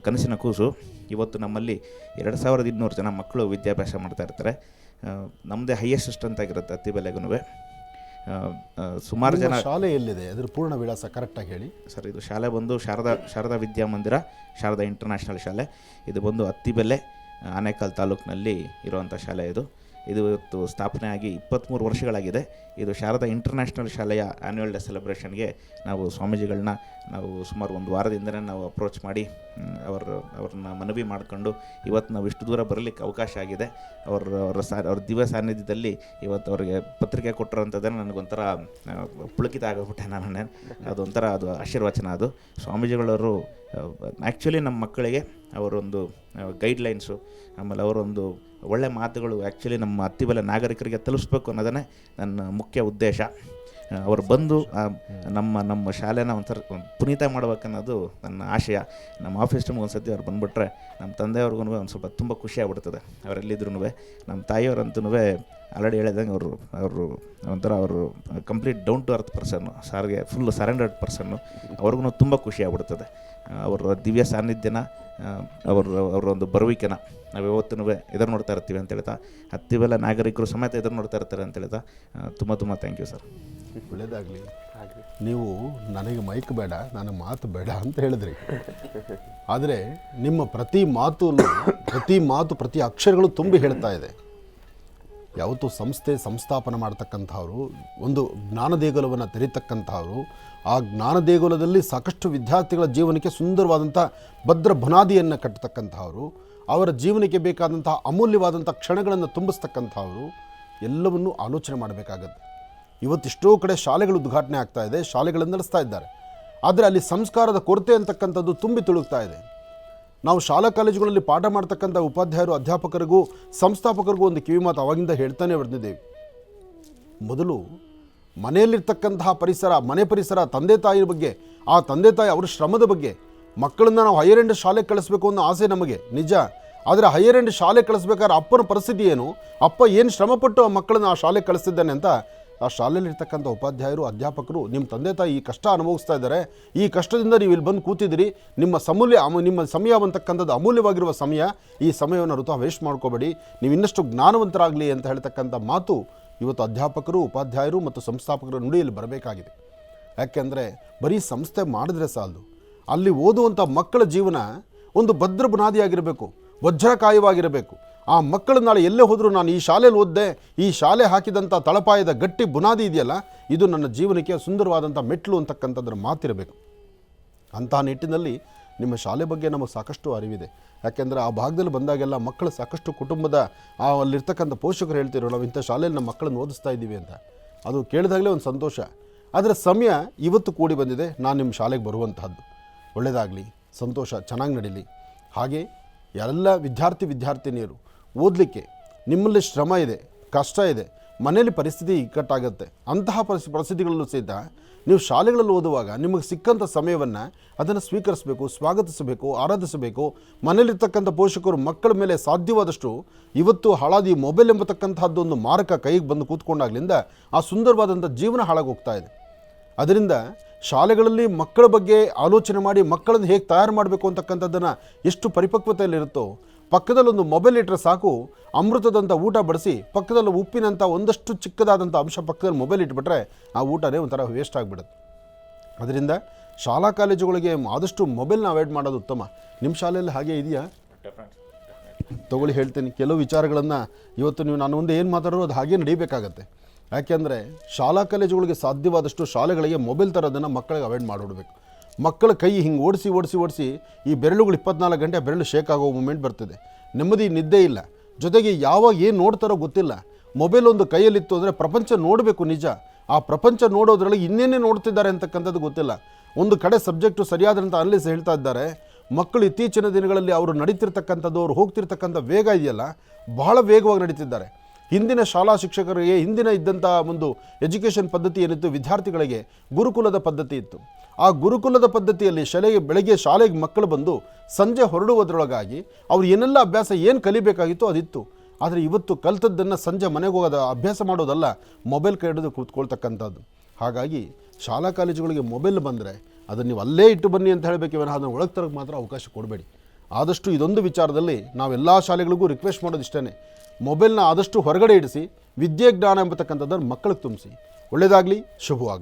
ಕನಸಿನ ಕೂಸು. ಇವತ್ತು ನಮ್ಮಲ್ಲಿ 2200 ಜನ ಮಕ್ಕಳು ವಿದ್ಯಾಭ್ಯಾಸ ಮಾಡ್ತಾಯಿರ್ತಾರೆ. ನಮ್ಮದೇ ಹೈಯೆಸ್ಟ್ ಸ್ಟ್ರೆಂತ್ ಆಗಿರುತ್ತೆ ಅತ್ತಿಬೆಲೆಗೂ. ಸುಮಾರು ಜನ. ಶಾಲೆ ಎಲ್ಲಿದೆ, ಅದ್ರ ಪೂರ್ಣ ವಿಳಾಸ ಕರೆಕ್ಟಾಗಿ ಹೇಳಿ ಸರ್. ಇದು ಶಾಲೆ ಬಂದು ಶಾರದಾ ವಿದ್ಯಾಮಂದಿರ, ಶಾರದಾ ಇಂಟರ್ನ್ಯಾಷನಲ್ ಶಾಲೆ. ಇದು ಬಂದು ಅತ್ತಿಬೆಲೆ, ಆನೇಕಲ್ ತಾಲೂಕಿನಲ್ಲಿ ಇರುವಂಥ ಶಾಲೆ. ಇದು ಇವತ್ತು ಸ್ಥಾಪನೆ ಆಗಿ 23 ವರ್ಷಗಳಾಗಿದೆ. ಇದು ಶಾರದಾ ಇಂಟರ್ನ್ಯಾಷನಲ್ ಶಾಲೆಯ ಆ್ಯನ್ಯುವಲ್ ಡೇ ಸೆಲೆಬ್ರೇಷನ್ಗೆ ನಾವು ಸ್ವಾಮೀಜಿಗಳನ್ನ ಸುಮಾರು ಒಂದು ವಾರದಿಂದಲೇ ನಾವು ಅಪ್ರೋಚ್ ಮಾಡಿ ಅವ್ರನ್ನ ಮನವಿ ಮಾಡಿಕೊಂಡು ಇವತ್ತು ನಾವು ಇಷ್ಟು ದೂರ ಬರಲಿಕ್ಕೆ ಅವಕಾಶ ಆಗಿದೆ. ಅವ್ರ ದಿವ್ಯ ಸಾನ್ನಿಧ್ಯದಲ್ಲಿ ಇವತ್ತು ಅವ್ರಿಗೆ ಪತ್ರಿಕೆ ಕೊಟ್ಟಿರೋಂಥದ್ದನ್ನು ನನಗೊಂಥರ ಪುಳಕಿತ ಆಗೋಗ್ಬಿಟ್ಟೆ. ಅದು ಆಶೀರ್ವಚನ. ಅದು ಸ್ವಾಮೀಜಿಗಳವರು ಆ್ಯಕ್ಚುಲಿ ನಮ್ಮ ಮಕ್ಕಳಿಗೆ ಅವರೊಂದು ಗೈಡ್ಲೈನ್ಸು, ಆಮೇಲೆ ಅವರೊಂದು ಒಳ್ಳೆ ಮಾತುಗಳು ಆ್ಯಕ್ಚುಲಿ ನಮ್ಮ ಅತ್ತಿಬೆಲೆ ನಾಗರಿಕರಿಗೆ ತಲುಪಿಸ್ಬೇಕು ಅನ್ನೋದೇ ನನ್ನ ಮುಖ್ಯ ಉದ್ದೇಶ. ಅವರು ಬಂದು ನಮ್ಮ ಶಾಲೆನ ಒಂಥರ ಪುನೀತ ಮಾಡ್ಬೇಕನ್ನೋದು ನನ್ನ ಆಶಯ. ನಮ್ಮ ಆಫೀಸ್ ಟೈಮ್ಗೆ ಒಂದು ಸತಿ ಅವ್ರು ಬಂದುಬಿಟ್ರೆ ನಮ್ಮ ತಂದೆಯವ್ರಿಗೂ ಒಂದು ಸ್ವಲ್ಪ ತುಂಬ ಖುಷಿ ಆಗ್ಬಿಡ್ತದೆ. ಅವರೆಲ್ಲಿದ್ರೂ ನಮ್ಮ ತಾಯಿಯವರಂತೂ ಆಲ್ರೆಡಿ ಹೇಳಿದಂಗೆ ಅವರು ಒಂಥರ ಅವರು ಕಂಪ್ಲೀಟ್ ಡೌನ್ ಟು ಅರ್ತ್ ಪರ್ಸನ್ನು, ಸಾರಿಗೆ ಫುಲ್ ಸರೆಂಡರ್ಡ್ ಪರ್ಸನ್ನು. ಅವ್ರಿಗೂ ತುಂಬ ಖುಷಿ ಆಗ್ಬಿಡ್ತದೆ. ಅವರ ದಿವ್ಯ ಸಾನ್ನಿಧ್ಯನ, ಅವರೊಂದು ಬರುವಿಕೆನ ನಾವು ಯಾವತ್ತೂ ಎದುರು ನೋಡ್ತಾ ಇರ್ತೀವಿ ಅಂತ ಹೇಳ್ತಾ, ಅತ್ತಿಬೆಲೆ ನಾಗರಿಕರು ಸಮೇತ ಎದುರು ನೋಡ್ತಾ ಇರ್ತಾರೆ ಅಂತ ಹೇಳ್ತಾ ತುಂಬ ಥ್ಯಾಂಕ್ ಯು ಸರ್. ಒಳ್ಳೆಯದಾಗಲಿ. ನೀವು ನನಗೆ ಮೈಕ್ ಬೇಡ, ನನಗೆ ಮಾತು ಬೇಡ ಅಂತ ಹೇಳಿದ್ರಿ. ಆದರೆ ನಿಮ್ಮ ಪ್ರತಿ ಮಾತು ಪ್ರತಿ ಅಕ್ಷರಗಳು ತುಂಬಿ ಹೇಳ್ತಾ ಇದೆ. ಯಾವತ್ತೂ ಸಂಸ್ಥಾಪನೆ ಮಾಡ್ತಕ್ಕಂಥವ್ರು, ಒಂದು ಜ್ಞಾನ ದೇಗುಲವನ್ನು ತೆರೀತಕ್ಕಂಥವ್ರು, ಆ ಜ್ಞಾನ ದೇಗುಲದಲ್ಲಿ ಸಾಕಷ್ಟು ವಿದ್ಯಾರ್ಥಿಗಳ ಜೀವನಕ್ಕೆ ಸುಂದರವಾದಂಥ ಭದ್ರ ಬುನಾದಿಯನ್ನು ಕಟ್ಟತಕ್ಕಂಥವ್ರು, ಅವರ ಜೀವನಕ್ಕೆ ಬೇಕಾದಂಥ ಅಮೂಲ್ಯವಾದಂಥ ಕ್ಷಣಗಳನ್ನು ತುಂಬಿಸ್ತಕ್ಕಂಥವ್ರು, ಎಲ್ಲವನ್ನೂ ಆಲೋಚನೆ ಮಾಡಬೇಕಾಗತ್ತೆ. ಇವತ್ತೆಷ್ಟೋ ಕಡೆ ಶಾಲೆಗಳು ಉದ್ಘಾಟನೆ ಆಗ್ತಾ ಇದೆ, ಶಾಲೆಗಳನ್ನು ನಡೆಸ್ತಾ ಇದ್ದಾರೆ. ಆದರೆ ಅಲ್ಲಿ ಸಂಸ್ಕಾರದ ಕೊರತೆ ಅಂತಕ್ಕಂಥದ್ದು ತುಂಬಿ ತುಳುಕ್ತಾ ಇದೆ. ನಾವು ಶಾಲಾ ಕಾಲೇಜುಗಳಲ್ಲಿ ಪಾಠ ಮಾಡ್ತಕ್ಕಂಥ ಉಪಾಧ್ಯಾಯರು, ಅಧ್ಯಾಪಕರಿಗೂ ಸಂಸ್ಥಾಪಕರಿಗೂ ಒಂದು ಕಿವಿಮಾತು ಅವಾಗಿಂದ ಹೇಳ್ತಾನೆ ಬರ್ತಿದ್ದೇವೆ. ಮೊದಲು ಮನೆಯಲ್ಲಿರ್ತಕ್ಕಂತಹ ಪರಿಸರ, ಮನೆ ಪರಿಸರ, ತಂದೆ ತಾಯಿಯ ಬಗ್ಗೆ, ಆ ತಂದೆ ತಾಯಿ ಅವರ ಶ್ರಮದ ಬಗ್ಗೆ, ಮಕ್ಕಳನ್ನು ನಾವು ಹೈಯರ್ ಎಂಡ್ ಶಾಲೆಗೆ ಕಳಿಸ್ಬೇಕು ಅನ್ನೋ ಆಸೆ ನಮಗೆ ನಿಜ. ಆದರೆ ಹೈಯರ್ ಎಂಡ್ ಶಾಲೆ ಕಳಿಸ್ಬೇಕಾದ್ರೆ ಅಪ್ಪನ ಪರಿಸ್ಥಿತಿ ಏನು, ಅಪ್ಪ ಏನು ಶ್ರಮಪಟ್ಟು ಆ ಮಕ್ಕಳನ್ನ ಆ ಶಾಲೆಗೆ ಕಳಿಸ್ತಿದ್ದಾನೆ ಅಂತ ಆ ಶಾಲೆಯಲ್ಲಿರ್ತಕ್ಕಂಥ ಉಪಾಧ್ಯಾಯರು, ಅಧ್ಯಾಪಕರು, ನಿಮ್ಮ ತಂದೆ ತಾಯಿ ಈ ಕಷ್ಟ ಅನುಭವಿಸ್ತಾ ಇದ್ದಾರೆ, ಈ ಕಷ್ಟದಿಂದ ನೀವು ಇಲ್ಲಿ ಬಂದು ಕೂತಿದ್ದೀರಿ, ನಿಮ್ಮ ಸಮಯ ಅಂತಕ್ಕಂಥದ್ದು ಅಮೂಲ್ಯವಾಗಿರುವ ಸಮಯ, ಈ ಸಮಯವನ್ನು ವೃಥಾ ವೇಸ್ಟ್ ಮಾಡ್ಕೋಬೇಡಿ, ನೀವು ಇನ್ನಷ್ಟು ಜ್ಞಾನವಂತರಾಗಲಿ ಅಂತ ಹೇಳ್ತಕ್ಕಂಥ ಮಾತು ಇವತ್ತು ಅಧ್ಯಾಪಕರು, ಉಪಾಧ್ಯಾಯರು ಮತ್ತು ಸಂಸ್ಥಾಪಕರ ನುಡಿಯಲ್ಲಿ ಬರಬೇಕಾಗಿದೆ. ಯಾಕೆಂದರೆ ಬರೀ ಸಂಸ್ಥೆ ಮಾಡಿದ್ರೆ ಸಾಲದು, ಅಲ್ಲಿ ಓದುವಂಥ ಮಕ್ಕಳ ಜೀವನ ಒಂದು ಭದ್ರ ಬುನಾದಿಯಾಗಿರಬೇಕು, ವಜ್ರಕಾಯವಾಗಿರಬೇಕು. ಆ ಮಕ್ಕಳು ನಾಳೆ ಎಲ್ಲೇ ಹೋದರೂ ನಾನು ಈ ಶಾಲೆಯಲ್ಲಿ ಓದಿದೆ, ಈ ಶಾಲೆ ಹಾಕಿದಂಥ ತಳಪಾಯದ ಗಟ್ಟಿ ಬುನಾದಿ ಇದೆಯಲ್ಲ, ಇದು ನನ್ನ ಜೀವನಕ್ಕೆ ಸುಂದರವಾದಂಥ ಮೆಟ್ಲು ಅಂತಕ್ಕಂಥದ್ರ ಮಾತಿರಬೇಕು. ಅಂತಹ ನಿಟ್ಟಿನಲ್ಲಿ ನಿಮ್ಮ ಶಾಲೆ ಬಗ್ಗೆ ನಮಗೆ ಸಾಕಷ್ಟು ಅರಿವಿದೆ. ಯಾಕೆಂದರೆ ಆ ಭಾಗದಲ್ಲಿ ಬಂದಾಗೆಲ್ಲ ಮಕ್ಕಳು ಸಾಕಷ್ಟು ಕುಟುಂಬದ ಅಲ್ಲಿರ್ತಕ್ಕಂಥ ಪೋಷಕರು ಹೇಳ್ತಿರೋ, ನಾವು ಇಂಥ ಶಾಲೆಯಲ್ಲಿ ನಮ್ಮ ಮಕ್ಕಳನ್ನು ಓದಿಸ್ತಾ ಇದ್ದೀವಿ ಅಂತ. ಅದು ಕೇಳಿದಾಗಲೇ ಒಂದು ಸಂತೋಷ. ಆದರೆ ಸಮಯ ಇವತ್ತು ಕೂಡಿ ಬಂದಿದೆ, ನಾನು ನಿಮ್ಮ ಶಾಲೆಗೆ ಬರುವಂತಹದ್ದು. ಒಳ್ಳೆಯದಾಗಲಿ, ಸಂತೋಷ, ಚೆನ್ನಾಗಿ ನಡೀಲಿ. ಹಾಗೆ ಎಲ್ಲ ವಿದ್ಯಾರ್ಥಿನಿಯರು ಓದಲಿಕ್ಕೆ ನಿಮ್ಮಲ್ಲಿ ಶ್ರಮ ಇದೆ, ಕಷ್ಟ ಇದೆ, ಮನೆಯಲ್ಲಿ ಪರಿಸ್ಥಿತಿ ಇಕ್ಕಟ್ಟಾಗುತ್ತೆ. ಅಂತಹ ಪರಿಸ್ಥಿತಿಗಳಲ್ಲೂ ಸಹಿತ ನೀವು ಶಾಲೆಗಳಲ್ಲಿ ಓದುವಾಗ ನಿಮಗೆ ಸಿಕ್ಕಂಥ ಸಮಯವನ್ನು ಅದನ್ನು ಸ್ವೀಕರಿಸಬೇಕು, ಸ್ವಾಗತಿಸಬೇಕು, ಆರಾಧಿಸಬೇಕು. ಮನೆಯಲ್ಲಿರ್ತಕ್ಕಂಥ ಪೋಷಕರು ಮಕ್ಕಳ ಮೇಲೆ ಸಾಧ್ಯವಾದಷ್ಟು ಇವತ್ತು ಹಾಳಾದಿ ಮೊಬೈಲ್ ಎಂಬತಕ್ಕಂಥದ್ದು ಒಂದು ಮಾರಕ ಕೈಗೆ ಬಂದು ಕೂತ್ಕೊಂಡಾಗಲಿಂದ ಆ ಸುಂದರವಾದಂಥ ಜೀವನ ಹಾಳಾಗೋಗ್ತಾ ಇದೆ. ಅದರಿಂದ ಶಾಲೆಗಳಲ್ಲಿ ಮಕ್ಕಳ ಬಗ್ಗೆ ಆಲೋಚನೆ ಮಾಡಿ ಮಕ್ಕಳನ್ನು ಹೇಗೆ ತಯಾರು ಮಾಡಬೇಕು ಅಂತಕ್ಕಂಥದ್ದನ್ನು ಎಷ್ಟು ಪರಿಪಕ್ವತೆಯಲ್ಲಿರುತ್ತೋ, ಪಕ್ಕದಲ್ಲೊಂದು ಮೊಬೈಲ್ ಇಟ್ಟರೆ ಸಾಕು, ಅಮೃತದಂಥ ಊಟ ಬಡಿಸಿ ಪಕ್ಕದಲ್ಲಿ ಉಪ್ಪಿನಂಥ ಒಂದಷ್ಟು ಚಿಕ್ಕದಾದಂಥ ಅಂಶ ಪಕ್ಕದಲ್ಲಿ ಮೊಬೈಲ್ ಇಟ್ಬಿಟ್ರೆ ಆ ಊಟನೇ ಒಂಥರ ವೇಸ್ಟ್ ಆಗಿಬಿಡುತ್ತೆ. ಅದರಿಂದ ಶಾಲಾ ಕಾಲೇಜುಗಳಿಗೆ ಆದಷ್ಟು ಮೊಬೈಲ್ನ ಅವಾಯ್ಡ್ ಮಾಡೋದು ಉತ್ತಮ. ನಿಮ್ಮ ಶಾಲೆಯಲ್ಲಿ ಹಾಗೆ ಇದೆಯಾ? ತಗೊಳ್ಳಿ, ಹೇಳ್ತೀನಿ. ಕೆಲವು ವಿಚಾರಗಳನ್ನು ಇವತ್ತು ನೀವು ನಾನು ಮುಂದೆ ಏನು ಮಾತಾಡೋ ಅದು ಹಾಗೆ ನಡೀಬೇಕಾಗತ್ತೆ. ಯಾಕೆಂದರೆ ಶಾಲಾ ಕಾಲೇಜುಗಳಿಗೆ ಸಾಧ್ಯವಾದಷ್ಟು ಶಾಲೆಗಳಿಗೆ ಮೊಬೈಲ್ ತರೋದನ್ನು ಮಕ್ಕಳಿಗೆ ಅವಾಯ್ಡ್ ಮಾಡಿಬಿಡ್ಬೇಕು. ಮಕ್ಕಳ ಕೈ ಹಿಂಗೆ ಓಡಿಸಿ ಈ ಬೆರಳುಗಳು 24 ಗಂಟೆ ಬೆರಳು ಶೇಕ್ ಆಗೋ ಮೂಮೆಂಟ್ ಬರ್ತಿದೆ. ನೆಮ್ಮದಿ ನಿದ್ದೆ ಇಲ್ಲ, ಜೊತೆಗೆ ಯಾವಾಗ ಏನು ನೋಡ್ತಾರೋ ಗೊತ್ತಿಲ್ಲ. ಮೊಬೈಲ್ ಒಂದು ಕೈಯಲ್ಲಿತ್ತು ಅಂದರೆ ಪ್ರಪಂಚ ನೋಡಬೇಕು ನಿಜ, ಆ ಪ್ರಪಂಚ ನೋಡೋದ್ರೊಳಗೆ ಇನ್ನೇನೇ ನೋಡ್ತಿದ್ದಾರೆ ಅಂತಕ್ಕಂಥದ್ದು ಗೊತ್ತಿಲ್ಲ. ಒಂದು ಕಡೆ ಸಬ್ಜೆಕ್ಟು ಸರಿಯಾದಂಥ ಅನಲಿಸ್ ಹೇಳ್ತಾ ಇದ್ದಾರೆ. ಮಕ್ಕಳು ಇತ್ತೀಚಿನ ದಿನಗಳಲ್ಲಿ ಅವರು ನಡೀತಿರ್ತಕ್ಕಂಥದ್ದು, ಅವರು ಹೋಗ್ತಿರ್ತಕ್ಕಂಥ ವೇಗ ಇದೆಯಲ್ಲ, ಬಹಳ ವೇಗವಾಗಿ ನಡೀತಿದ್ದಾರೆ. ಹಿಂದಿನ ಶಾಲಾ ಶಿಕ್ಷಕರಿಗೆ ಹಿಂದಿನ ಇದ್ದಂಥ ಒಂದು ಎಜುಕೇಷನ್ ಪದ್ಧತಿ ಏನಿತ್ತು, ವಿದ್ಯಾರ್ಥಿಗಳಿಗೆ ಗುರುಕುಲದ ಪದ್ಧತಿ ಇತ್ತು. ಆ ಗುರುಕುಲದ ಪದ್ಧತಿಯಲ್ಲಿ ಬೆಳಗ್ಗೆ ಶಾಲೆಗೆ ಮಕ್ಕಳು ಬಂದು ಸಂಜೆ ಹೊರಡುವುದರೊಳಗಾಗಿ ಅವ್ರು ಏನೆಲ್ಲ ಅಭ್ಯಾಸ ಏನು ಕಲಿಬೇಕಾಗಿತ್ತು ಅದಿತ್ತು. ಆದರೆ ಇವತ್ತು ಕಲಿತದ್ದನ್ನು ಸಂಜೆ ಮನೆಗೆ ಹೋಗೋದು ಅಭ್ಯಾಸ ಮಾಡೋದಲ್ಲ, ಮೊಬೈಲ್ ಕೈ ಹಿಡಿದು ಕೂತ್ಕೊಳ್ತಕ್ಕಂಥದ್ದು. ಹಾಗಾಗಿ ಶಾಲಾ ಕಾಲೇಜುಗಳಿಗೆ ಮೊಬೈಲ್ ಬಂದರೆ ಅದನ್ನು ನೀವು ಅಲ್ಲೇ ಇಟ್ಟು ಬನ್ನಿ ಅಂತ ಹೇಳಬೇಕು, ಅದನ್ನು ಒಳಗೆ ತರಕ್ಕೆ ಮಾತ್ರ ಅವಕಾಶ ಕೊಡಬೇಡಿ. ಆದಷ್ಟು ಇದೊಂದು ವಿಚಾರದಲ್ಲಿ ನಾವೆಲ್ಲ ಶಾಲೆಗಳಿಗೂ ರಿಕ್ವೆಸ್ಟ್ ಮಾಡೋದು ಇಷ್ಟೇ, ಮೊಬೈಲ್ನ ಆದಷ್ಟು ಹೊರಗಡೆ ಇಡಿಸಿ ವಿದ್ಯೆ ಜ್ಞಾನ ಎಂಬತಕ್ಕಂಥದ್ದನ್ನು ಮಕ್ಕಳಿಗೆ ತುಂಬಿಸಿ. ಒಳ್ಳೆಯದಾಗಲಿ, ಶುಭವಾಗಲಿ.